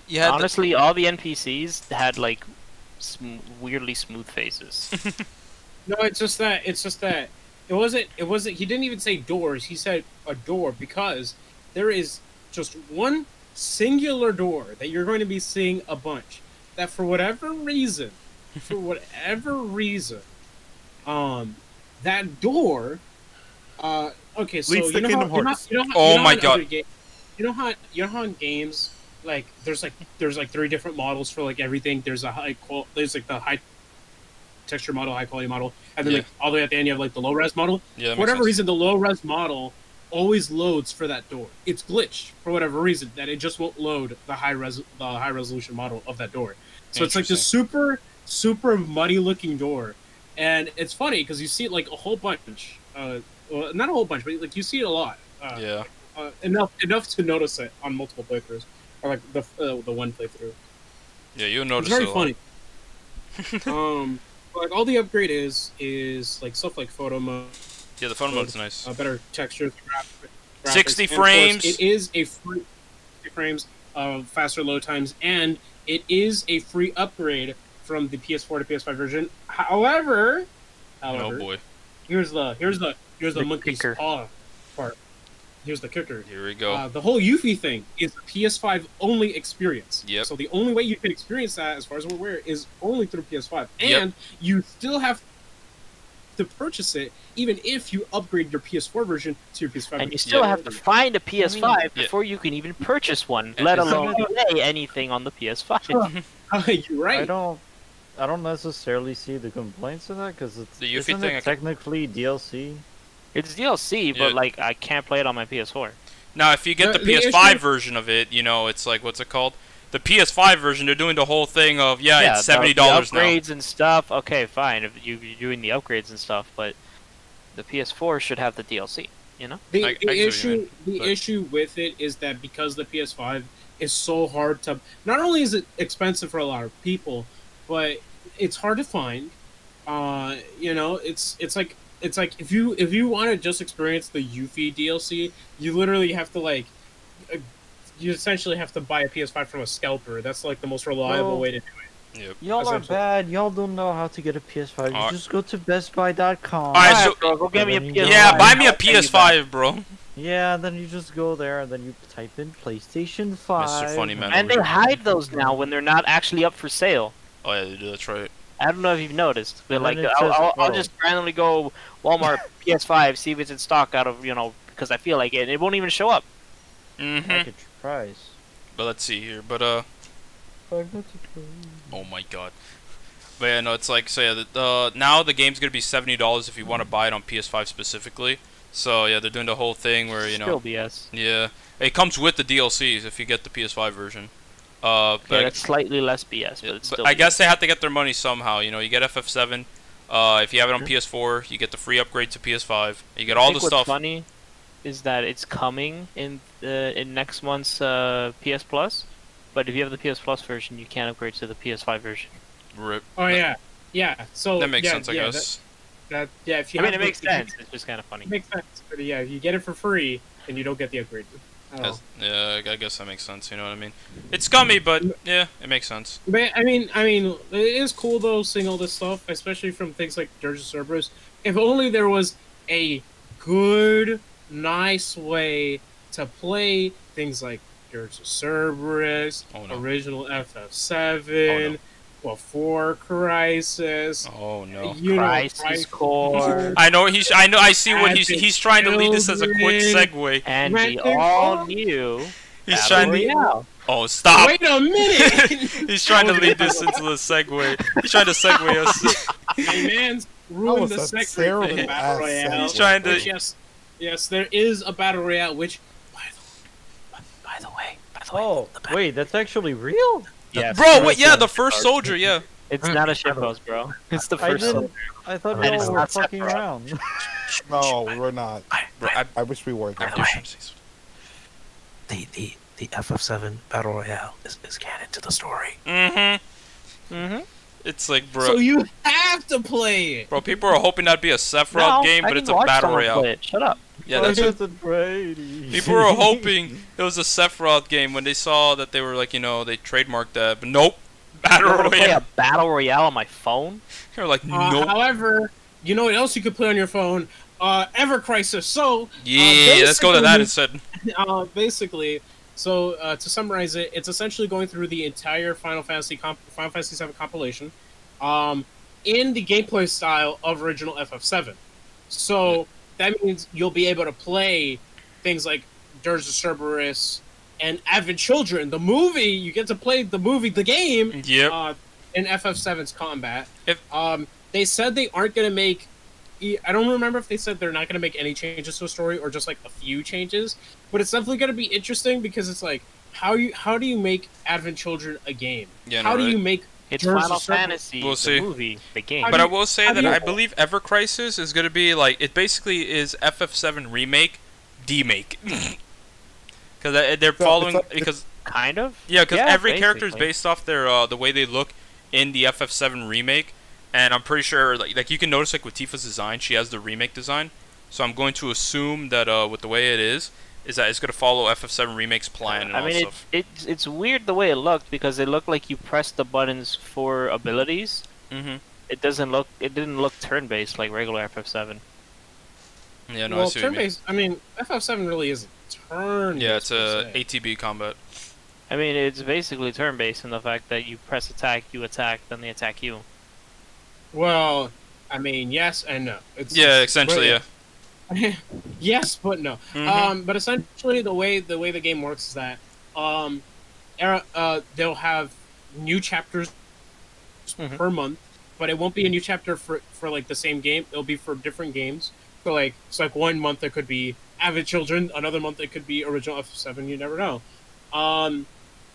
you had Honestly, all the NPCs had like weirdly smooth faces. No, it's just that it wasn't. He didn't even say doors. He said a door because there is just one singular door that you're going to be seeing a bunch. That for whatever reason, for whatever reason, that door, okay, so Leads to Kingdom Hearts. Oh my god. You know how in games, like there's like 3 different models for like everything. There's a there's like the high texture model, high quality model, and then like all the way at the end you have like the low res model. Yeah. For whatever reason, the low res model always loads for that door. It's glitched for whatever reason that it just won't load the high resolution model of that door. So it's like this super muddy looking door, and it's funny because you see it like a whole bunch. Well, not a whole bunch, but like you see it a lot. Yeah. Enough to notice it on multiple playthroughs, or like the one playthrough. Yeah, you'll notice it's very it funny. Like all the upgrade is like stuff like photo mode. Yeah, the photo mode's nice. Better textures, graphics, 60 and frames. It is a free 60 frames of faster load times, and it is a free upgrade from the PS4 to PS5 version. However, oh boy. Here's the monkey's kicker. paw part. Here's the kicker. Here we go. The whole Yuffie thing is a PS5 only experience. Yep. So the only way you can experience that, as far as we're aware, is only through PS5. Yep. And you still have to purchase it, even if you upgrade your PS4 version to your PS5. And you still have to find a PS5 yeah. before you can even purchase one, let alone play anything on the PS5. You're right. I don't necessarily see the complaints of that because it's The Yuffie isn't thing, it technically DLC. It's DLC, but like I can't play it on my PS4. Now, if you get the PS5 version of it, you know, it's like, what's it called? The PS5 version, they're doing the whole thing of, it's $70 the now. upgrades and stuff. Okay, fine, if you're doing the upgrades and stuff, but the PS4 should have the DLC, you know? The issue with it is that because the PS5 is so hard to... Not only is it expensive for a lot of people, but it's hard to find. You know, it's like if you want to just experience the Yuffie DLC, you literally have to like... You essentially have to buy a PS5 from a scalper. That's like the most reliable way to do it. Yep. Y'all are bad. Y'all don't know how to get a PS5. You just go to BestBuy.com. Alright, so bro, go get me a PS5. Yeah, buy me a PS5, bro. Yeah, then you just go there and then you type in PlayStation 5. Mr. Funny Man. And they hide those now when they're not actually up for sale. Oh yeah, they do. That's right. I don't know if you've noticed, but And like then it says, I'll just randomly go Walmart PS5, see if it's in stock out of because I feel like it. It won't even show up. Package price. But let's see here. But oh my god. But yeah, no, it's like now the game's gonna be $70 if you want to buy it on PS5 specifically. So yeah, they're doing the whole thing where Still BS. Yeah, it comes with the DLCs if you get the PS5 version. Yeah, but that's slightly less BS, but it's still. I guess they have to get their money somehow. You know, you get FF7. If you have it on PS4, you get the free upgrade to PS5. You get all the stuff. What's funny is that it's coming in next month's PS Plus, but if you have the PS Plus version, you can't upgrade to the PS5 version. Rip. Oh yeah. So that makes sense, I guess. If you it makes sense. It's just kind of funny. It makes sense, but yeah, if you get it for free and you don't get the upgrade. Yeah, I guess that makes sense. You know what I mean? It's scummy, but yeah, it makes sense. But I mean, it is cool though seeing all this stuff, especially from things like JPCKing Cerberus. If only there was a good, nice way to play things like JPCKing Cerberus, original FF7. Before Crisis. Oh no! Crisis Core. I see what he's trying to lead this as a quick segue. And we all knew. He's trying to. Oh, stop! Wait a minute! He's trying to lead this into the segue. He's trying to segue us. My man's ruined the segue for the battle royale. He's trying to. Yes, there is a battle royale. Which, by the way. Oh, wait, that's actually real? Yeah, bro, wait, yeah, the first soldier, yeah. It's not a shitpost, bro. It's the first soldier. I thought we all were fucking around. No, we're not. I wish we were. The FF7 Battle Royale is canon to the story. It's like, bro. So you have to play it. Bro, people are hoping that'd be a Sephiroth game, but it's a battle royale. Shut up. Yeah, that's what people were hoping it was a Sephiroth game when they saw that they were like, they trademarked that, but nope. Battle Royale. Play a battle royale on my phone? They're like, nope. However, you know what else you could play on your phone? Ever Crisis. So yeah, let's go to that instead. Basically, to summarize it, it's essentially going through the entire Final Fantasy VII compilation. in the gameplay style of original FF7. So that means you'll be able to play things like Dirge of Cerberus and Advent Children, the movie. You get to play the movie, the game. Yep. In FF7's combat. If They said they aren't going to make... I don't remember if they said they're not going to make any changes to the story or just like a few changes, but it's definitely going to be interesting because it's like, how do you make Advent Children a game? Yeah, how do you make it's Dirge Final of Cerberus? Fantasy, We'll see. the movie, the game. But I will say that you- I believe Ever Crisis is going to be like, it basically is FF7 remake, demake. Because they're following, because Kind of? yeah, because every character is basically. based off their the way they look in the FF7 remake, and I'm pretty sure like you can notice like with Tifa's design, she has the remake design. So I'm going to assume that with the way it is that it's going to follow FF7 remake's plan and I all mean, stuff. it's weird the way it looked because it looked like you pressed the buttons for abilities. Mm-hmm. It didn't look turn-based like regular FF7. Yeah, no, I Well, see what you mean. turn-based, I mean, FF7 really isn't turn. Yeah, it's a ATB combat. I mean, it's basically turn-based in the fact that you press attack, you attack, then they attack you. Well, I mean, yes and no. Yeah, essentially, yeah. Yes, but no. Mhm. But essentially, the way the game works is that they'll have new chapters Mhm. per month, but it won't be a new chapter for like the same game. It'll be for different games. So like it's like 1 month it could be Avid Children, another month it could be original FF7. You never know.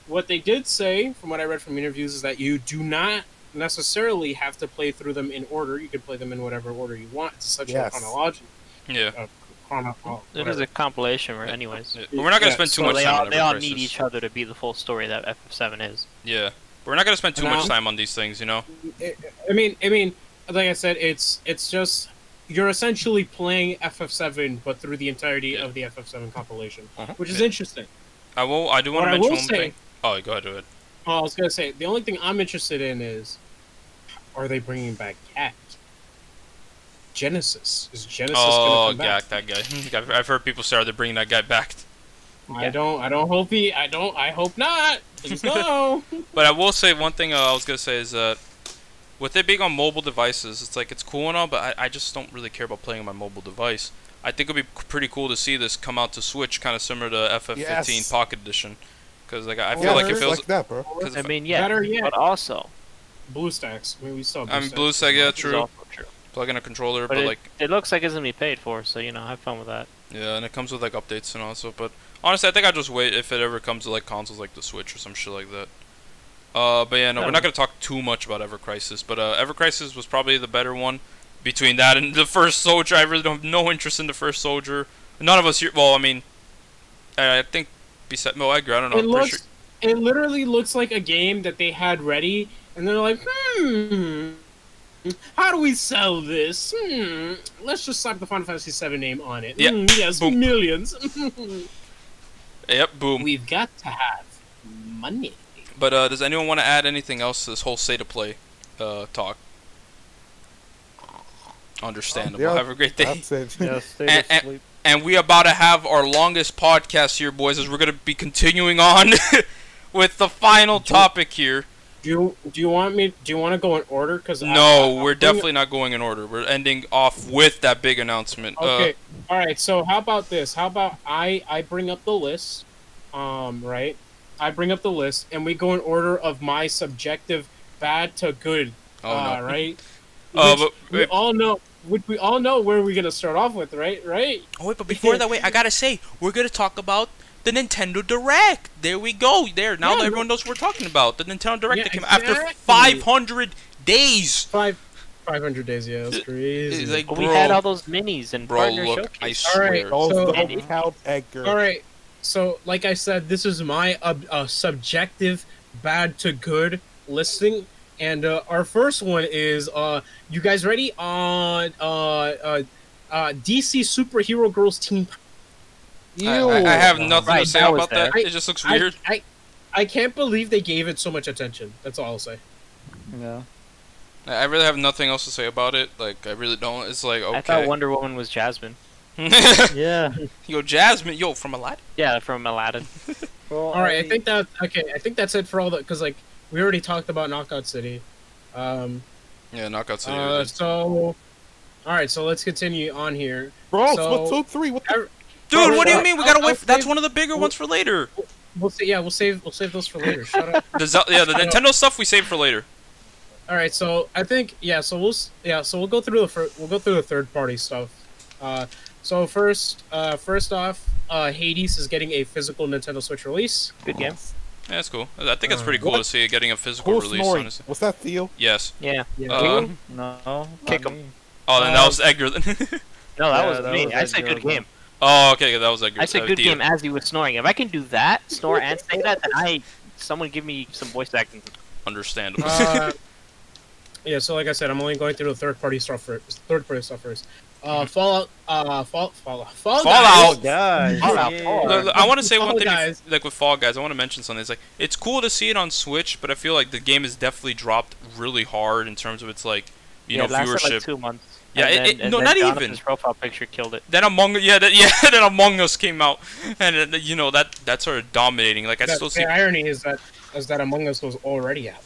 What they did say, from what I read from interviews, is that you do not necessarily have to play through them in order. You can play them in whatever order you want. It's essentially Yes. chronological. Yeah. It is a compilation, right? Anyways. Yeah. But we're not going to Yeah, spend too so much they time all, on they Ever all Crisis. need each other to be the full story that FF7 is. Yeah. But we're not going to spend too much Now- time on these things, you know? I mean, like I said, it's just you're essentially playing FF7, but through the entirety Yeah. of the FF7 compilation, Uh-huh. which is Yeah. interesting. I do want What to I mention will one say- thing. Oh, go ahead, do it. I was gonna say the only thing I'm interested in is, are they bringing back Cat? Genesis is Genesis Oh, gonna come back? Gak, that guy. I've heard people say they're bringing that guy back. I hope not. Please no. But I will say one thing I was going to say is that with it being on mobile devices, it's like it's cool and all, but I just don't really care about playing on my mobile device. I think it'd be pretty cool to see this come out to Switch, kind of similar to FF15 Yes. Pocket Edition. Because like I feel Yeah, like it it's feels... like that, bro. 'cause I if- mean, yeah, Better yet, but also... BlueStacks. I mean, we saw. I mean, BlueStacks. BlueStack, yeah, this is true. also true. Plug in a controller, But but it, like... it looks like it's going to be paid for, so, you know, have fun with that. Yeah, and it comes with like updates and all that stuff. But honestly, I think I'll just wait if it ever comes to like consoles like the Switch or some shit like that. But yeah, no, we're not gonna talk too much about Ever Crisis. But Ever Crisis was probably the better one between that and the first Soldier. I really don't have no interest in the first Soldier. None of us here. Well, I mean, I think besides Edgar, I don't know. It I'm pretty looks. It literally looks like a game that they had ready, and they're like, how do we sell this? Let's just slap the Final Fantasy VII name on it. Yeah. Yes, Boom. millions. Yep, boom. We've got to have money. But does anyone want to add anything else to this whole state of play talk? Understandable. Yeah, Have a great day. That's it. Yeah, stay And- asleep. And we about to have our longest podcast here, boys, as we're gonna be continuing on with the final topic here. Do you want to go in order? Because No, we're definitely not going in order. We're ending off with that big announcement. Okay. All right. So how about this? How about I bring up the list, right? I bring up the list, and we go in order of my subjective bad to good. Oh, no. Right. But we all know. We all know where we're gonna start off with, right? Right. oh wait, but before that, wait, I gotta say, we're gonna talk about the Nintendo Direct. There we go. There, now Yeah, everyone knows what we're talking about. The Nintendo Direct Yeah, that came after exactly. 500 days. 500 days. Yeah, that's crazy. It's like, But bro, we had all those minis and bro, partner look, I showcase. swear. All right. Oh, So- don't count Edgar. All right. So, like I said, this is my subjective bad to good listing, and our first one is you guys ready on DC Superhero Girls Team? I have nothing Right, to say that was about that. there. It just looks weird. I can't believe they gave it so much attention. That's all I'll say. Yeah. I really have nothing else to say about it. Like, I really don't. It's like, okay. I thought Wonder Woman was Jasmine. Yeah. Yo, Jasmine. Yo, from Aladdin. Yeah, from Aladdin. Well, All right, I think that's it for all that, because like we already talked about Knockout City. Yeah, Knockout City. So, all right. So let's continue on here. Bro, So- Splatoon 3. What the? Dude, what do you mean? We gotta I'll wait. That's save- one of the bigger ones for later. We'll see. Yeah, we'll save those for later. Shut up. The Nintendo stuff we save for later. All right. So I think so we'll go through the third party stuff. So first off, Hades is getting a physical Nintendo Switch release. Good game. Yeah, that's cool. I think it's pretty cool to see it getting a physical Cool release. snoring. Honestly. What's that, Theo? Yes. Yeah. Uh, No. Kick not 'em. me. Oh, then that was Edgar. No, that Yeah, was that me. was I said Edgar good as game. Oh, okay, that was Edgar. I said good game as he was snoring. If I can do that, snore and say that, then someone give me some voice acting. Understandable. Yeah. So like I said, I'm only going through the third party stuff first. Fallout. Fallout. Guys. Fallout yeah. 4. Look, I want to say one Fall thing, Guys. like with Fall Guys. I want to mention something. It's like it's cool to see it on Switch, but I feel like the game has definitely dropped really hard in terms of its like you know it lasted viewership. like 2 months. Yeah, and no, then not Jonathan's even. profile picture killed it. Then then Among Us came out, and you know that started dominating. Like I still see. The irony is that Among Us was already out.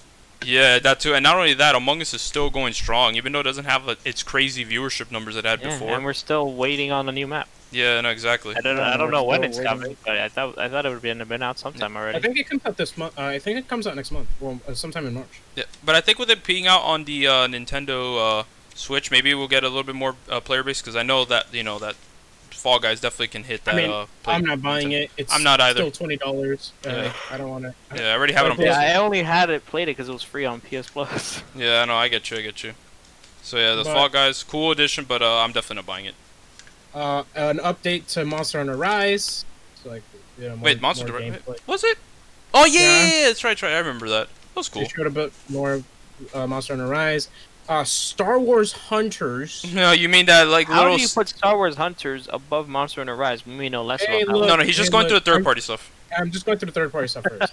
Yeah, that too, and not only that, Among Us is still going strong, even though it doesn't have its crazy viewership numbers it had Yeah, before. and we're still waiting on a new map. Yeah, no, exactly. I don't we're know when still it's waiting. coming, but I thought it would have been out sometime I already. think it comes out this month. I think it comes out next month. Well, sometime in March. Yeah, but I think with it being out on the Nintendo Switch, maybe we'll get a little bit more player base because I know that that Fall Guys definitely can hit that. I mean, I'm not buying it. It's I'm not either. Still $20. Yeah. I don't want to. Yeah, I already have it on But PS. Yeah, I only played it because it was free on PS Plus. Yeah, I know, I get you. So yeah, the But- Fall Guys, cool addition, but I'm definitely not buying it. An update to Monster Hunter Rise. So like, more, Wait, Monster more Hunter gameplay. was it? Oh yeah, Yeah. that's right. I remember that. That was cool. They showed a bit more Monster Hunter Rise. Star Wars Hunters. No, you mean that like How little? do you put Star Wars Hunters above Monster Hunter Rise when we know less Hey, about look. No, he's just Hey, going through look, the third party stuff. I'm just going through the third party stuff first.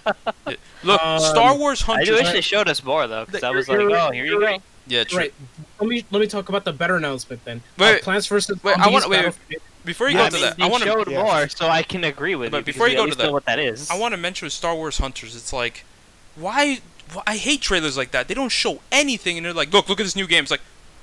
Look, Star Wars I Hunters. do wish they showed us more though, because I was like, You're oh, right, here you're you go. right. Yeah, true. Right. Let me talk about the better announcement then. Wait, Plants vs. wait, I Zombies wanna- wait, Battlefield- Before you Yeah, go to that, they I want to. showed yeah. more, so I can agree with But you. before because you we go at to least that, know what that is. I want to mention with Star Wars Hunters. It's like, why? I hate trailers like that. They don't show anything, and they're like, look at this new game. It's like,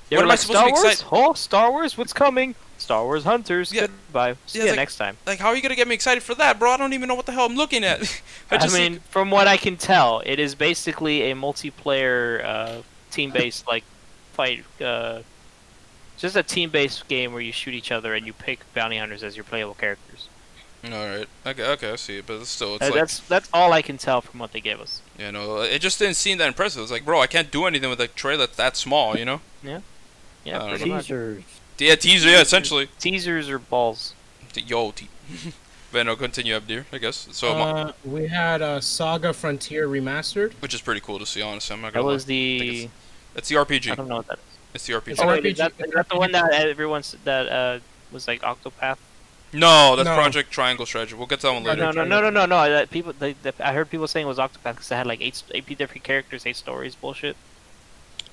They what were am I like, supposed Star to be Wars? excited? Oh, Star Wars, what's coming? Star Wars Hunters. Yeah. Goodbye. See Yeah, you it's like- next time. Like, how are you gonna get me excited for that, bro? I don't even know what the hell I'm looking at. I mean, from what I can tell, it is basically a multiplayer, team-based like fight. Just a team-based game where you shoot each other and you pick bounty hunters as your playable characters. all right, okay, I see it, but still, it's like, That's all I can tell from what they gave us. you know, it just didn't seem that impressive. It's like, bro, I can't do anything with a trailer that small, you know? Yeah, I don't pretty know. much. Teasers. Yeah, teaser, yeah, essentially. Teasers or balls. Yo, but no, continue up there, I guess. So, we had Saga Frontier Remastered. which is pretty cool to see, honestly. I'm not That gonna was lie. the. It's the RPG. I don't know what that is. It's the RPG. It's Oh, an wait, is RPG. that the one that everyone's that was like Octopath? No, that's No. Project Triangle Strategy. We'll get to that one later. No. That people, I heard people saying it was Octopath because it had like eight different characters, 8 stories, bullshit.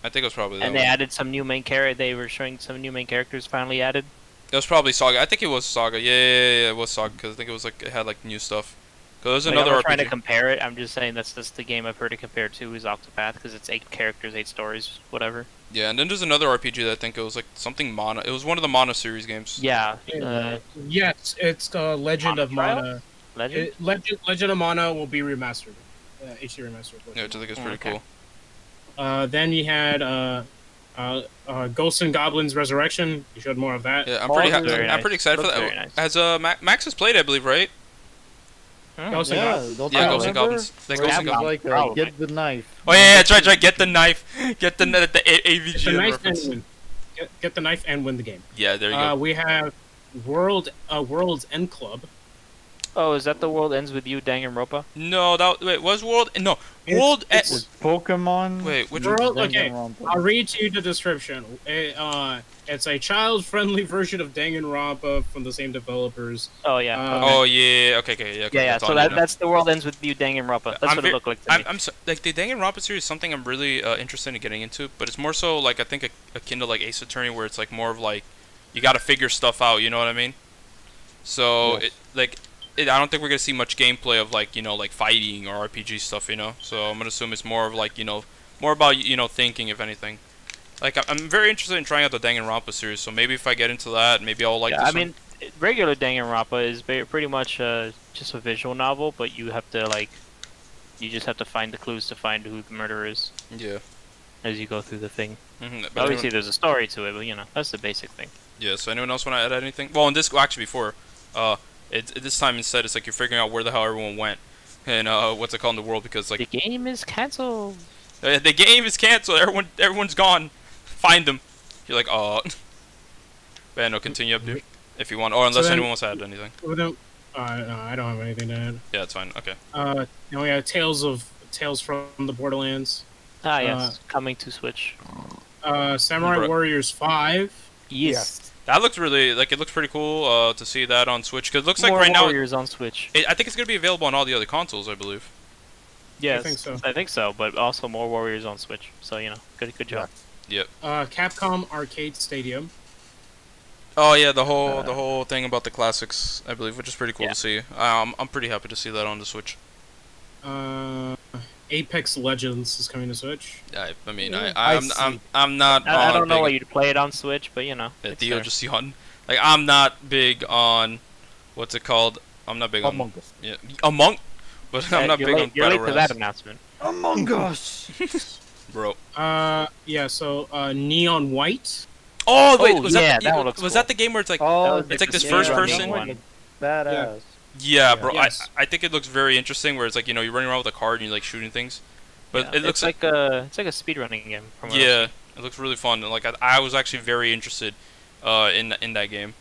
I think it was probably that And one. they added some new main character. They were showing some new main characters finally added. It was probably Saga. I think it was Saga. Yeah, it was Saga because I think it was like it had like new stuff. Cause there's Like, another I'm not trying to RPG. compare it. I'm just saying that's the game I've heard it compared to is Octopath because it's 8 characters, 8 stories, whatever. Yeah, and then there's another RPG that I think it was like something Mana. It was one of the Mana series games. Yeah. Yes, it's Legend of Trials? Mana. Legend. Legend of Mana will be remastered. HD remastered. Yeah, which I think is pretty Okay. cool. Then you had Ghosts and Goblins Resurrection. You showed more of that. Yeah, I'm Oh, pretty. looks very I'm nice. pretty excited for Looks that. very nice. Has Max has played, I believe, right? Ghosts and Yeah, Goblins. don't Yeah, you Ghosts and remember? Goblins. That Where Ghosts it and was Goblins. like, Probably. get the knife. Oh yeah, that's right. Get the knife. Get the AVG The knife and reference. win. Get the knife and win the game. Yeah, there you go. We have World's End Club. Oh, is that the world ends with you, Danganronpa? No, was World? No, It's- World. it's- With Pokemon. Wait, which World. Okay, Danganronpa. I'll read to you the description. It's a child-friendly version of Danganronpa from the same developers. Oh yeah. Oh yeah. Okay. Yeah. Okay, yeah. it's So on there now. that's the world ends with you, Danganronpa. That's I'm what very- it looked like to me. I'm so, like the Danganronpa series is something I'm really interested in getting into, but it's more so like I think akin to like Ace Attorney, where it's like more of like you got to figure stuff out. You know what I mean? So Yes. I don't think we're gonna see much gameplay of like like fighting or RPG stuff. So I'm gonna assume it's more of like more about thinking if anything. like I'm very interested in trying out the Danganronpa series. So maybe if I get into that, maybe I'll like. Yeah, this I mean, regular Danganronpa is pretty much just a visual novel, but you have to like, you just have to find the clues to find who the murderer is. Yeah. As you go through the thing. But Obviously, there's a story to it, but you know, that's the basic thing. Yeah. So anyone else want to add anything? Well, in this actually before, this time instead it's like you're figuring out where the hell everyone went, and what's it called in the world because like the game is cancelled. The game is canceled. Everyone's gone. Find them. You're like, oh. Man, no, continue up, dude. If you want, or unless anyone wants to add anything. No, I don't have anything to add. Yeah, it's fine. Okay. Then we have Tales from the Borderlands. Ah, yes, coming to Switch. Samurai Warriors 5. Yes. That looks really like it looks pretty cool to see that on Switch. Cause it looks More like right Warriors on Switch. I think it's gonna be available on all the other consoles, I believe. Yes, I think so. But also more Warriors on Switch. So you know, good job. Yep. Capcom Arcade Stadium. Oh yeah, the whole thing about the classics, I believe, which is pretty cool to see. I'm pretty happy to see that on the Switch. Apex Legends is coming to Switch. I mean, I'm not. I don't know why you'd play it on Switch, but you know. Yeah, Theo just yawned. Like I'm not big on, what's it called? I'm not big on Among Us. Yeah, but I'm not big on You're late Battle to that Royale. announcement. Among Us. Bro. Yeah. So Neon White. Oh wait, was that the game where it's like it's like this first person one? Badass. Yeah, bro. Yes. I think it looks very interesting. Where it's like you're running around with a card and you're like shooting things, but it looks like a speedrunning game. Yeah, it looks really fun. And like I was actually very interested in that game.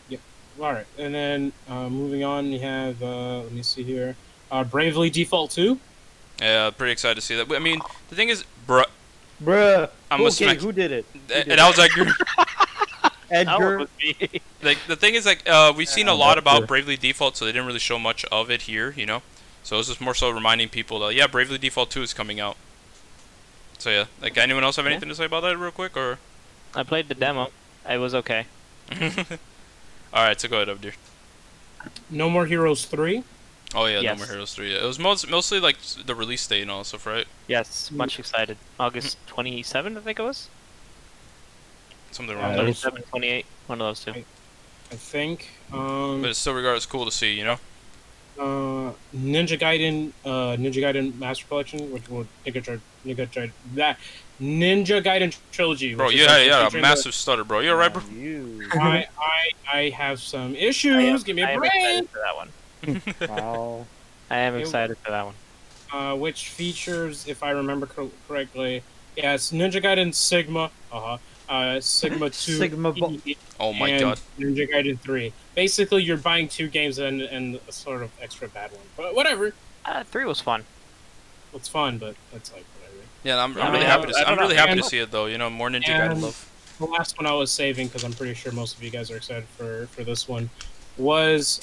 Yep. All right, and then moving on, we have let me see here, Bravely Default 2. Yeah, pretty excited to see that. I mean, the thing is, bruh. I'm who did it? And I was like, Edgar. Like the thing is, like we've seen a lot about Bravely Default, so they didn't really show much of it here, you know. So it's just more so reminding people that yeah, Bravely Default 2 is coming out. So yeah, like anyone else have anything to say about that real quick, or? I played the demo. It was okay. All right, so go ahead, Abdir. No More Heroes 3. Oh yeah, No More Heroes 3. Yeah. It was mostly like the release date and all stuff, right? Yes, much excited. August 27th, I think it was. Something around 27, 28, one of those two. I think. But it's still regardless cool to see, you know. Ninja Gaiden Master Collection, which will Ninja Gaiden Trilogy. Bro, yeah, a massive stutter, bro. You alright, bro? I have some issues. Give me a break. I am excited for that one. Wow. I am excited for that one. Which features, if I remember correctly, yeah, it's Ninja Gaiden Sigma. Sigma 2. Sigma. Oh my and god. Ninja Gaiden 3. Basically, you're buying 2 games and a sort of extra bad one. But whatever. 3 was fun. It's fun, but it's like whatever. Yeah, I'm really happy to see. I'm really happy to see it though. You know, more Ninja Gaiden love. The last one I was saving because I'm pretty sure most of you guys are excited for this one was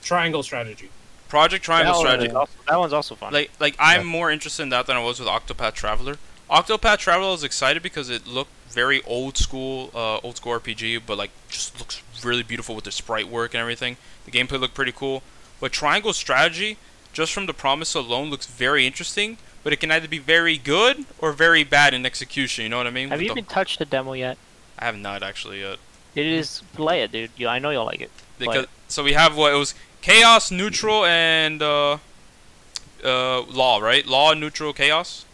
Triangle Strategy. Project Triangle Strategy. That one's also fun. Like I'm more interested in that than I was with Octopath Traveler. Octopath Traveler, I was excited because it looked very old school RPG, but like just looks really beautiful with the sprite work and everything. The gameplay looked pretty cool. But Triangle Strategy, just from the promise alone, looks very interesting. But it can either be very good or very bad in execution. You know what I mean? Have you even touched the demo yet? I have not actually yet. It is play it, dude. I know you'll like it. Because so we have what it was: Chaos, Neutral, and Law, right? Law, Neutral, Chaos.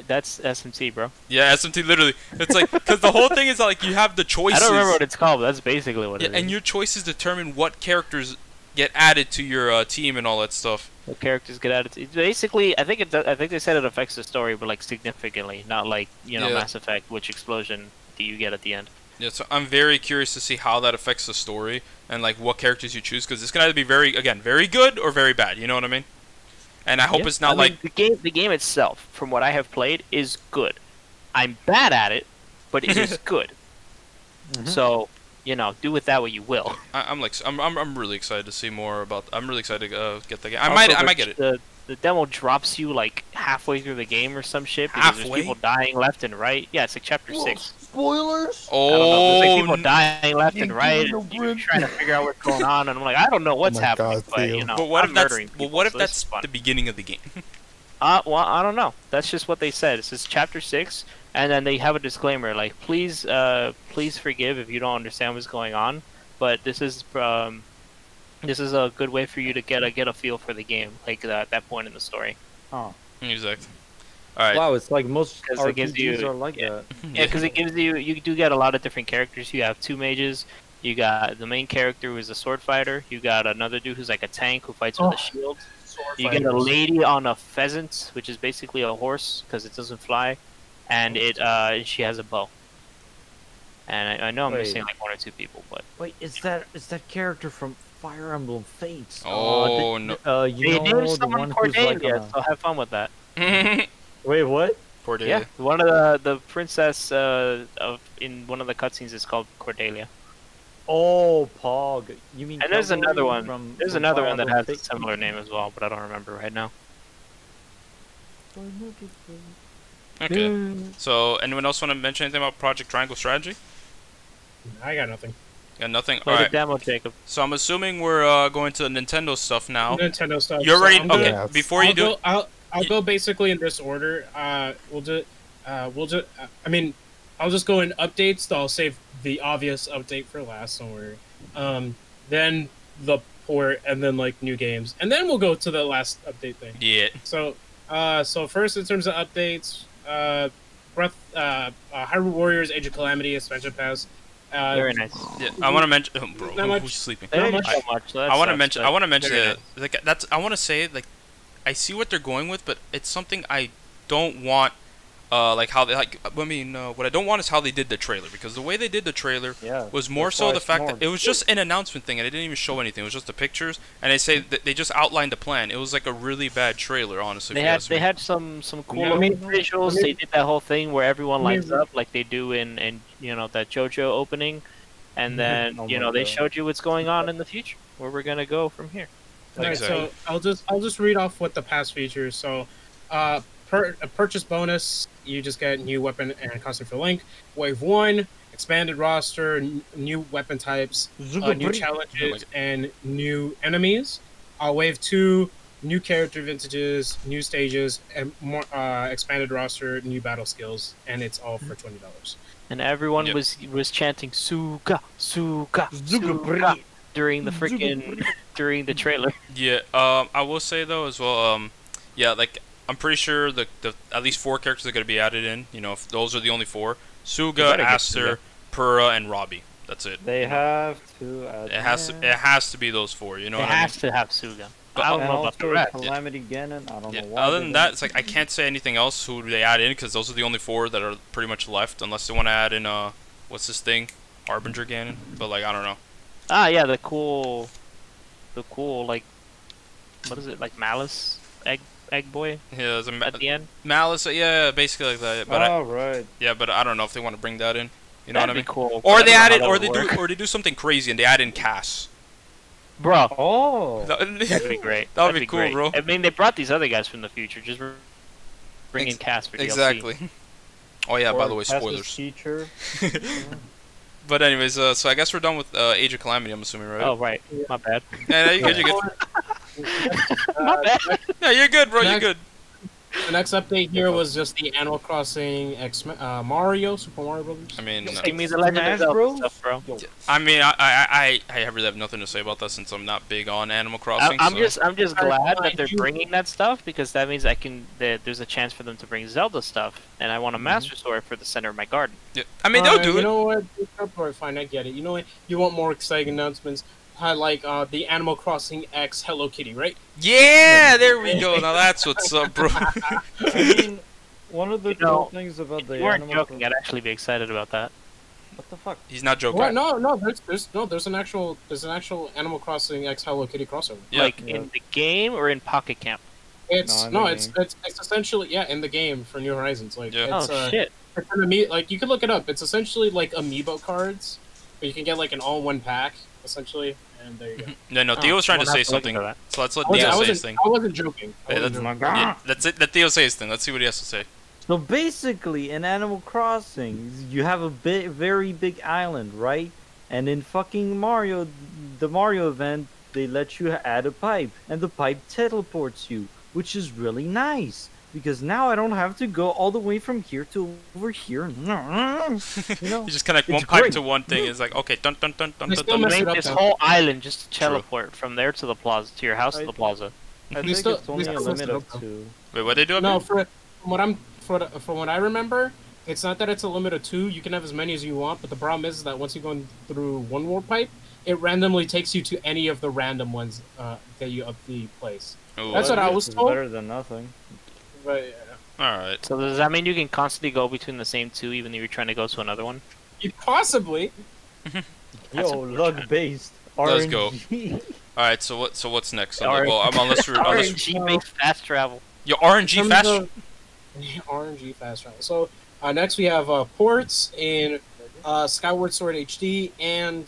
That's SMT, bro. Yeah, SMT literally. It's like because the whole thing is like you have the choices. I don't remember what it's called, but that's basically what it is. And your choices determine what characters get added to your team and all that stuff. What characters get added? It's basically, I think they said it affects the story, but like significantly, not like Mass Effect, which explosion do you get at the end? Yeah, so I'm very curious to see how that affects the story and like what characters you choose because it's gonna either be very good or very bad. You know what I mean? And I hope it's not like the game itself, from what I have played, is good. I'm bad at it, but it is good. So do with that what you will. I'm really excited to see more about. I'm really excited to get the game. I might get it. The demo drops you like halfway through the game or some shit because there's people dying left and right. Yeah, it's like chapter 6. Spoilers? Oh, I don't know. There's like people dying left and right, and you're trying to figure out what's going on. And I'm like, I don't know what's happening, but But what if that's the beginning of the game? Well, I don't know. That's just what they said. It says Chapter 6, and then they have a disclaimer like, please forgive if you don't understand what's going on, but this is a good way for you to get a feel for the game, like that point in the story. Oh. Exactly. All right. Wow, it's like most Because it gives RPGs you- are like yeah. that. Yeah, because it gives you do get a lot of different characters. You have 2 mages. You got the main character who is a sword fighter. You got another dude who's like a tank who fights with a shield. You get a lady on a pheasant, which is basically a horse because it doesn't fly, and she has a bow. And I know I'm missing like 1 or 2 people, but Wait, is that character from Fire Emblem Fates? Oh, no. You they know named the someone one who's like Cordelia, so have fun with that. Wait, what? Cordelia. Yeah, one of the princess in one of the cutscenes is called Cordelia. Oh, Pog. You mean? And there's Calvary another one. from There's Fire another one that Emblem has a Fates? similar name as well, but I don't remember right now. Okay. So, anyone else want to mention anything about Project Triangle Strategy? I got nothing. Got nothing. Play All the right. demo, Jacob. So I'm assuming we're going to Nintendo stuff now. Nintendo stuff. You're so ready? I'm Okay. gonna- Before you do, I'll go basically in this order. We'll just. I mean, I'll just go in updates. So I'll save the obvious update for last. Don't worry. Then the port, and then like new games, and then we'll go to the last update thing. yeah. So, so first in terms of updates, Hyrule Warriors: Age of Calamity expansion pass. Very nice. Yeah. I want to mention. Oh, bro, Not much. who's sleeping? They didn't much. show much. So that I want to sucks, mention. but I want to mention very that. Like that's. I want to say like, I see what they're going with, but it's something I don't want. Like how they like. I mean, what I don't want is how they did the trailer, because the way they did the trailer Yeah. was more that's so why the it's fact more- that it was just an announcement thing and they didn't even show anything. It was just the pictures, and they say that they just outlined the plan. It was like a really bad trailer, honestly. They if you had ask me. some cool Yeah, looking visuals. They did that whole thing where everyone I mean- lights up like they do in that JoJo opening, and then Oh they my God. showed you what's going on in the future, where we're gonna go from here. Alright, Exactly. so I'll just read off what the past features. So, a purchase bonus, you just get new weapon and costume for Link. Wave 1, expanded roster, new weapon types, new challenges, and new enemies. Wave 2, new character vintages, new stages, and more expanded roster, new battle skills, and it's all for $20. And everyone Yep. was chanting Suga, Suga, Suga during the freaking during the trailer. Yeah, I will say though as well, yeah, like I'm pretty sure the at least 4 characters are gonna be added in. You know, if those are the only 4: Suga, better get Aster, Pyra, and Robbie. That's it. They have to add It has to be those 4. You know It what I mean? has to have Suga. But- I don't And know about the also rest. Calamity Ganon. I don't Yeah. know why. Other they than that, didn't- it's like I can't say anything else who they add in, because those are the only 4 that are pretty much left, unless they want to add in what's this thing, Harbinger Ganon. But like I don't know. Ah, yeah, the cool like, what is it, like Malice egg boy Yeah, there's a at the end. Malice. Yeah, basically like that. But Oh, right. but I don't know if they want to bring that in. You know what I That'd mean? be cool. Or but they I add don't it, know how or that they would do, work. or they do something crazy and they add in Cass. Bro, Oh. that'd be great. That would be be cool, great. bro. I mean, they brought these other guys from the future. Just bring in cast for DLC. Exactly. Oh yeah, by Or the way, Tessa's spoilers. Teacher. But anyways, so I guess we're done with Age of Calamity. I'm assuming, right? Oh right, my bad. Yeah, no, you're good. You're good. My bad. No, you're good, bro. You're Next- good. The next update here was just the Animal Crossing Mario, Super Mario Brothers. I mean, Just give me the Legend of Smash Zelda Bros? stuff, bro. I mean, I really have nothing to say about that since I'm not big on Animal Crossing. I'm so. just glad that they're you- bringing that stuff, because that means there's a chance for them to bring Zelda stuff, and I want a Master Sword for the center of my garden. Yeah. I mean, they'll do You it. know what? Alright, fine, I get it. You know what? You want more exciting announcements? Like the Animal Crossing X Hello Kitty, right? Yeah, there we go. Now that's what's up, bro. I mean, one of the You know, cool things about If the you weren't Animal joking, I'd actually be excited about that. What the fuck? He's not joking. What? No. There's an actual Animal Crossing X Hello Kitty crossover. Yeah. Like Yeah. in the game or in Pocket Camp? It's No, in the it's essentially in the game for New Horizons. Like Yeah. it's, Oh shit! it's an like you can look it up. It's essentially like amiibo cards, but you can get like an all-in-one pack essentially. And there you go. No, Theo was trying to We'll say have to look something. into that. So let's let I Theo wasn't, say his thing. I wasn't joking. I Yeah, wasn't that's, joking. yeah, that's it. Let Theo say his thing. Let's see what he has to say. So basically, in Animal Crossing, you have a very big island, right? And in fucking Mario, the Mario event, they let you add a pipe, and the pipe teleports you. which is really nice because now I don't have to go all the way from here to over here. You know, You just connect it's one pipe great. to one thing. It's like, okay, dun dun dun dun They dun still dun. mess dun. it Make up this though. whole island just to teleport from there to the plaza, to your house to the plaza. I They think still- it's only they a still limit mess it of up, though. 2. Wait, what they do? Up No, here? from what I remember, it's not that it's a limit of 2. You can have as many as you want, but the problem is that once you go through one warp pipe, it randomly takes you to any of the random ones that you up the place. Ooh, That's what I was It's told. better than nothing. But all right. So does that mean you can constantly go between the same two, even though you're trying to go to another one? you possibly. That's Yo, luck based. Let's go. RNG. All right. So what's next? Alright. Well, unless RNG makes fast travel. your RNG In fast. terms of- RNG fast travel. So next we have ports in Skyward Sword HD and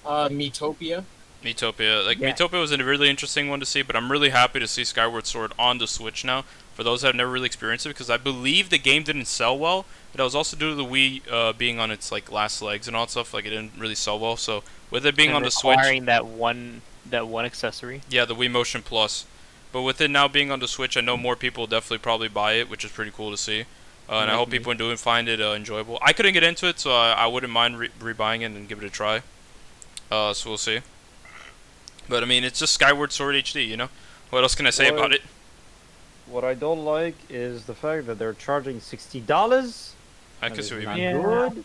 Miitopia. Miitopia. Like, Yeah. Miitopia was a really interesting one to see, but I'm really happy to see Skyward Sword on the Switch now. For those that have never really experienced it, because I believe the game didn't sell well, but it was also due to the Wii being on its like last legs and all that stuff. Like, it didn't really sell well. So with it being And on the Switch, requiring that one accessory. yeah, the Wii Motion Plus. But with it now being on the Switch, I know more people will definitely probably buy it, which is pretty cool to see. And I hope people do find it enjoyable. I couldn't get into it, so I wouldn't mind rebuying it and give it a try. So we'll see. But I mean, it's just Skyward Sword HD, you know? What else can I say about it? What I don't like is the fact that they're charging $60. I can see what you mean. Yeah. Good.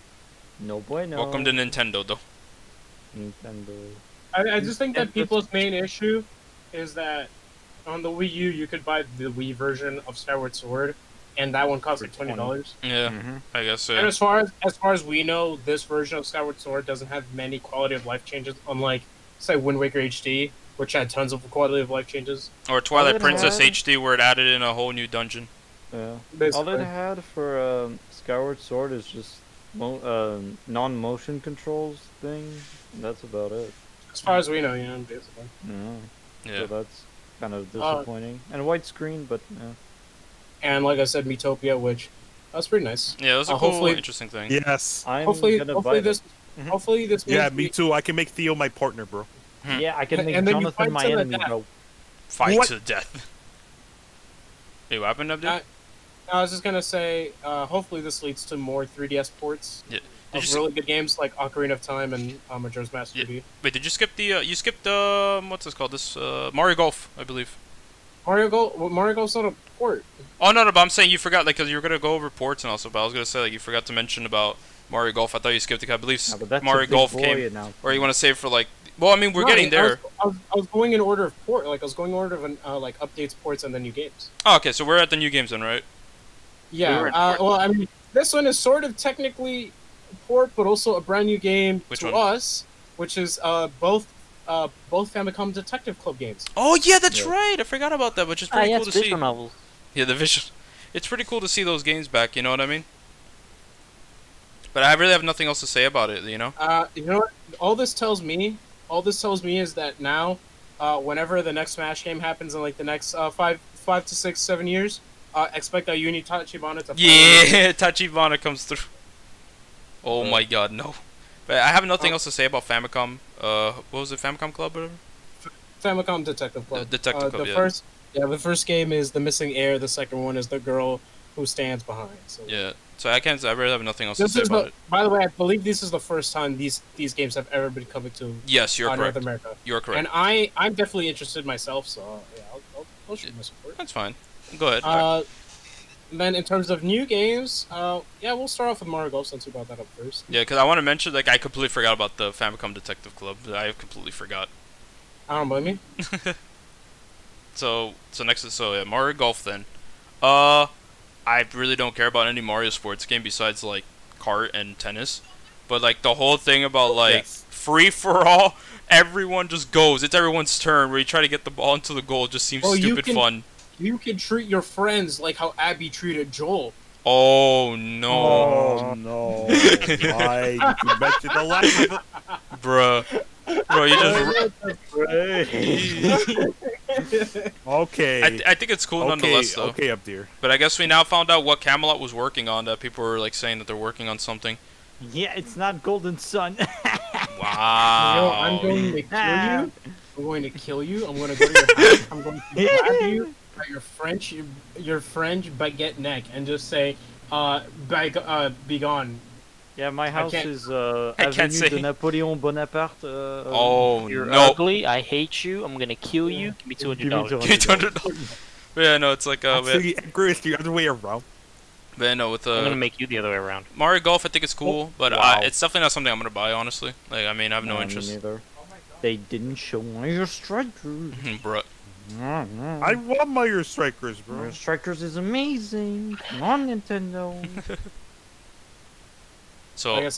No bueno. Welcome to Nintendo, though. Nintendo. I just think that people's main issue is that on the Wii U you could buy the Wii version of Skyward Sword, and that one costs like $20. Yeah, Mhm. I guess. And as far as we know, this version of Skyward Sword doesn't have many quality of life changes, unlike say Wind Waker HD, which had tons of quality of life changes. Or Twilight All it Princess had- HD, where it added in a whole new dungeon. Yeah. All Basically. it had for Skyward Sword is just non-motion controls thing. That's about it. As far as we know, yeah, basically. Yeah. Yeah. So that's kind of disappointing. And widescreen, but yeah. And like I said, Miitopia, which that's pretty nice. Yeah, it was a cool, hopefully- interesting thing. Yes. I'm Hopefully, gonna hopefully buy this, Mhm. hopefully this. Yeah, means me too. I can make Theo my partner, bro. it. Yeah, I can make And then you Jonathan fight my to the enemy, death. bro. Fight What? to the death. Hey, what happened up there? I was just gonna say, hopefully this leads to more 3DS ports Yeah. of Did you really good games like Ocarina of Time and Majora's Mask Yeah. 3D. Wait, did you skip the? You skipped what's this called? This Mario Golf, I believe. Mario Golf's not a port. Oh no, but I'm saying you forgot, like, cause you were gonna go over ports and also. But I was gonna say, like, you forgot to mention about Mario Golf. I thought you skipped it. I believe No, but that's a Mario big Golf boy came. now. Or you want to save for like? Well, I mean, we're No, getting there. I was going in order of port. Like I was going in order of like updates, ports, and then new games. Oh, okay, so we're at the new games then, right? Yeah. were in Well, I mean, this one is sort of technically a port, but also a brand new game Which to one? us, which is both Famicom Detective Club games. Oh yeah, that's Yeah. right. I forgot about that, which is pretty yeah, cool it's to see. visual novels. Yeah, the visual. It's pretty cool to see those games back. You know what I mean? But I really have nothing else to say about it. You know? You know what? All this tells me is that now, whenever the next Smash game happens in like the next 5 to 6, 7 years, expect that Uni Tachibana to. Yeah, Tachibana comes through. Oh my God, no. But I have nothing else to say about Famicom. What was it, Famicom Club or whatever? Famicom Detective Club. Detective Club, yeah. The first game is the missing heir. The second one is the girl who stands behind. So. Yeah. So I really have nothing else to This say is about it. by the way, I believe this is the first time these games have ever been coming to Yes, you're North correct. America. You're correct. And I'm definitely interested myself, so yeah, I'll show my support. That's fine. Go ahead. Then in terms of new games, yeah, we'll start off with Mario Golf since we brought that up first. Yeah, because I want to mention, like, I completely forgot about the Famicom Detective Club. I completely forgot. I don't blame you. So yeah, Mario Golf then. I really don't care about any Mario sports game besides like kart and tennis. But like the whole thing about like Yes. free for all, everyone just goes. It's everyone's turn where you try to get the ball into the goal. It just seems Well, you stupid can- fun. You can treat your friends like how Abby treated Joel. Oh no, Oh no! Why you mentioned the life? bruh. Bro, you just. Okay. I think it's cool okay. nonetheless, though. Okay, up there. But I guess we now found out what Camelot was working on. That people were like saying that they're working on something. Yeah, it's not Golden Sun. Wow. I'm going to kill you. I'm going to kill you. I'm going to go to your house. I'm going to grab you. your French baguette neck and just say, be gone. Yeah, my house can't- is can't Avenue say. de Napoléon Bonaparte. Oh You're no! ugly. I hate you. I'm gonna kill you. Give me $200. $800. Yeah, no, it's like Actually, Chris, the other way around. but no, with I'm gonna make you the other way around. Mario Golf, I think it's cool, but Wow. it's definitely not something I'm gonna buy. Honestly, like I mean, I have no Me interest. neither. They didn't show Mario Strikers. Bruh. I want Mario Strikers, bro. Mario Strikers is amazing. Come on, Nintendo. So I guess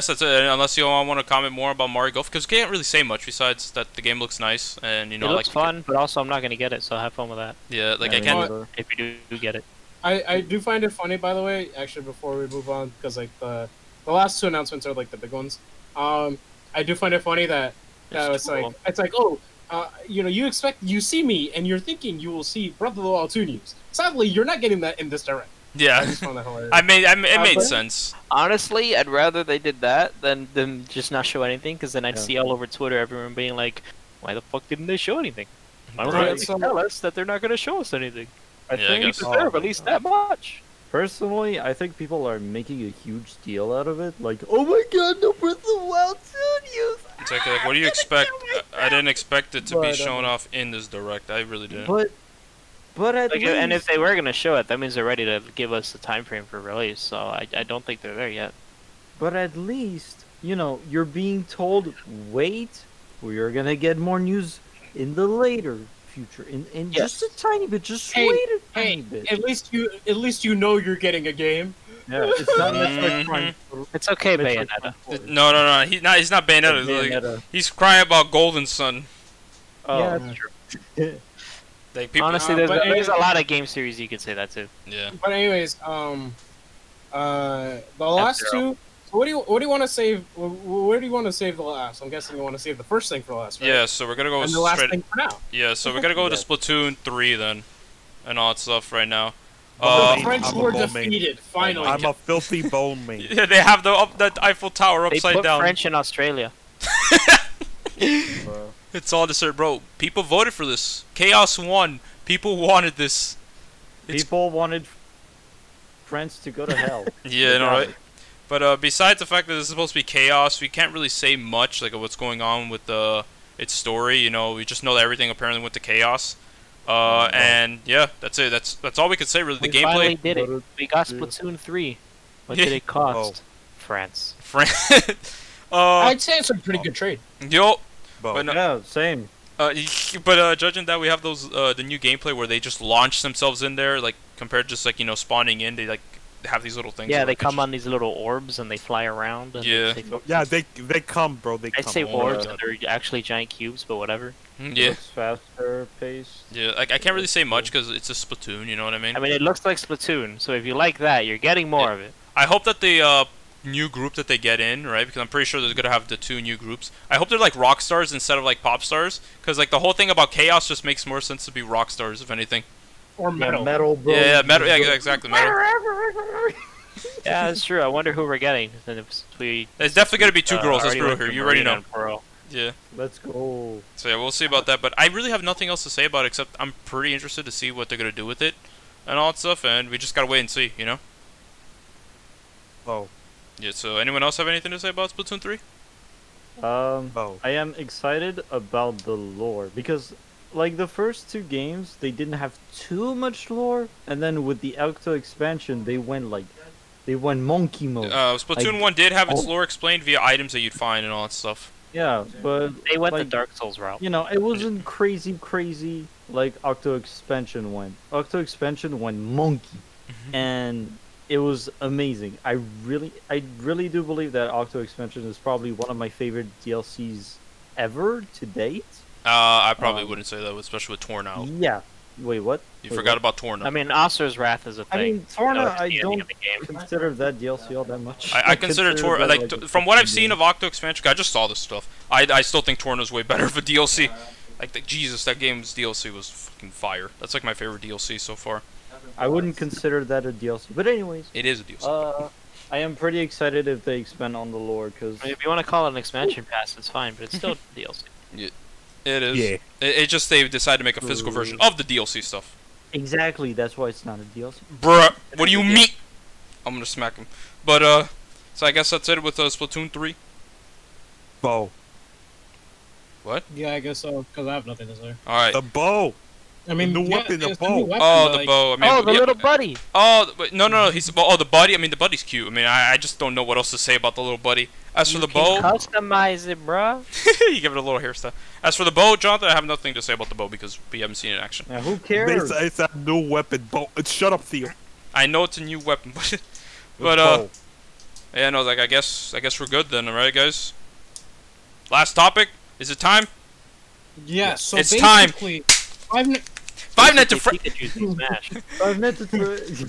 that's it. Unless you all want to comment more about Mario Golf, because you can't really say much besides that the game looks nice and you know It looks like fun, but also I'm not gonna get it, so have fun with that. yeah, like Yeah, I me can't. neither. If you do get it. I do find it funny, by the way. Actually, before we move on, because like the last two announcements are like the big ones. I do find it funny that it's cool. like you see me and you're thinking you will see Breath of the Wild 2 news. Sadly, you're not getting that in this direct. I Yeah, just found that hilarious. it made but- sense. Honestly, I'd rather they did that than them just not show anything, because then I'd Yeah. see all over Twitter everyone being like, "Why the fuck didn't they show anything? Why don't Right, they at least so- tell us that they're not gonna show us anything? I Yeah, I think We guess. deserve at least that much." personally, I think people are making a huge deal out of it. Like, oh my god, no Breath of the Wild 2 news. It's like what do you expect? I didn't expect it to be But, shown off in this direct. I really didn't. But at Like, least, and if they were gonna show it, that means they're ready to give us the time frame for release. So I don't think they're there yet. but at least, you know, you're being told, wait, we're gonna get more news in the later future. In just a tiny bit, just Hey, wait a tiny bit. At least you know you're getting a game. Yeah, it's not Mhm. Metroid Prime. It's okay, Metroid Bayonetta. Prime 4. No. He's not Bayonetta. Like, Bayonetta. he's crying about Golden Sun. Oh, Yeah, that's true. Like people. Honestly, but there's a lot of game series you could say that too. Yeah. But anyways, the last F-Zero. two. So what do you want to save? Where do you want to save the last? I'm guessing you want to save the first thing for last, right? Yeah. So we're gonna go And the last straight. thing for now. Yeah. So we're gonna go to Yeah. Splatoon 3 then, and all that stuff right now. The I'm French a were bone main. defeated finally. I'm a filthy bone man. Yeah, they have the Eiffel Tower They upside put down. French in Australia. bro. It's all deserved, bro. People voted for this. Chaos won. People wanted this. It's- People wanted France to go to hell. Yeah, They no, got right? it. But besides the fact that this is supposed to be chaos, we can't really say much like of what's going on with its story. You know, we just know that everything apparently went to chaos. And yeah, that's it. That's all we could say really. The We finally gameplay. did it. We got Yeah. Splatoon 3. What Yeah. did it cost? France. I'd say it's a pretty good trade. Yo, Bo. But no- Yeah, same. judging that we have those the new gameplay where they just launch themselves in there, like compared to just like spawning in, they like have these little things. Yeah, that, they like, come just- on these little orbs and they fly around. And Yeah. Yeah, they come, bro. They I'd come. say Oh my orbs, God. but they're actually giant cubes, but whatever. Yeah, Looks faster paced. yeah. Like I can't really say much because it's a Splatoon. You know what I mean? I mean, it looks like Splatoon, so if you like that, you're getting more of it. I hope that the new group that they get in, right? Because I'm pretty sure they're gonna have the two new groups. I hope they're like rock stars instead of like pop stars, because like the whole thing about chaos just makes more sense to be rock stars, if anything. Or metal. Metal, bro. Yeah, metal. Yeah, exactly, metal. Yeah, that's true. I wonder who we're getting. And if we, It's definitely gonna be two girls. That's already true went here. for You already Marina know. and Pearl. Yeah. Let's go. So yeah, we'll see about that. But I really have nothing else to say about it except I'm pretty interested to see what they're gonna do with it and all that stuff. And we just gotta wait and see. You know. Oh, Yeah. So anyone else have anything to say about Splatoon 3? oh. I am excited about the lore because, like, the first two games they didn't have too much lore, and then with the Octo expansion they went monkey mode. Splatoon Like- 1 did have its Oh. lore explained via items that you'd find and all that stuff. Yeah, but They went the like, Dark Souls route. you know, it wasn't crazy like Octo expansion went. Octo expansion went monkey, and it was amazing. I really do believe that Octo expansion is probably one of my favorite DLCs ever to date. I probably Um, wouldn't say that, especially with Torn out. Yeah. Wait, what? You Wait, forgot what? about Torn. I mean, Asur's Wrath is a thing. I mean, Torna, It's the I ending don't of the game. consider that DLC all that much. I consider Torn that, like a from what I've fucking seen game. of Octo expansion. 'Cause I just saw this stuff. I still think Torn is way better of a DLC. Like Jesus, that game's DLC was fucking fire. That's like my favorite DLC so far. I wouldn't consider that a DLC. But anyways, It is a DLC. I am pretty excited if they expand on the lore because I mean, if you want to call it an expansion pass, it's fine, but it's still DLC. It is. Yeah. It just they decided to make a physical version of the DLC stuff. Exactly. That's why it's not a DLC. Bruh, what do you mean? I'm gonna smack him. But so I guess that's it with Splatoon 3. Bow. What? Yeah, I guess so. Because I have nothing to say. All right. The bow. I mean, the weapon, the it's bow. new weapon, Oh, but, the like, bow. I mean, Oh, the yeah. little buddy. Oh, wait, no. He's the buddy. I mean, the buddy's cute. I mean, I just don't know what else to say about the little buddy. As for the bow, Customize it, bro. you give it a little hairstyle. As for the bow, Jonathan, I have nothing to say about the bow because we haven't seen it in action. Now, who cares? It's a new weapon. Bow. Shut up, Theo. I know it's a new weapon, but Bow. yeah, no, like I guess we're good then, alright, guys. Last topic. Is it time? Yeah, so It's time. basically, Five Nights at Freddy's. Pikachu's Smash. 5 minutes to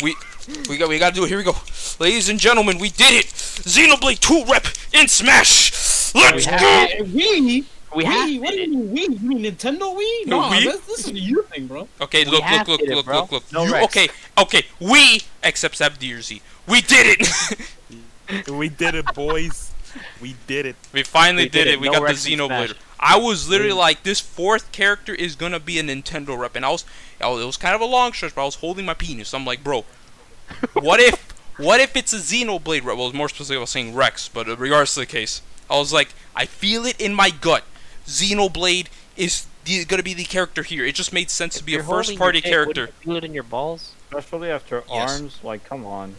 We gotta do it. Here we go, ladies and gentlemen. We did it. Xenoblade 2 rep in Smash. Let's go. Wii? We have What do you mean Wii? You mean Nintendo Wii? No, No, Wii? this is a you thing, bro. Okay, We look. bro. No You, Rex. okay. We except SabdierZ. We did it. We did it, boys. We did it. We finally We did did it. it. We No got the Rex in Xenoblade. Smash. I was literally like, this fourth character is gonna be a Nintendo rep, and it was kind of a long stretch, but I was holding my penis. I'm like, bro, what if it's a Xenoblade rep? Well, more specifically, I was saying Rex, but regardless of the case, I was like, I feel it in my gut. Xenoblade is gonna be the character here. It just made sense to be a first-party character. Wouldn't you feel it in your balls? Especially after Yes. ARMS, like, come on.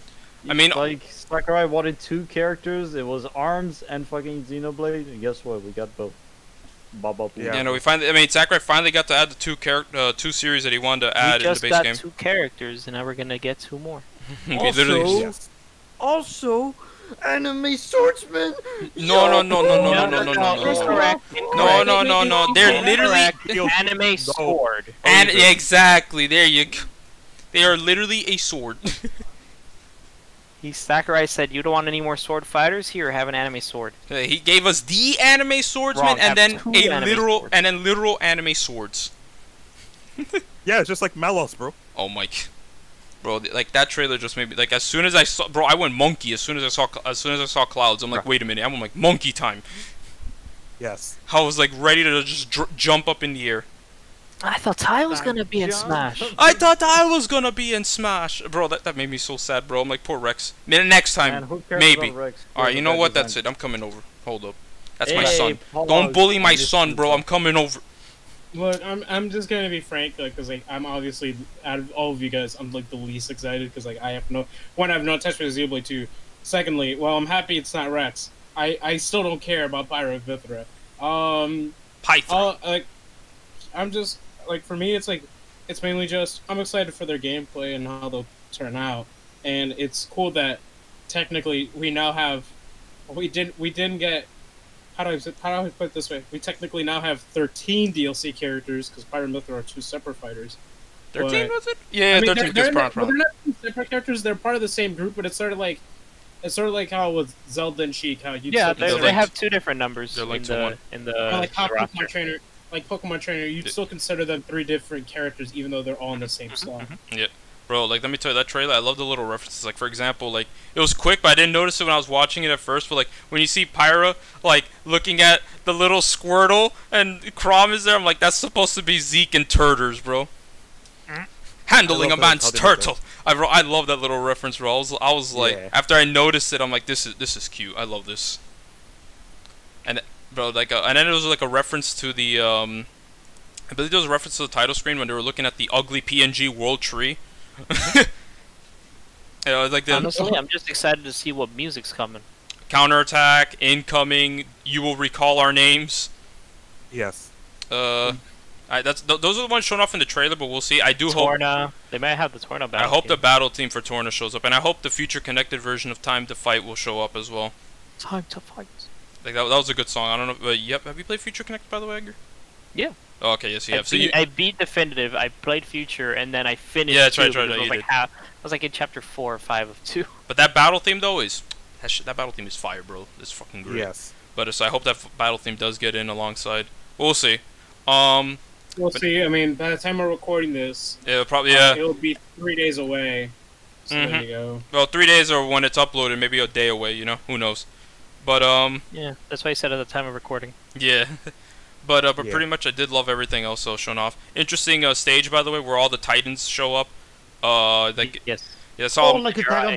I mean, like, Sakurai wanted 2 characters, it was ARMS and fucking Xenoblade, and guess what, we got both. Baba Yeah. you know, Sakurai finally got to add the two series that he wanted to add We in the just base got game. 2 characters, and now we're gonna get 2 more. We literally Also- Yes. Also, anime swordsman! No. Incorrect. No. They're literally Anime sword. and exactly there you go. They are literally a sword. Sakurai said, "You don't want any more sword fighters? Here, have an anime sword." He gave us the anime swordsman Wrong, and then have 2 a anime literal swords. and then literal anime swords. Yeah, it's just like Malos, bro. Oh my, bro! Like that trailer just made me like. As soon as I saw, bro, I went monkey. As soon as I saw clouds, I'm like, wait a minute. I'm like monkey time. Yes. I was like ready to just jump up in the air. I thought Ty was gonna be in Smash. I thought I was gonna be in Smash, bro. That made me so sad, bro. I'm like, poor Rex. Next time, Man, who cares maybe. about Rex? All right, you know Cares what? about That's design. it. I'm coming over. Hold up. That's my Hey, son. Paul, Don't bully my I just- son, bro. I'm coming over. Look, I'm just gonna be frank, like, cause like I'm obviously out of all of you guys, I'm like the least excited, because like I have no attachment to Xenoblade 2. Secondly, well, I'm happy it's not Rex. I still don't care about Pyra and Mythra. Python. Like, I'm just like, for me, it's like, it's mainly just I'm excited for their gameplay and how they'll turn out, and it's cool that technically we now have, we didn't get. How do I put it this way? We technically now have 13 DLC characters because Pyra and Mythra are 2 separate fighters. 13 but- was it? Yeah, I mean, 13 they're is not 2 separate characters. They're part of the same group, but it's sort of like how with Zelda and Sheik, how you Yeah, still they're they linked. have 2 different numbers They're in linked to one. the like how roster. Pokemon Trainer, you'd still consider them 3 different characters, even though they're all in the same slot. Bro, like, let me tell you, that trailer, I love the little references. Like, for example, like, it was quick, but I didn't notice it when I was watching it at first. But, like, when you see Pyra, like, looking at the little Squirtle and Chrom is there, I'm like, that's supposed to be Zeke and Turters, bro. Handling I a love that, man's how they do turtle. I love that little reference, bro. I was like, Yeah. after I noticed it, I'm like, this is cute. I love this. And, bro, like, and then it was like a reference to the, I believe there was a reference to the title screen when they were looking at the ugly PNG world tree. Like the Honestly, I'm just excited to see what music's coming. counterattack, incoming, you will recall our names. Yes. Those are the ones shown off in the trailer, but we'll see. I do hope. Torna. They might have the Torna battle. I hope the team. battle team for Torna shows up, and I hope the future connected version of Time to Fight will show up as well. Time to fight. Like that was a good song. I don't know. But yep. Have you played Future Connected, by the way, Edgar? Yeah. Oh, okay. Yes, you have. I beat Definitive. I played Future, and then I finished. Yeah, that's right, 2 right, because right, I you was like did. I was like in chapter 4 or 5 of 2. But that battle theme though is that battle theme is fire, bro. It's fucking great. Yes. But so I hope that battle theme does get in alongside. We'll see. We'll But- see. I mean, by the time we're recording this, Yeah, probably. Yeah. it'll be 3 days away. So there Mhm. you go. Well, 3 days or when it's uploaded, maybe a day away. You know, who knows? But Yeah, that's why I said at the time of recording. yeah. But Yeah. pretty much I did love everything else shown off. Interesting stage, by the way, where all the Titans show up. Like Yes. yeah, it's all. like You're on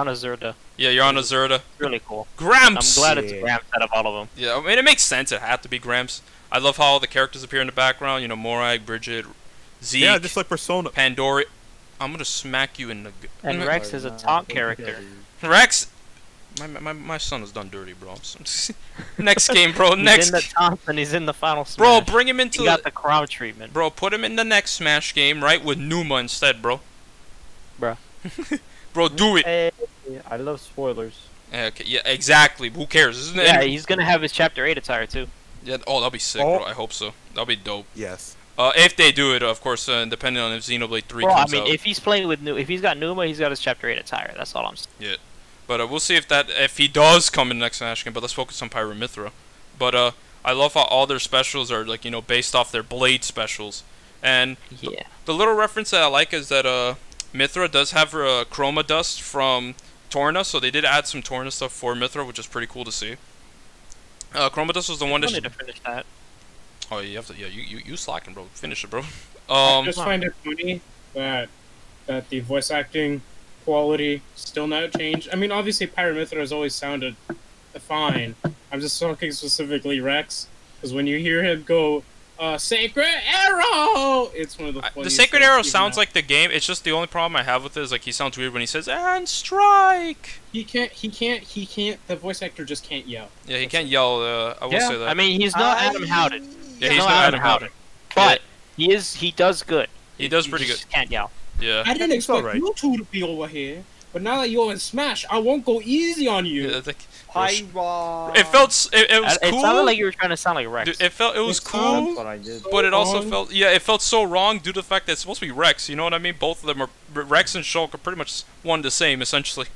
a Zerda. Yeah, you're on a Zerda. Really cool. Gramps. I'm glad it's Yeah. Gramps out of all of them. Yeah, I mean it makes sense. It had to be Gramps. I love how all the characters appear in the background. You know, Morag, Bridget, Zeke, Yeah, just like Persona. Pandora. I'm gonna smack you in the. And Rex is a taunt character. Rex. My son is done dirty, bro. Next game, bro. He's Next. in the taunts and he's in the final smash. Bro, bring him into He got the crown treatment. Bro, put him in the next Smash game, right? With Numa instead, bro. Bruh. Bro, do it. Hey, I love spoilers. Yeah, okay, yeah, exactly. Who cares? Isn't it? Yeah, he's gonna have his Chapter 8 attire too. Yeah. Oh, that'll be sick, Oh. bro. I hope so. That'll be dope. Yes. If they do it, of course, depending on if Xenoblade 3 Bro, I comes mean, out. if he's playing with if he's got Numa, he's got his Chapter 8 attire. That's all I'm saying. But we'll see if he does come in the next Smash game. But let's focus on Pyra Mythra. But I love how all their specials are like based off their Blade specials. And Yeah. the little reference that I like is that Mythra does have her Chroma Dust from Torna, so they did add some Torna stuff for Mythra, which is pretty cool to see. Chroma Dust was the one I that. need to finish that. Oh, you have to. Yeah, you slacking, bro. Finish it, bro. I just find it funny that the voice acting quality still not changed. I mean, obviously, Pyra Mythra has always sounded fine. I'm just talking specifically Rex, because when you hear him go, Sacred Arrow, it's one of the funniest the Sacred things Arrow even sounds now. like the game. It's just the only problem I have with it is like he sounds weird when he says "and strike." He can't. The voice actor just can't yell. Yeah, he can't yell. I will say that. I mean, he's not Adam Howden. yeah, he's not not Adam Howden. But he does good. He does He pretty just good. Can't yell. Yeah. I didn't think so, expect right? you two to be over here, but now that you're in Smash, I won't go easy on you. Yeah, I think- Pyra. it felt. It was It cool. sounded like you were trying to sound like Rex. Dude, it was It cool. That's what I did. But it also wrong. felt, it felt so wrong due to the fact that it's supposed to be Rex. You know what I mean? Both of them are Rex and Shulk are pretty much one and the same, essentially.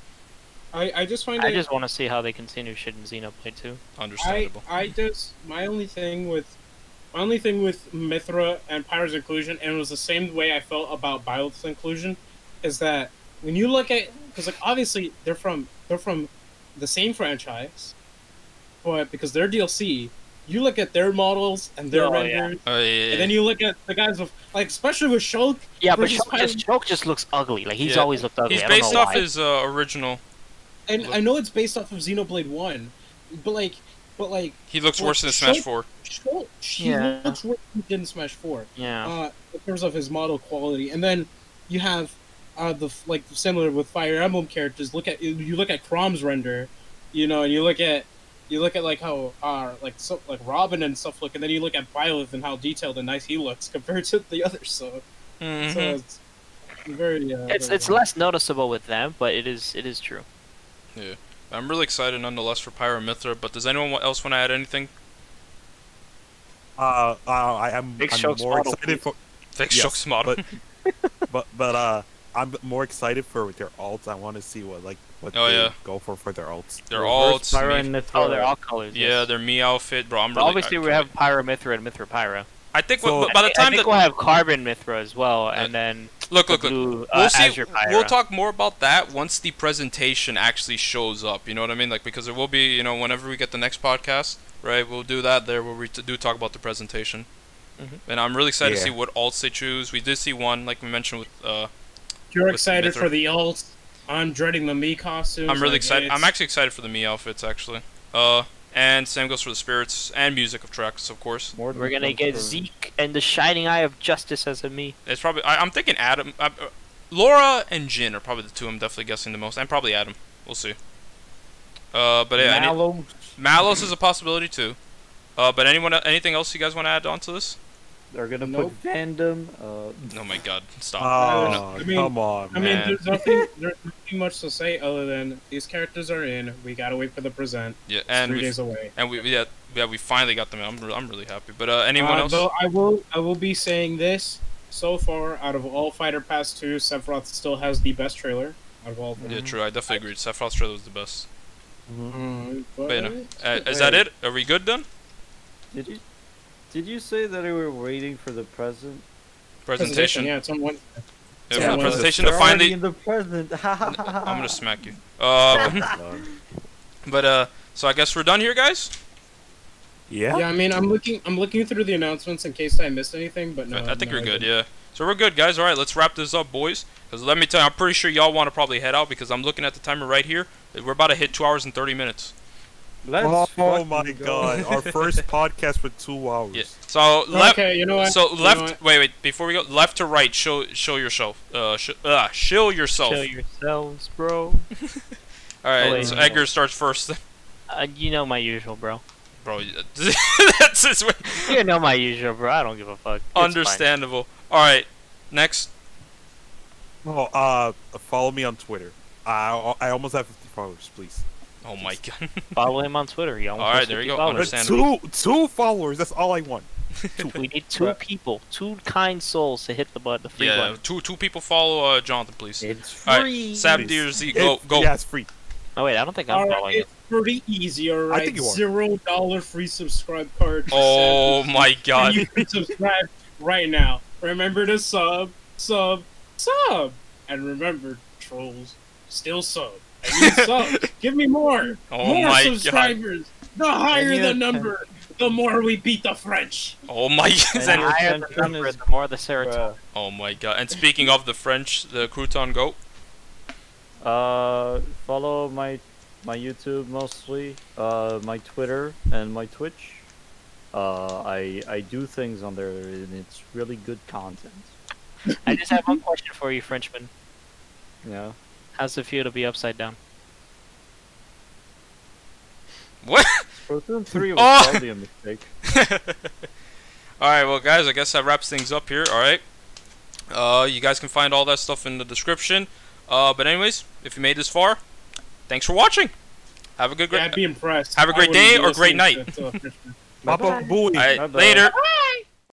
I just find I it. just want to see how they continue shit in Xenoblade 2. Understandable. My only thing with Mythra and Pyra's inclusion, and it was the same way I felt about Byleth's inclusion, is that when you look at, because like obviously they're from the same franchise, but because they're DLC, you look at their models and their Oh, yeah. renders, Yeah. and then you look at the guys with like, especially with Shulk. Yeah, but versus Shulk just looks ugly. Like he's Yeah. always looked ugly. He's I don't based know off why. his original. And I know it's based off of Xenoblade 1, but like, He looks Well, worse than Smash Shulk- 4. he Yeah. looks worse than he did in Smash 4. Yeah. In terms of his model quality, and then you have similar with Fire Emblem characters. You look at Chrom's render, and you look at like how like Robin and stuff look, and then you look at Byleth and how detailed and nice he looks compared to the others. So it's very. It's less noticeable with them, but it is true. Yeah. I'm really excited nonetheless for Pyra Mythra, but does anyone else want to add anything? I'm Big more Shulk's model, excited for. Fix Yes, Shulk's model. But I'm more excited for their alts. I want to see what Oh, they yeah. go for their alts. They're all. Reverse Pyra and Mythra. Oh, they're all colors. Yeah, yes. their me outfit, bro. I'm But really. obviously, we have Pyra Mythra and Mythra Pyra. I think So- by the time I think that we'll have Carbon Mythra as well, and then look, Blue, we'll see. Azure Pyra. We'll talk more about that once the presentation actually shows up. You know what I mean? Like because it will be, whenever we get the next podcast, right? We'll do that there where we do talk about the presentation. And I'm really excited to see what alts they choose. We did see one, like we mentioned with. You're with excited Mythra. for the alts. I'm dreading the me costumes. I'm really like, excited. it's- I'm actually excited for the me outfits actually. And same goes for the spirits and music of tracks, of course. More than we're gonna one get per- Zeke and the Shining Eye of Justice as a me. It's probably. I'm thinking Adam. Laura and Jin are probably the two I'm definitely guessing the most, and probably Adam. We'll see. But yeah, Mallow. Malos is a possibility too. But anything else you guys want to add on to this? They're gonna Nope. put Fandom. Oh my God! Stop. Oh, I mean- come on, I mean, man. there's nothing much to say other than these characters are in. We gotta wait for the present. Yeah, It's and 3 days away. we finally got them. I'm really happy. But anyone else? Though I will be saying this. So far, out of all Fighter Pass 2, Sephiroth still has the best trailer out of all of them. Yeah, true. I definitely agree. Sephiroth's trailer was the best. But But is that it? Are we good then? Did you say that we were waiting for the present? Presentation. Yeah, it's on one. Yeah, Yeah, for the well, presentation to They're already finally. in the present. I'm gonna smack you. But so I guess we're done here, guys. Yeah. Yeah, I mean, I'm looking through the announcements in case I missed anything, but no. I think no, you're good, didn't. yeah. So we're good, guys. All right, let's wrap this up, boys. Because let me tell you, I'm pretty sure y'all want to probably head out because I'm looking at the timer right here. We're about to hit 2 hours and 30 minutes. Let's Oh fucking my go. god, our first podcast for 2 hours. Yeah. So left. Okay, you know what? So You know left. what? Wait. Before we go, left to right. Show yourself. Shill yourself. Chill yourselves, bro. All right. wait, so no. Edgar starts first. You know my usual, bro. Bro, that's his way. You know my usual, bro. I don't give a fuck. It's fine. Understandable. All right. Next. Oh, follow me on Twitter. I almost have 50 followers, please. Oh my god. Follow him on Twitter. He almost All right, has there 50 you go. followers. Understandable. Two followers. That's all I want. We need two people, two kind souls to hit the button, the free Yeah. button. Two people follow Jonathan, please. It's All right. free. SabdierZ, go. Yeah, it's free. Oh wait, I don't think I'm Alright, following it. it's pretty easy, alright? think you are. $0 free subscribe card. for Oh Sam. my And god. you can subscribe right now. Remember to sub. And remember, trolls, still sub. I need subs. Give me more. Oh more my subscribers. The higher Give me the a number, the more we beat the French. Oh my The And your higher the attention number, is- the more the serotonin. Bruh. Oh my god. And speaking of the French, the crouton go. Follow my YouTube mostly, my Twitter and my Twitch. I do things on there and it's really good content. I just have one question for you, Frenchman. Yeah. How's it feel to be upside down? What? Splatoon 3 was Oh! probably a mistake. Alright, well guys, I guess that wraps things up here, alright? You guys can find all that stuff in the description. But anyways, if you made this far, thanks for watching. Have a good Yeah, I'd be impressed. Have a great I day wouldn't be or great listening night. to a Frenchman. Papa Booey. Alright, Bye-bye. later.